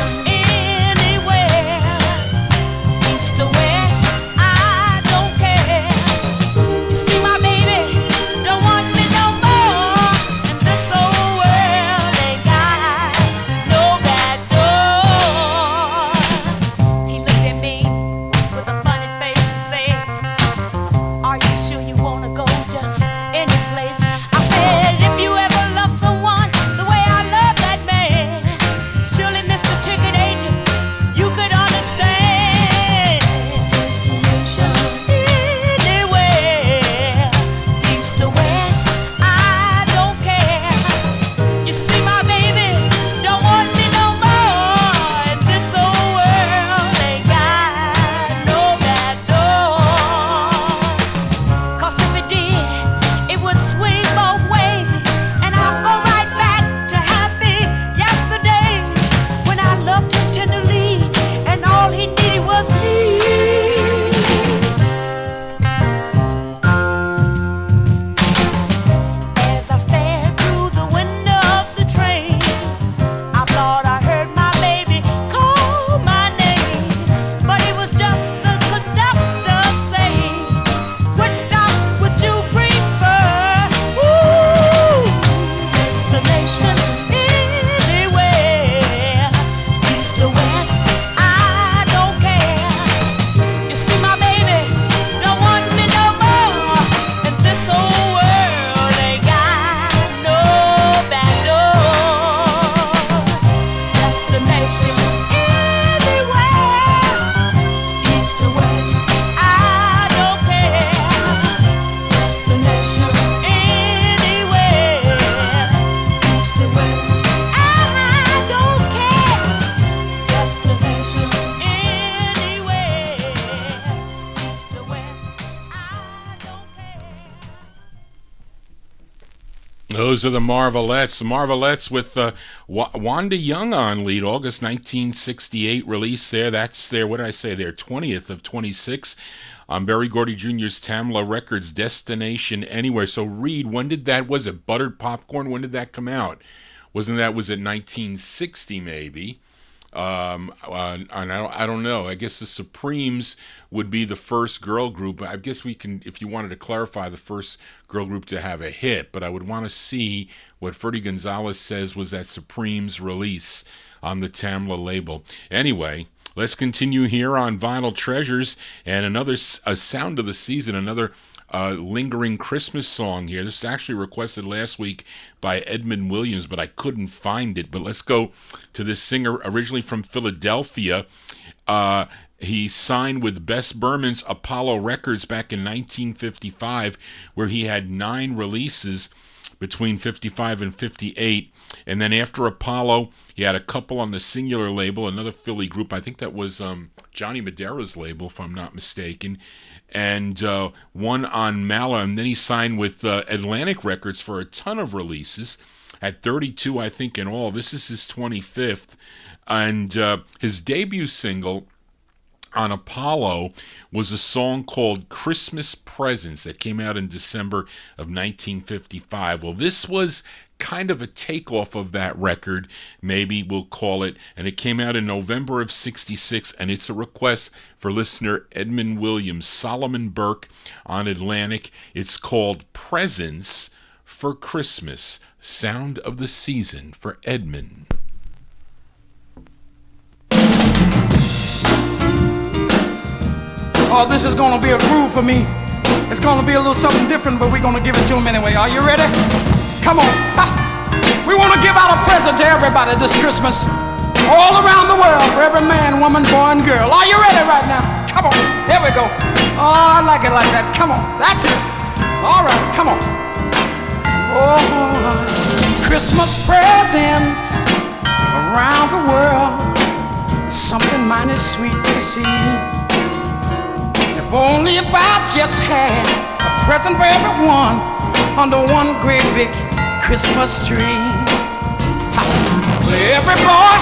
Those are the Marvelettes. The Marvelettes with Wanda Young on lead. August 1968 release there. That's their, what did I say, their 20th of 26 on Berry Gordy Jr.'s Tamla Records, Destination Anywhere. So Reed, when did that, was it Buttered Popcorn? When did that come out? Was it 1960 maybe? And I don't know. I guess the Supremes would be the first girl group. I guess we can, if you wanted to clarify, the first girl group to have a hit. But I would want to see what Ferdy Gonzalez says was that Supremes release on the Tamla label. Anyway, let's continue here on Vinyl Treasures and another sound of the season, another lingering Christmas song here. This was actually requested last week by Edmund Williams, but I couldn't find it. But let's go to this singer originally from Philadelphia. He signed with Bess Berman's Apollo Records back in 1955, where he had 9 releases between 55 and 58. And then after Apollo, he had a couple on the Singular label, another Philly group. I think that was Johnny Madera's label, if I'm not mistaken. And one on Mala, and then he signed with Atlantic Records for a ton of releases, at 32, I think, in all. This is his 25th, and his debut single on Apollo was a song called Christmas Presents that came out in December of 1955. Well, this was kind of a takeoff of that record, maybe we'll call it, and it came out in November of 66, and it's a request for listener Edmund Williams, Solomon Burke on Atlantic. It's called Presents for Christmas, sound of the season for Edmund.
Oh, this is gonna be a groove for me. It's gonna be a little something different, but we're gonna give it to them anyway. Are you ready? Come on. Ha. We want to give out a present to everybody this Christmas, all around the world, for every man, woman, boy, and girl. Are you ready right now? Come on. Here we go. Oh, I like it like that. Come on. That's it. All right. Come on. Oh, Christmas presents around the world. Something mighty sweet to see. If only if I just had a present for everyone under one great big Christmas tree. For every boy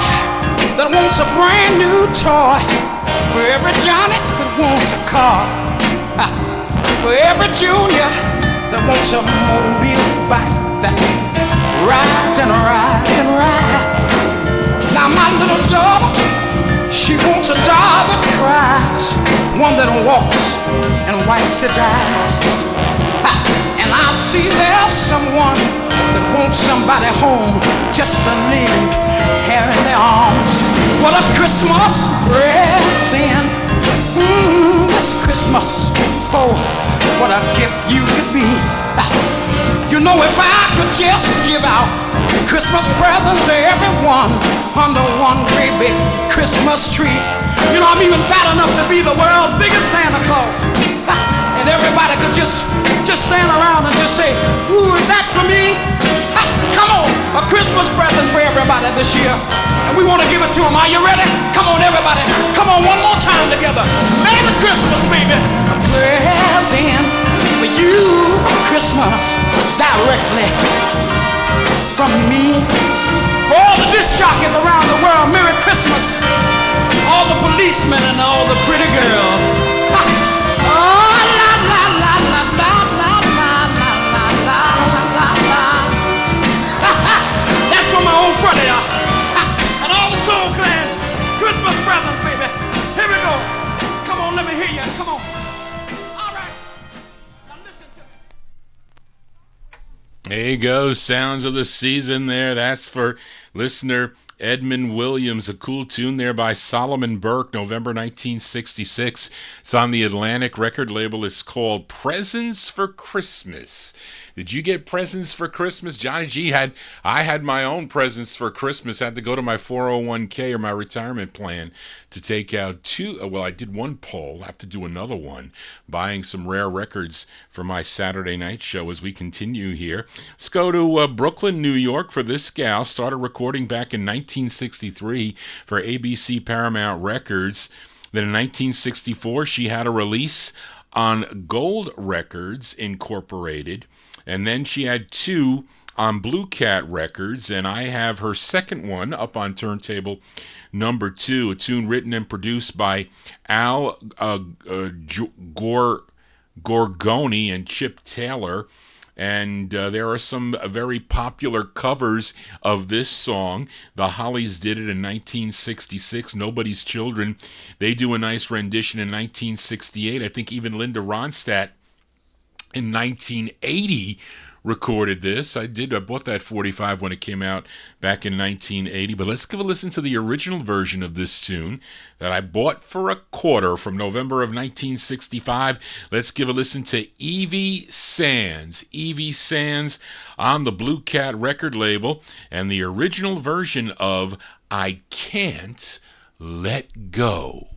that wants a brand new toy, for every Johnny that wants a car, for every Junior that wants a mobile bike that rides and rides and rides. Now my little daughter, she wants a doll that cries, one that walks and wipes its eyes. And I see there's someone that wants somebody home just to leave here in their arms. What a Christmas present, this Christmas. Oh, what a gift you could be. You know, if I could just give out Christmas presents to everyone under one great big Christmas tree. You know, I'm even fat enough to be the world's biggest Santa Claus. And everybody could just stand around and just say, ooh, is that for me? Come on, a Christmas present for everybody this year. And we want to give it to them. Are you ready? Come on, everybody. Come on, one more time together. Merry Christmas, baby. A present for you, Christmas, directly from me. For all the disc jockeys around the world, Merry Christmas. All the policemen and all the pretty girls. Oh, la la la la la la la la la la la. That's from my old brother, y'all. And all the soul clans. Christmas presents, baby. Here we go. Come on, let me hear you. Come on. All right. Now listen to me.
There you go, sounds of the season there. That's for listener Edmund Williams, a cool tune there by Solomon Burke, November 1966. It's on the Atlantic record label. It's called Presents for Christmas. Did you get presents for Christmas? Johnny G I had my own presents for Christmas. I had to go to my 401k or my retirement plan to take out I did one poll. I have to do another one, buying some rare records for my Saturday night show as we continue here. Let's go to Brooklyn, New York for this gal. Started recording back in 1963 for ABC Paramount Records. Then in 1964, she had a release on Gold Records Incorporated, and then she had 2 on Blue Cat Records, and I have her second one up on turntable number 2, a tune written and produced by Al Gorgoni and Chip Taylor. And there are some very popular covers of this song. The Hollies did it in 1966, Nobody's Children. They do a nice rendition in 1968. I think even Linda Ronstadt in 1980 recorded this. I bought that 45 when it came out back in 1980. But let's give a listen to the original version of this tune that I bought for $0.25 from November of 1965. Let's give a listen to Evie Sands. Evie Sands on the Blue Cat record label, and the original version of I Can't Let Go.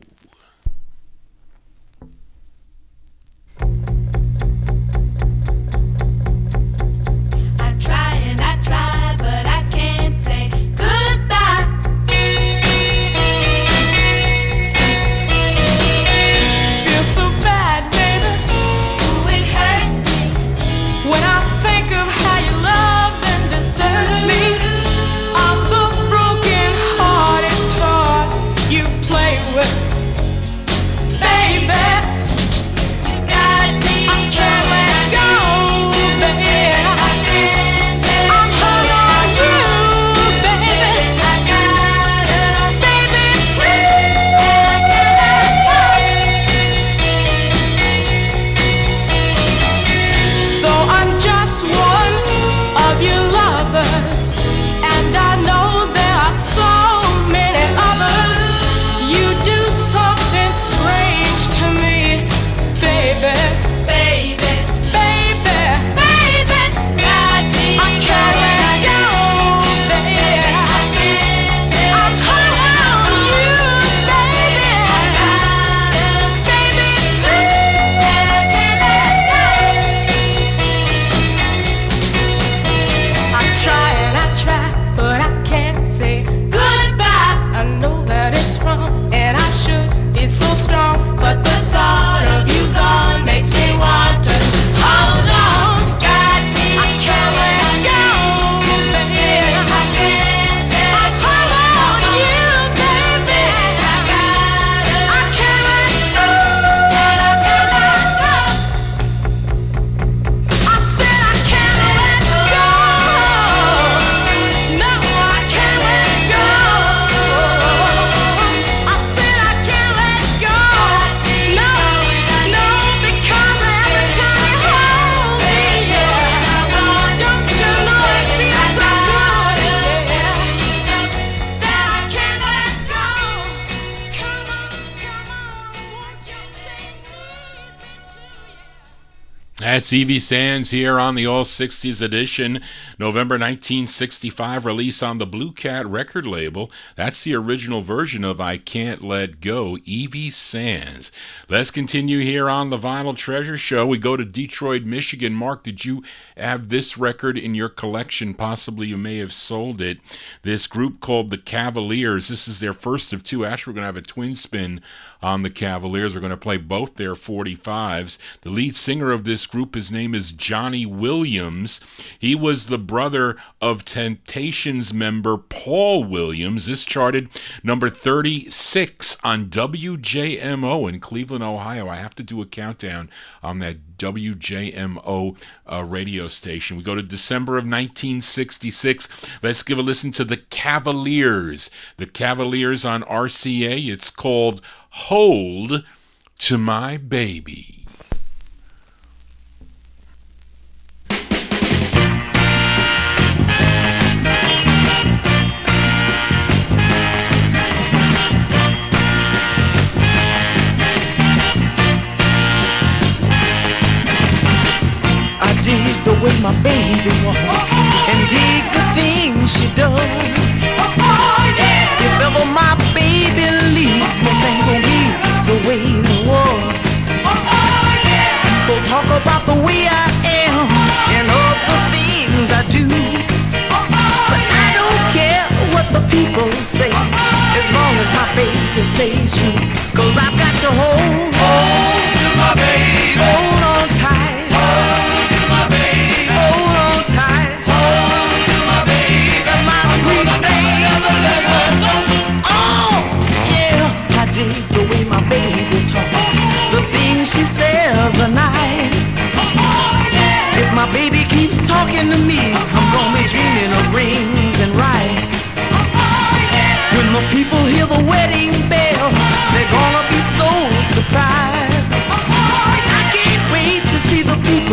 That's Evie Sands here on the All 60s edition, November 1965 release on the Blue Cat record label. That's the original version of I Can't Let Go, Evie Sands. Let's continue here on the Vinyl Treasure Show. We go to Detroit, Michigan. Mark, did you have this record in your collection? Possibly you may have sold it. This group called the Cavaliers. This is their first of 2. Actually, we're going to have a twin spin on the Cavaliers. We're going to play both their 45s. The lead singer of this group, his name is Johnny Williams. He was the brother of Temptations member Paul Williams. This charted number 36 on WJMO in Cleveland, Ohio. I have to do a countdown on that WJMO radio station. We go to December of 1966. Let's give a listen to the Cavaliers. The Cavaliers on RCA. It's called Hold to My Baby.
Dig the way my baby walks and dig the things she does. If ever my baby leaves me, things won't be the way it was. People talk about the way I am and all the things I do, but I don't care what the people say as long as my baby stays true. 'Cause I've got to hold to my baby.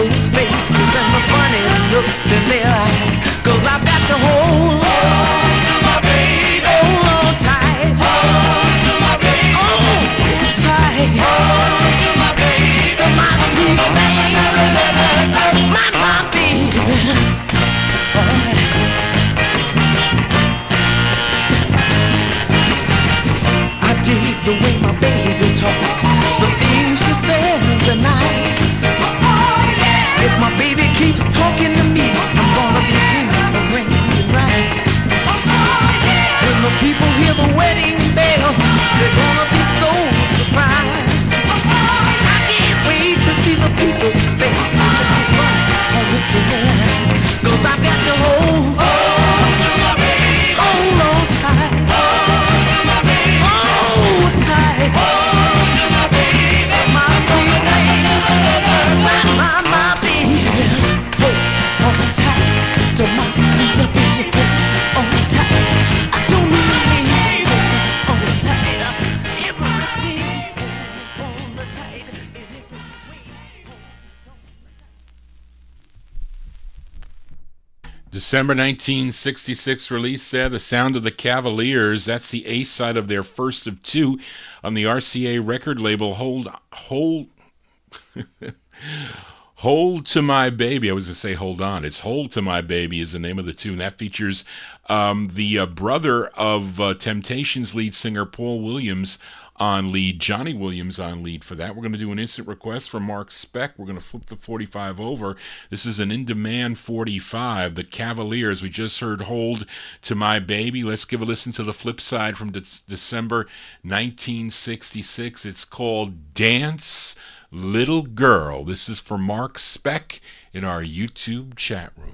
people's faces and the funny looks in their eyes. 'Cause I've got to hold on to my baby. Hold on tight. Hold to my baby. Hold tight. Hold to my baby. To my sweet baby. My baby. I dig the way my baby talks. The things she says are nice. If my baby keeps talking to me, I'm gonna be clean, arranged right. When the people hear the wedding bell, they're gonna be so surprised. I can't wait to see the people's faces and the fun on looks in their eyes. 'Cause I've got to hold to my baby. Hold on tight. Hold to my baby. Hold tight. Hold to my baby. My sweet baby. My baby. Hold on tight to my sweet baby. Hold on tight. I don't mean hold on tight. Everything hold on tight.
December 1966 release there, The Sound of the Cavaliers. That's the A side of their first of two on the RCA record label. Hold to My Baby. I was going to say Hold On. It's Hold to My Baby is the name of the tune. That features the brother of Temptations lead singer Paul Williams on lead, Johnny Williams on lead for that. We're going to do an instant request from Mark Speck. We're going to flip the 45 over. This is an in-demand 45. The Cavaliers. We just heard Hold to My Baby. Let's give a listen to the flip side from December 1966. It's called Dance, Little Girl. This is for Mark Speck in our YouTube chat room.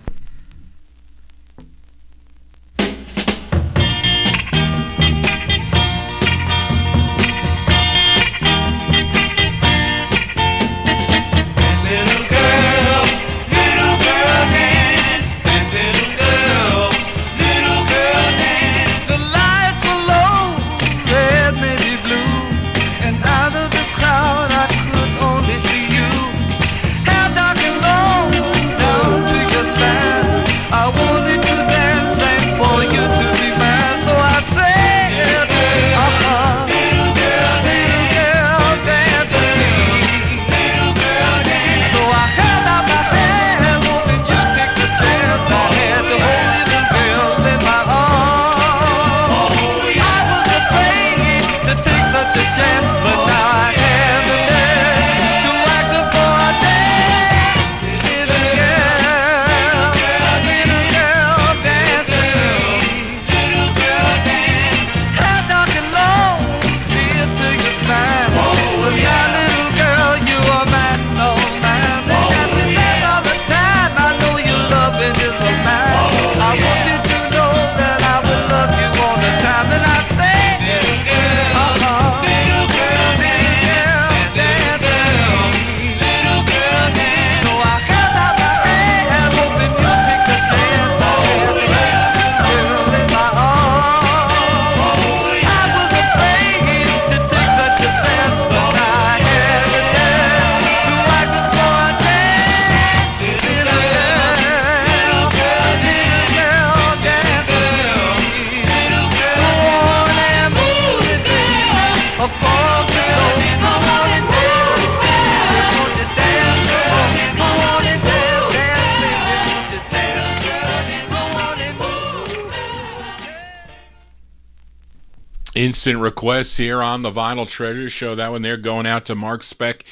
Instant requests here on the Vinyl Treasure Show. That one there going out to Mark Speck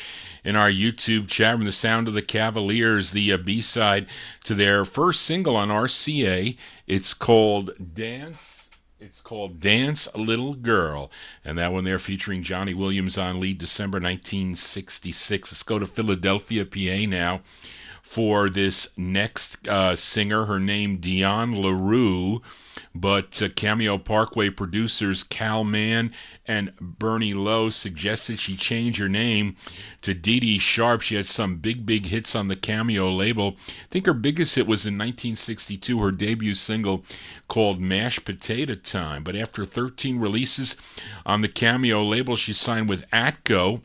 in our YouTube chat room. The Sound of the Cavaliers, the B-side to their first single on RCA. It's called Dance. It's called Dance, Little Girl. And that one there featuring Johnny Williams on lead, December 1966. Let's go to Philadelphia, PA now for this next singer. Her name, Dionne LaRue. But Cameo Parkway producers Cal Mann and Bernie Lowe suggested she change her name to Dee Dee Sharp. She had some big hits on the Cameo label. I think her biggest hit was in 1962, her debut single called Mashed Potato Time. But after 13 releases on the Cameo label, she signed with Atco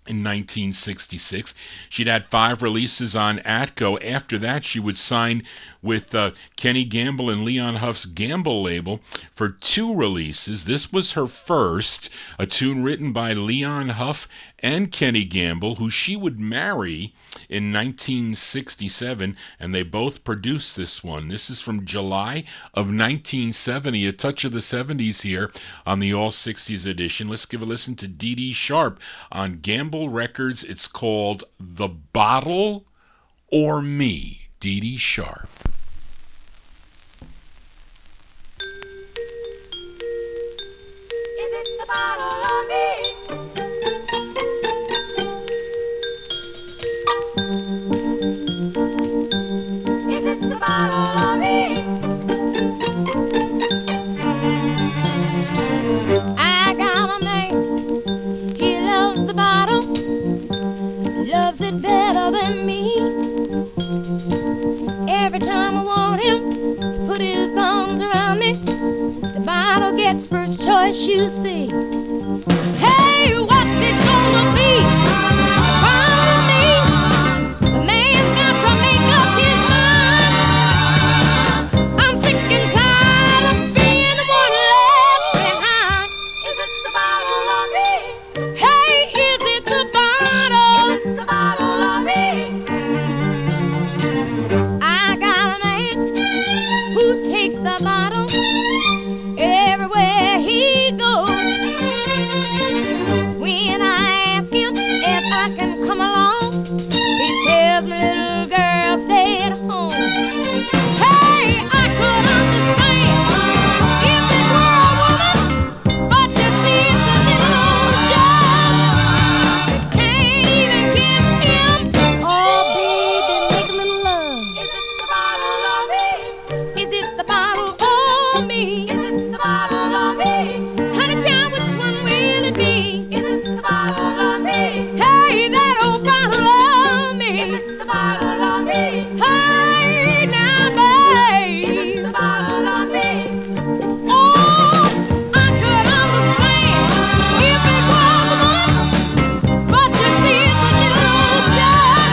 in 1966. She'd had 5 releases on Atco. After that, she would sign with Kenny Gamble and Leon Huff's Gamble label for 2 releases. This was her first, a tune written by Leon Huff and Kenny Gamble, who she would marry in 1967, and they both produced this one. This is from July of 1970, a touch of the 70s here on the All 60s edition. Let's give a listen to Dee Dee Sharp on Gamble Records. It's called The Bottle or Me. Dee Dee Sharp.
Is it the bottle or me? Is it the bottle or me? I got a man, he loves the bottle, loves it better than me. Every time I want him, put his arms around me, the bottle gets first choice, you see. Hey, what's it gonna be? Follow me. The man's got to make up his mind. I'm sick and tired of being the one left behind. Is it the bottle or me? Hey, is it the bottle? Is it the bottle or me? I got a man who takes the bottle everywhere he goes. When I ask him if I can come along, he tells me, little girl, stay at home. Hey, I could understand if it were a woman, but you see it's a little old job. Can't even kiss him. Oh, baby, make a little love. Is it the bottle or me? Is it the bottle or me? Is it the bottle or me? Honey child, which one will it be? Is it the bottle or me? Hey, that old bottle of me. Is it the bottle or me? Hey, now, babe. Is it the bottle or me? Oh, I could understand if it was a woman, but you see it's a little old jug.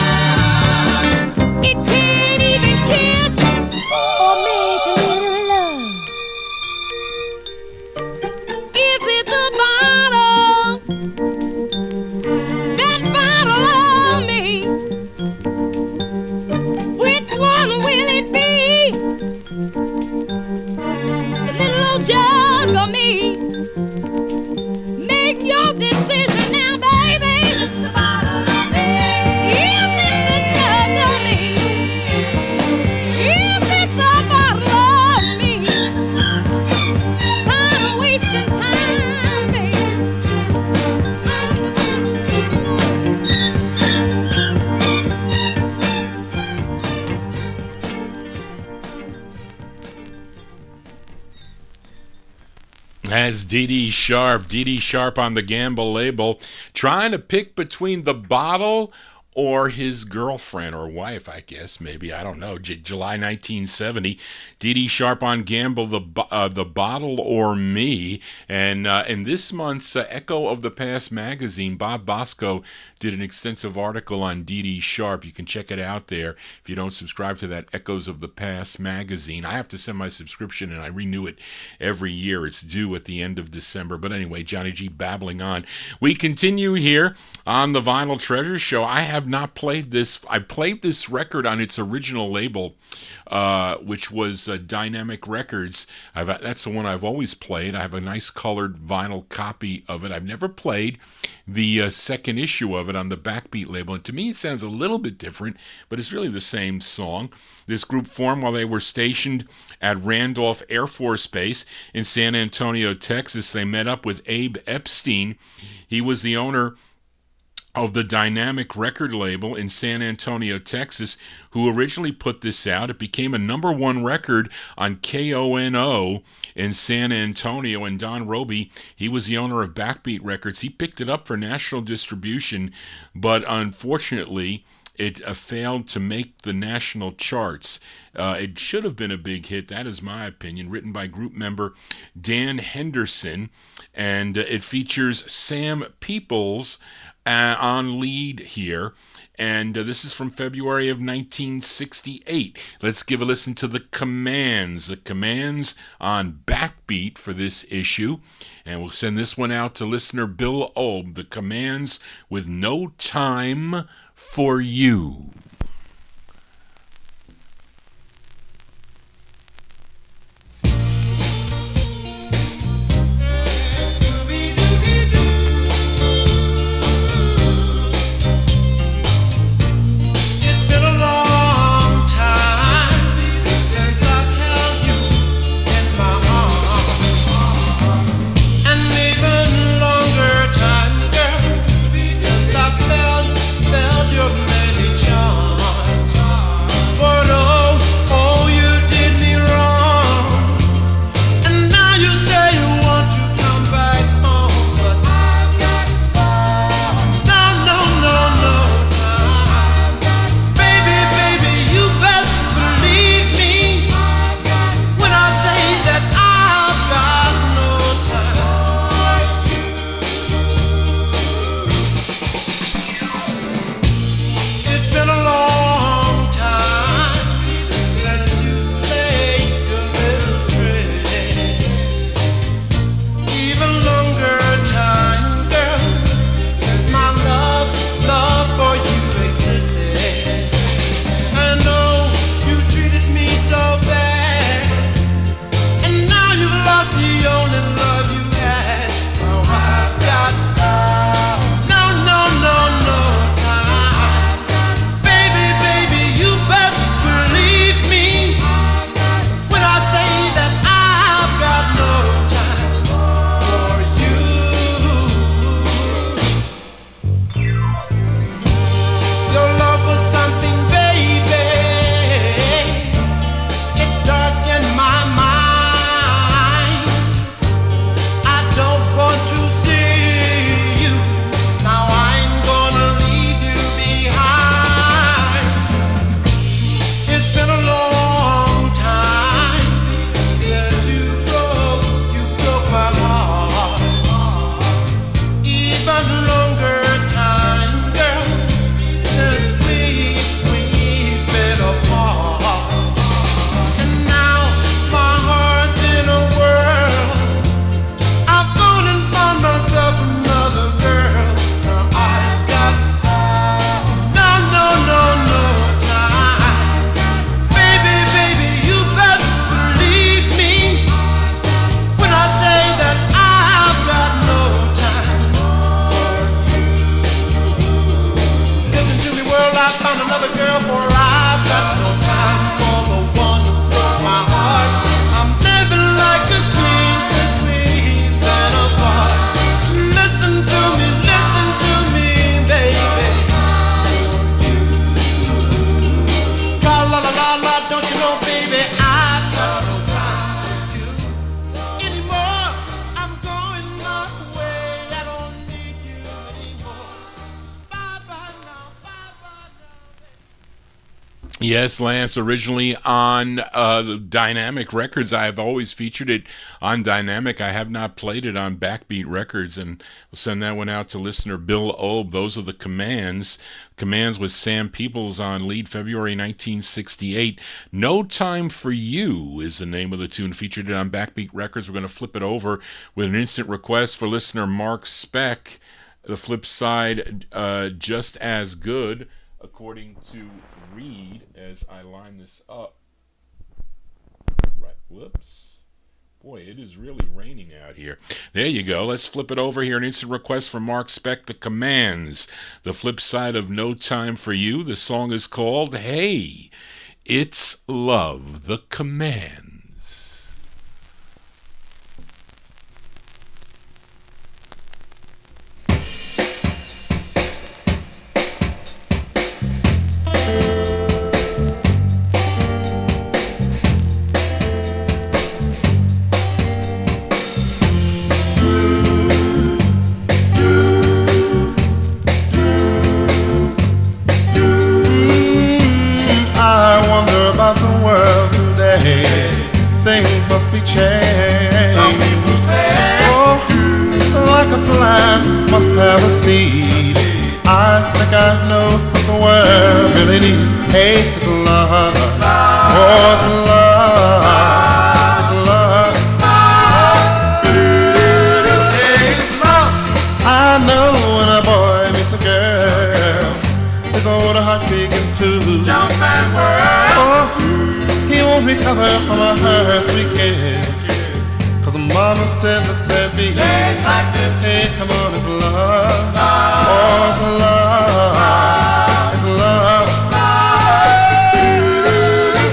It can't even kiss or make a little love. Is it the bottle? That bottle of me? Which one will it be? The little old jug or me? Make your decision now, baby. Is it the bottle or me? Is it the jug or me? Is it the bottle of me? Tired of wasting time, baby.
As Dee Dee Sharp on the Gamble label, trying to pick between the bottle or his girlfriend or wife, I guess, maybe, I don't know. July 1970, Dee Dee Sharp on Gamble, the Bottle or Me. And in this month's Echo of the Past magazine, Bob Bosco did an extensive article on Dee Dee Sharp. You can check it out there if you don't subscribe to that Echoes of the Past magazine. I have to send my subscription, and I renew it every year. It's due at the end of December. But anyway, Johnny G babbling on. We continue here on the Vinyl Treasure Show. I have not played this. I played this record on its original label, which was Dynamic Records. That's the one I've always played. I have a nice colored vinyl copy of it. I've never played the second issue of it on the Backbeat label. And to me, it sounds a little bit different, but it's really the same song. This group formed while they were stationed at Randolph Air Force Base in San Antonio, Texas. They met up with Abe Epstein. He was the owner of the Dynamic record label in San Antonio, Texas, who originally put this out. It became a #1 record on KONO in San Antonio, and Don Roby, he was the owner of Backbeat Records. He picked it up for national distribution, but unfortunately, It failed to make the national charts. It should have been a big hit, that is my opinion, written by group member Dan Henderson, and it features Sam Peoples on lead here, and this is from February of 1968. Let's give a listen to the Commands on Backbeat for this issue, and we'll send this one out to listener Bill Olb. The Commands with No Time for You. Yes, Lance, originally on Dynamic Records. I have always featured it on Dynamic. I have not played it on Backbeat Records, and we'll send that one out to listener Bill Olb. Those are the Commands. Commands with Sam Peoples on lead, February 1968. No Time for You is the name of the tune, featured it on Backbeat Records. We're going to flip it over with an instant request for listener Mark Speck. The flip side, Just As Good, according to Read, as I line this up. Right, whoops. Boy, it is really raining out here. There you go. Let's flip it over here. An instant request from Mark Speck, The Commands. The flip side of No Time for You. The song is called Hey, It's Love, The Commands.
Do have a seed. I think I know what the world really needs. Hey, it's love. Oh, it's love. It's love. It's love. I know when a boy meets a girl, his old heart begins to jump and whirl. Oh, he won't recover from her sweet kiss, 'cause mama said that there'd be days like this. Hey, come on, it's love. Oh, it's love. It's love.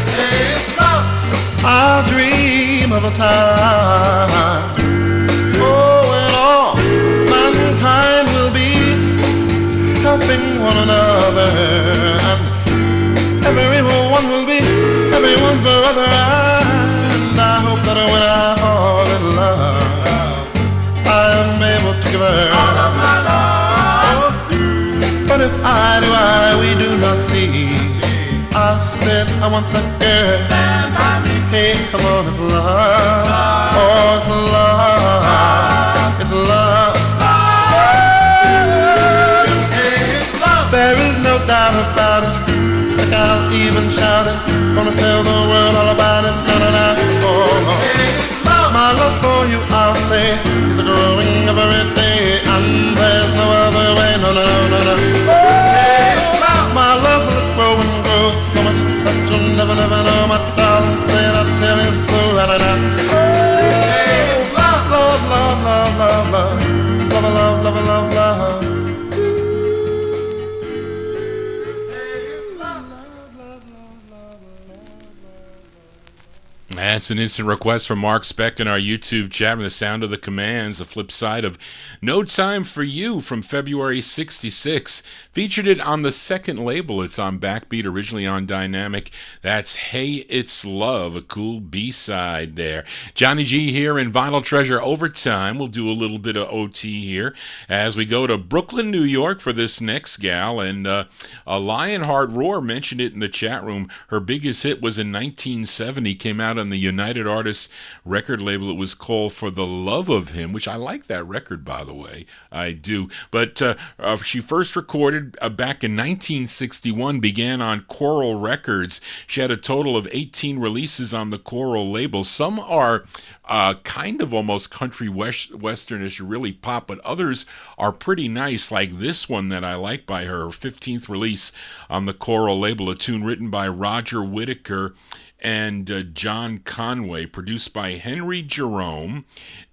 It's love. I dream of a time, oh, when all mankind will be helping one another, and everyone will be everyone's brother. And I hope that when I fall in love, I am able to give her all of my love. But if I do, we do not see. I said I want that girl. Stand by me. Hey, come on, it's love. Oh, it's love. It's love. It's love. There is no doubt about it. I can't even shout it. Gonna tell the world all about it. Na na na. Oh, my love for you, I'll say, is growing every day, and there's no other way. No, no, no, no, no. My love will grow and grow so much that you'll never, never know. My darling, said I tell you so. Na na na. Love, love, love, love, love, love, love, love, love, love, love.
That's an instant request from Mark Speck in our YouTube chat with the sound of the commands, the flip side of No Time for You from February 66. Featured it on the second label. It's on Backbeat, originally on Dynamic. That's Hey It's Love, a cool B-side there. Johnny G here in Vinyl Treasure Overtime. We'll do a little bit of OT here as we go to Brooklyn, New York for this next gal. And a Lionheart Roar mentioned it in the chat room. Her biggest hit was in 1970, came out on the United Artists record label. It was called For the Love of Him, which I like that record, by the way. I do. But she first recorded back in 1961, began on Coral Records. She had a total of 18 releases on the Coral label. Some are kind of almost country westernish, really pop, but others are pretty nice, like this one that I like by her 15th release on the Coral label, a tune written by Roger Whittaker and John Conway, produced by Henry Jerome,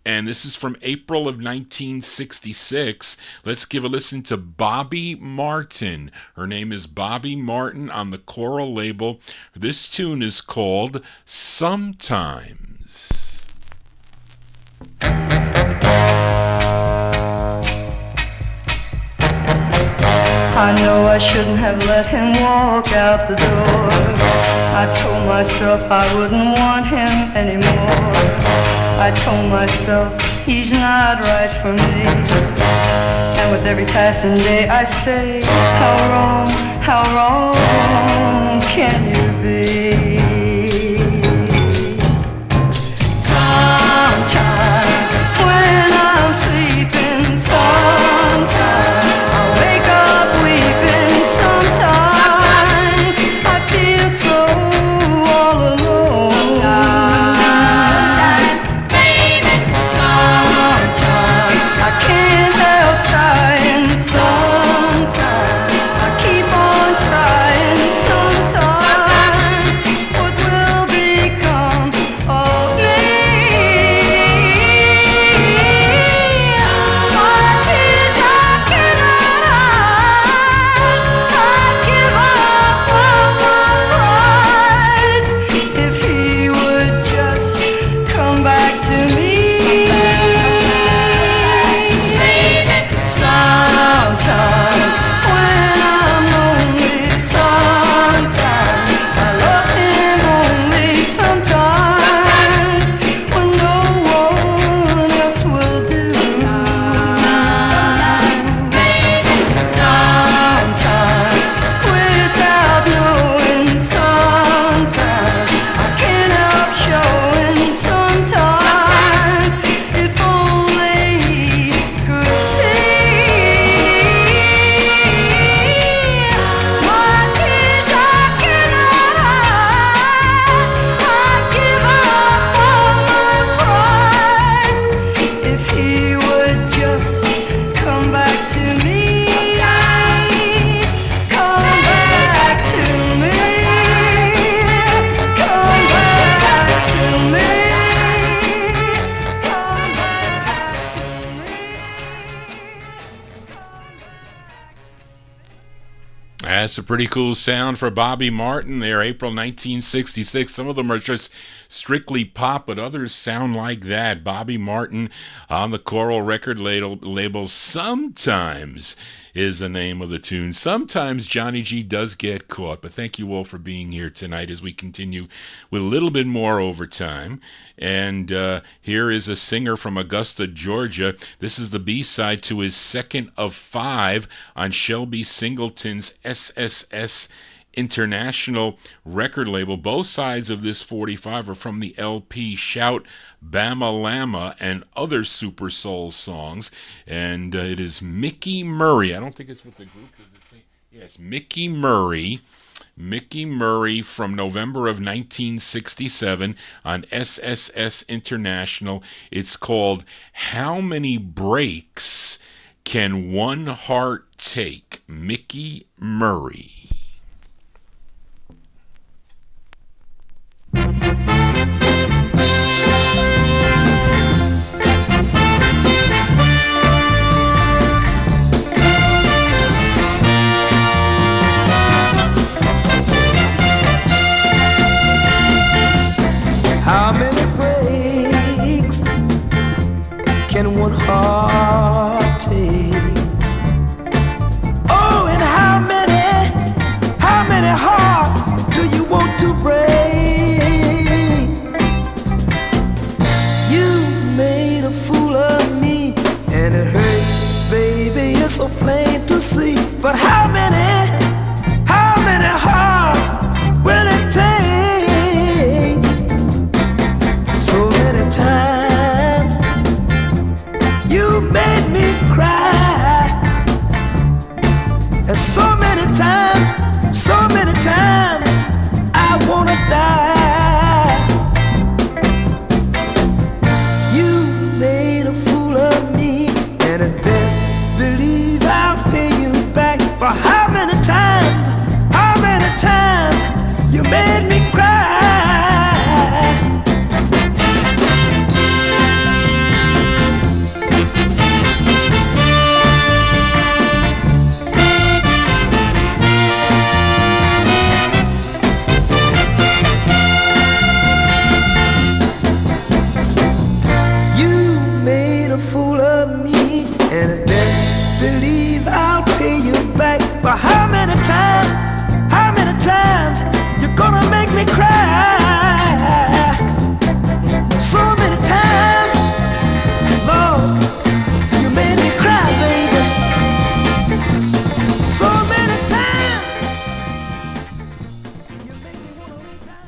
and this is from April of 1966. Let's give a listen to Bobby Martin. Her name is Bobby Martin on the Coral label. This tune is called Sometimes.
I know I shouldn't have let him walk out the door. I told myself I wouldn't want him anymore. I told myself he's not right for me. And with every passing day I say, how wrong can you be? Sometimes when I'm sleeping, sometimes I wake up weeping, sometimes I feel so all alone. Sometimes, baby, sometimes I can't help sighing, sometimes I keep on crying, sometimes
That's a pretty cool sound for Bobby Martin there, April 1966. Some of them are just strictly pop, but others sound like that. Bobby Martin on the Coral record label. Sometimes is the name of the tune. Sometimes Johnny G does get caught, but thank you all for being here tonight as we continue with a little bit more overtime. And here is a singer from Augusta, Georgia. This is the B-side to his second of 5 on Shelby Singleton's SSS International record label. Both sides of this 45 are from the LP Shout, Bama Lama, and Other Super Soul Songs. And it is Mickey Murray. I don't think it's what the group does it say. Yeah, it's Mickey Murray. Mickey Murray from November of 1967 on SSS International. It's called How Many Breaks Can One Heart Take? Mickey Murray.
How many breaks can one heart take? Oh, and how many hearts do you want to break? You made a fool of me, and it hurt, baby, it's so plain to see. But how many hearts will it take? So many times you made me cry, and so many times I wanna die. You made a fool of me, and at best believe I'll pay you back. For how many times you made me cry? Believe I'll pay you back. But how many times you're gonna make me cry? So many times, Lord, you made me cry, baby. So many times you made me wanna cry.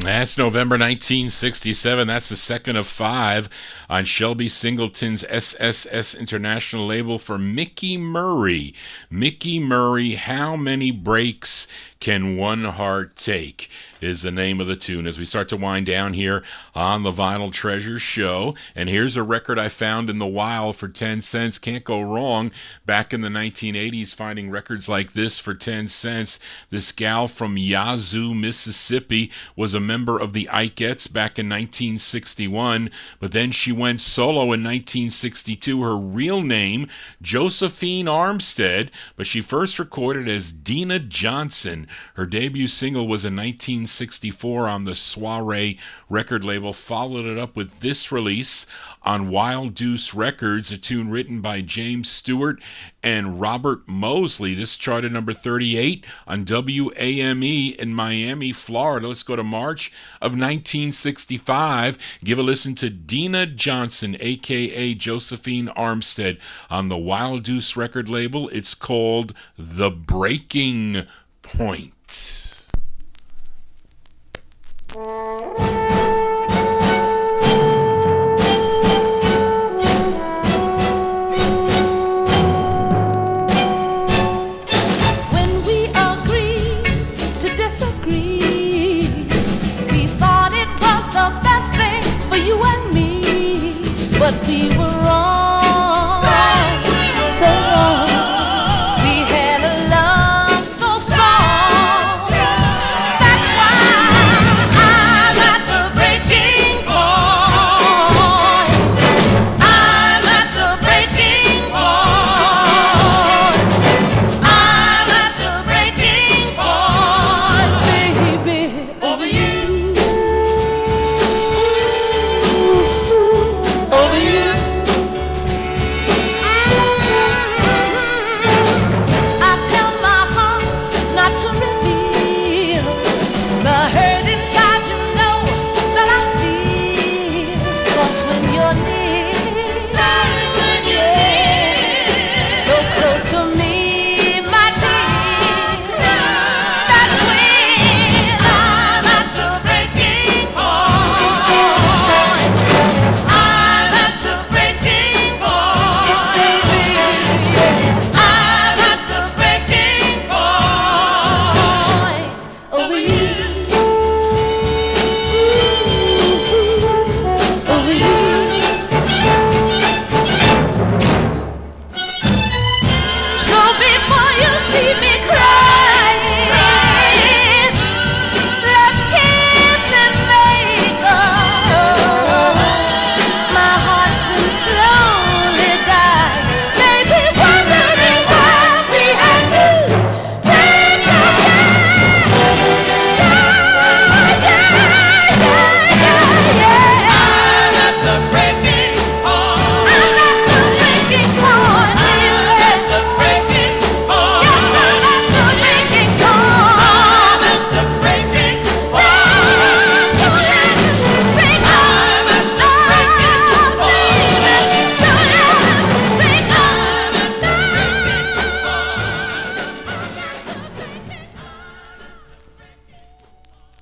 That's November 1967. That's the second of 5 on Shelby Singleton's SSS International label for Mickey Murray. Mickey Murray, How Many Breaks Can One Heart Take? Is the name of the tune as we start to wind down here on the Vinyl Treasure Show. And here's a record I found in the wild for 10 cents. Can't go wrong. Back in the 1980s, finding records like this for 10 cents. This gal from Yazoo, Mississippi, was a member of the Ikeettes back in 1961, but then she went solo in 1962. Her real name, Josephine Armstead, but she first recorded as Dena Johnson. Her debut single was in 1964 on the Soiree record label, followed it up with this release on Wild Deuce Records, a tune written by James Stewart and Robert Mosley. This charted number 38 on WAME in Miami, Florida. Let's go to March of 1965. Give a listen to Dena Johnson, a.k.a. Josephine Armstead, on the Wild Deuce record label. It's called The Breaking Point.
But we were wrong, so wrong. We had a love so strong. That's why I'm at the breaking point. I'm at the breaking point. I'm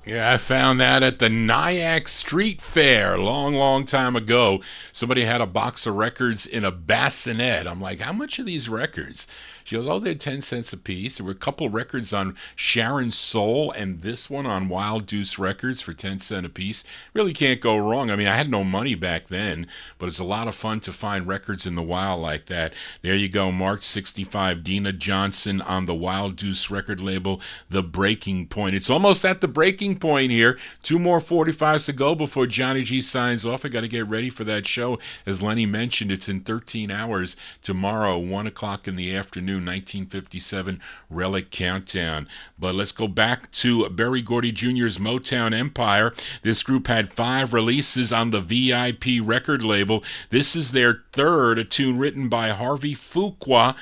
Yeah, I found that at the Nyack Street Fair long time ago. Somebody had a box of records in a bassinet. I'm like, how much are these records? She goes, oh, they're 10 cents a piece. There were a couple records on Sharon's Soul and this one on Wild Deuce Records for 10 cents a piece. Really can't go wrong. I mean, I had no money back then, but it's a lot of fun to find records in the wild like that. There you go, March 65, Dena Johnson on the Wild Deuce record label, The Breaking Point. It's almost at the breaking point here. 2 more 45s to go before Johnny G signs off. I got to get ready for that show. As Lenny mentioned, it's in 13 hours tomorrow, 1 o'clock in the afternoon. 1957 Relic Countdown. But let's go back to Berry Gordy Jr.'s Motown Empire. This group had 5 releases on the VIP record label. This is their third, a tune written by Harvey Fuqua,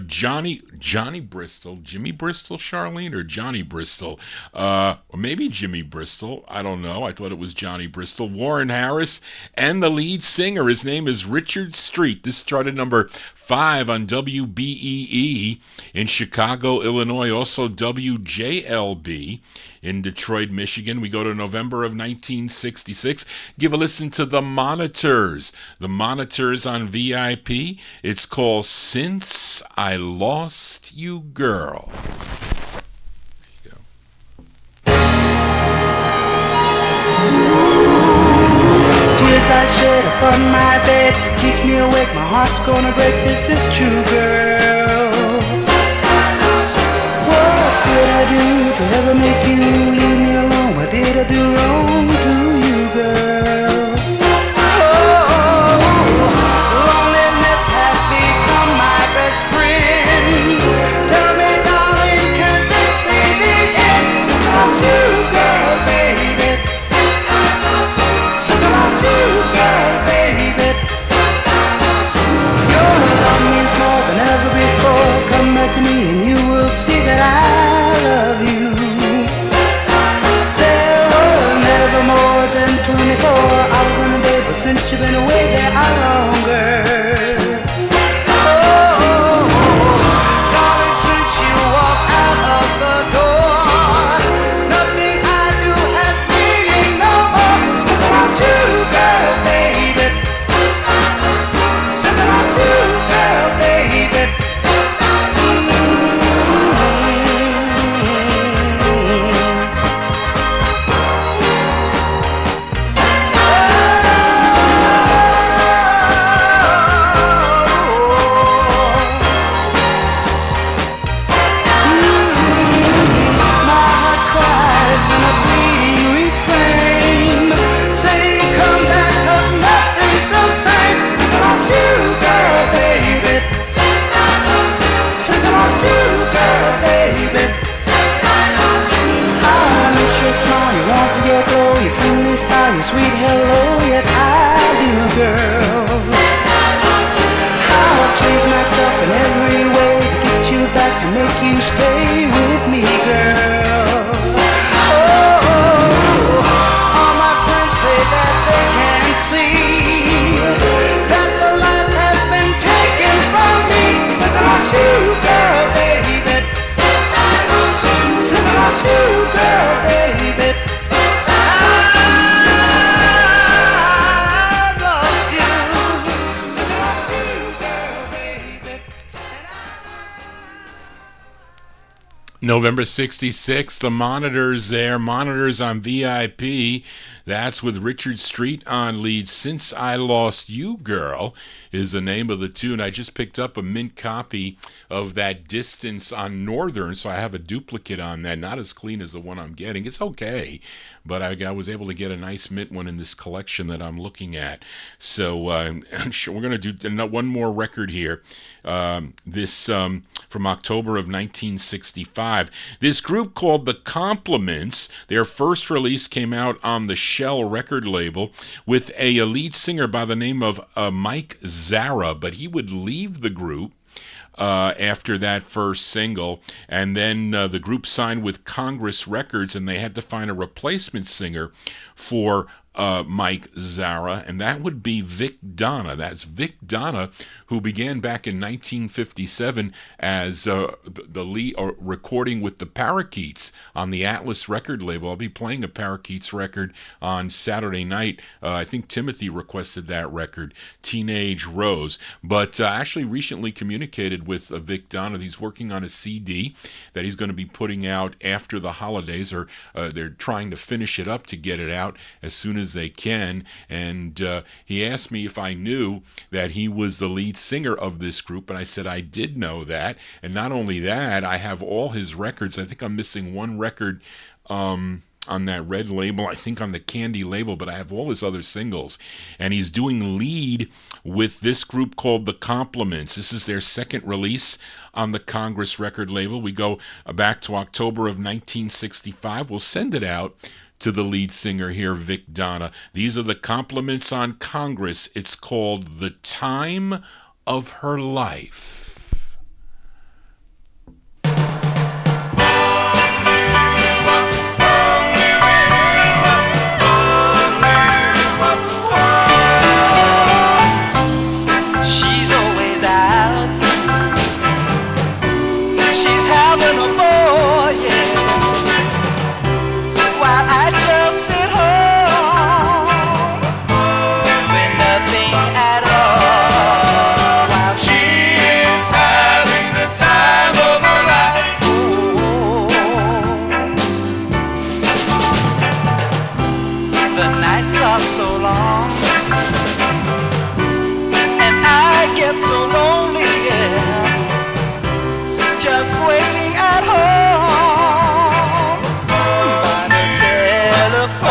Johnny Bristol, Jimmy Bristol, Charlene, or Johnny Bristol, or maybe Jimmy Bristol. I don't know. I thought it was Johnny Bristol. Warren Harris, and the lead singer. His name is Richard Street. This charted number 5 on WBEE in Chicago, Illinois, also WJLB in Detroit, Michigan. We go to November of 1966. Give a listen to The Monitors. The Monitors on VIP. It's called Since I Lost You Girl.
Tears I shed upon my bed keeps me awake, my heart's gonna break. This is true, girl. What could I do to ever make you leave me alone? What did I do wrong to you, girl? Oh, loneliness has become my best friend. Tell me, darling, can this be the end? Since I lost you, girl, baby. Since I lost you, girl, baby. Your love means more than ever before. Come back to me and you will see that I love you. There were never more than 24 hours in a day, but since you've been away there are longer. Oh, darling, since you walked out of the door, nothing I do has meaning no more. Since I lost you, girl, baby. Since I lost you, girl, baby. Your sweet hello, yes I do, girl. How I chase myself in every way to get you back, to make you stay with me, girl. Oh, all my friends say that they can't see that the light has been taken from me. Since I lost you, girl, baby. Since I lost you, since I lost you, girl, baby.
November 66, The Monitors there. Monitors on VIP. That's with Richard Street on lead. Since I Lost You, Girl is the name of the tune. I just picked up a mint copy of that Distance on Northern, so I have a duplicate on that. Not as clean as the one I'm getting. It's okay, but I was able to get a nice mint one in this collection that I'm looking at. So we're going to do one more record here. This from October of 1965. This group called The Compliments, their first release came out on the Shell record label with a lead singer by the name of Mike Zara, but he would leave the group after that first single, and then the group signed with Congress Records, and they had to find a replacement singer for Mike Zara, and that would be Vic Dena. That's Vic Dena, who began back in 1957 as the lead recording with the Parakeets on the Atlas record label. I'll be playing a Parakeets record on Saturday night. I think Timothy requested that record, Teenage Rose. But I actually recently communicated with Vic Dena. He's working on a CD that he's going to be putting out after the holidays, or they're trying to finish it up to get it out as soon as they can. And he asked me if I knew that he was the lead singer of this group, and I said I did know that. And not only that, I have all his records. I think I'm missing one record on that red label, I think on the Candy label, but I have all his other singles. And he's doing lead with this group called The Compliments. This is their second release on the Congress record label. We go back to October of 1965. We'll send it out to the lead singer here, Vic Dena. These are The Compliments on Congress. It's called The Time of Her Life.
She's always out. She's having a ball, yeah. While I just sit home with nothing at all. While she's having the time of her life. Oh, the nights are so long. I get so lonely, yeah, just waiting at home by the telephone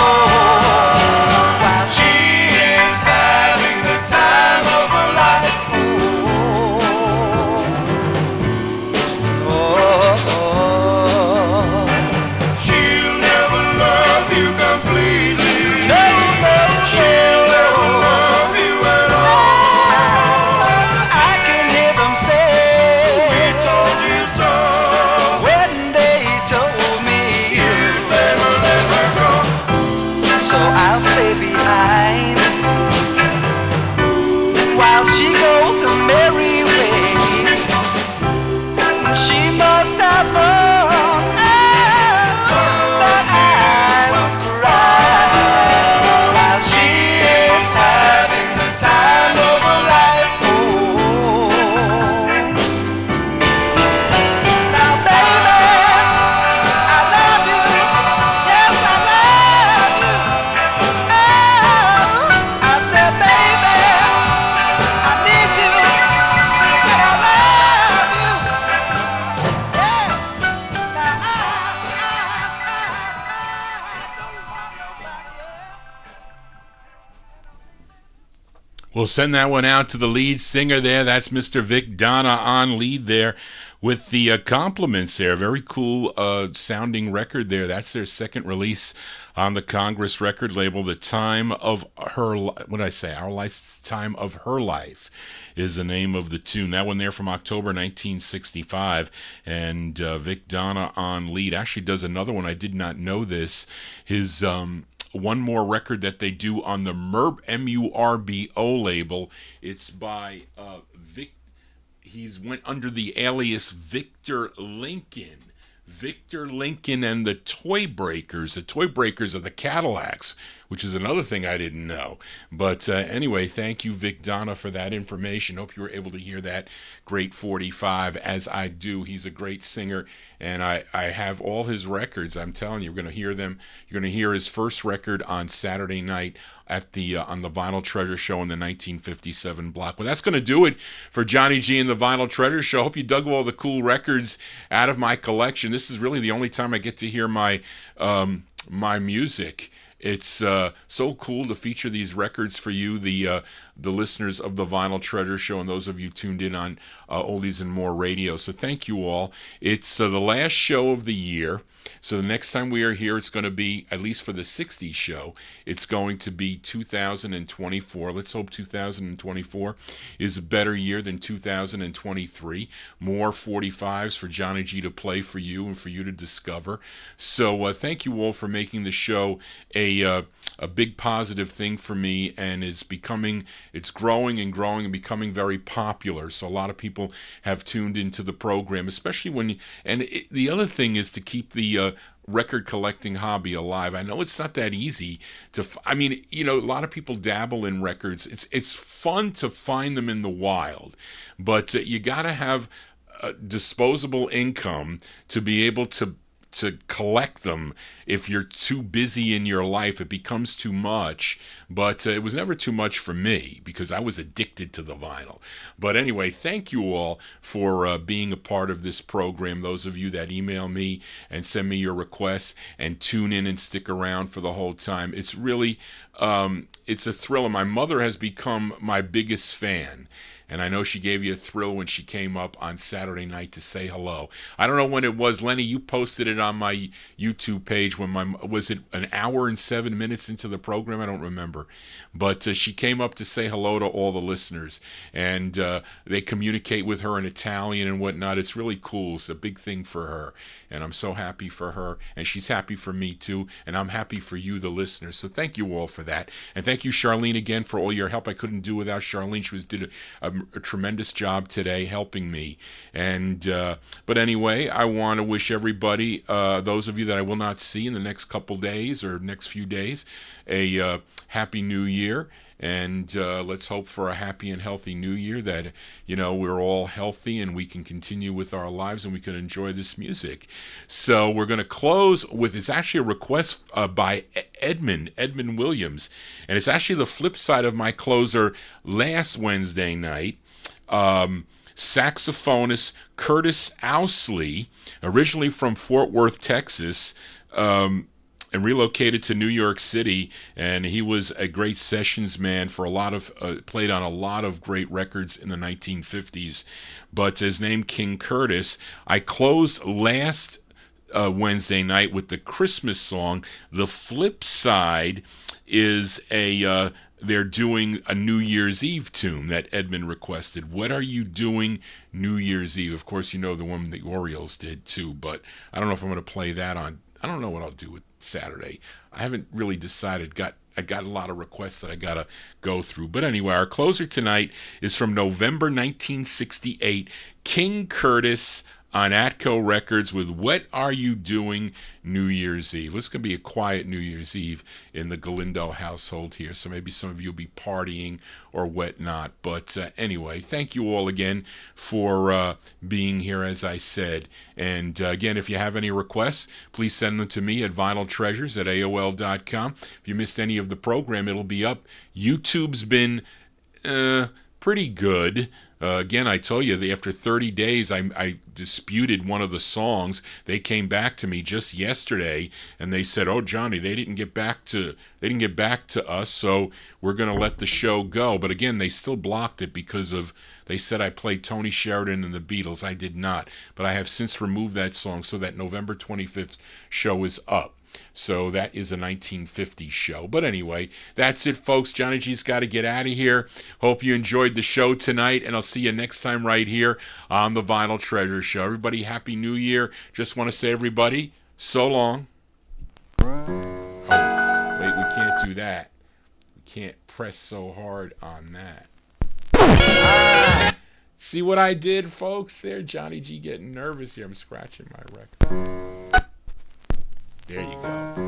while she is having the time of her life. She'll never love you completely. No, she'll never love you at all. So I'll stay behind while she goes her merry way. She must have known that I would cry while she is having the time of her life. Now, baby, I love you. Yes, I love you. I said, baby, I need you, and I love you. Yeah. Now I don't want nobody else.
We'll send that one out to the lead singer there. That's Mr. Vic Dena on lead there with the Compliments there. Very cool sounding record there. That's their second release on the Congress record label. The Time of Her, what did I say? Our Lifetime of Her Life is the name of the tune. That one there from October 1965. And Vic Dena on lead actually does another one. I did not know this. His one more record that they do on the MURBO label. It's by Vic. He's went under the alias Victor Lincoln. Victor Lincoln and the Toy Breakers. The Toy Breakers are the Cadillacs, which is another thing I didn't know. But anyway, thank you, Vic Dena, for that information. Hope you were able to hear that great 45 as I do. He's a great singer, and I have all his records. I'm telling you, you're going to hear them. You're going to hear his first record on Saturday night at the on the Vinyltreasure show in the 1957 block. Well, that's going to do it for Johnny G and the Vinyltreasure show. Hope you dug all the cool records out of my collection. This is really the only time I get to hear my my music. It's so cool to feature these records for you. The the listeners of the Vinyl Treasure Show and those of you tuned in on Oldies and More Radio. So thank you all. It's the last show of the year. So the next time we are here, it's going to be, at least for the 60s show, it's going to be 2024. Let's hope 2024 is a better year than 2023. More 45's for Johnny G to play for you and for you to discover. So thank you all for making the show a big positive thing for me, and it's growing and growing and becoming very popular. So a lot of people have tuned into the program, especially the other thing is to keep the record collecting hobby alive. I know it's not that easy a lot of people dabble in records. It's fun to find them in the wild, but you got to have disposable income to be able to collect them. If you're too busy in your life, it becomes too much. But it was never too much for me because I was addicted to the vinyl. But anyway, thank you all for being a part of this program. Those of you that email me and send me your requests and tune in and stick around for the whole time. It's really, it's a thrill. My mother has become my biggest fan. And I know she gave you a thrill when she came up on Saturday night to say hello. I don't know when it was. Lenny, you posted it on my YouTube page was it an hour and 7 minutes into the program? I don't remember. But she came up to say hello to all the listeners. And they communicate with her in Italian and whatnot. It's really cool. It's a big thing for her. And I'm so happy for her. And she's happy for me, too. And I'm happy for you, the listeners. So thank you all for that. And thank you, Charlene, again, for all your help. I couldn't do without Charlene. She did a tremendous job today helping me. And but anyway, I want to wish everybody, those of you that I will not see in the next couple days or next few days, a happy new year. And let's hope for a happy and healthy new year, that we're all healthy and we can continue with our lives and we can enjoy this music. So we're going to close with, it's actually a request by Edmund Williams, and it's actually the flip side of my closer last Wednesday night. Saxophonist Curtis Ousley, originally from Fort Worth, Texas, and relocated to New York City, and he was a great sessions man for played on a lot of great records in the 1950s. But his name, King Curtis. I closed last Wednesday night with the Christmas song. The flip side is they're doing a New Year's Eve tune that Edmund requested. What are you doing New Year's Eve? Of course, the one the Orioles did too, but I don't know if I'm going to play that on. I don't know what I'll do with Saturday. I haven't really decided. I got a lot of requests that I got to go through. But anyway, our closer tonight is from November 1968, King Curtis on Atco Records with What Are You Doing New Year's Eve? It's going to be a quiet New Year's Eve in the Galindo household here, so maybe some of you will be partying or whatnot. But anyway, thank you all again for being here, as I said. And again, if you have any requests, please send them to me at vinyltreasures@aol.com. If you missed any of the program, it'll be up. YouTube's been pretty good. Again, I tell you, after 30 days, I disputed one of the songs. They came back to me just yesterday, and they said, "Oh, Johnny, they didn't get back to us, so we're going to let the show go." But again, they still blocked it because they said I played Tony Sheridan and the Beatles. I did not, but I have since removed that song, so that November 25th show is up. So that is a 1950s show. But anyway, that's it, folks. Johnny G's got to get out of here. Hope you enjoyed the show tonight, and I'll see you next time right here on the Vinyl Treasure Show. Everybody, Happy New Year. Just want to say, everybody, so long. Oh, wait, we can't do that. We can't press so hard on that. See what I did, folks? There, Johnny G getting nervous here. I'm scratching my record. There you go.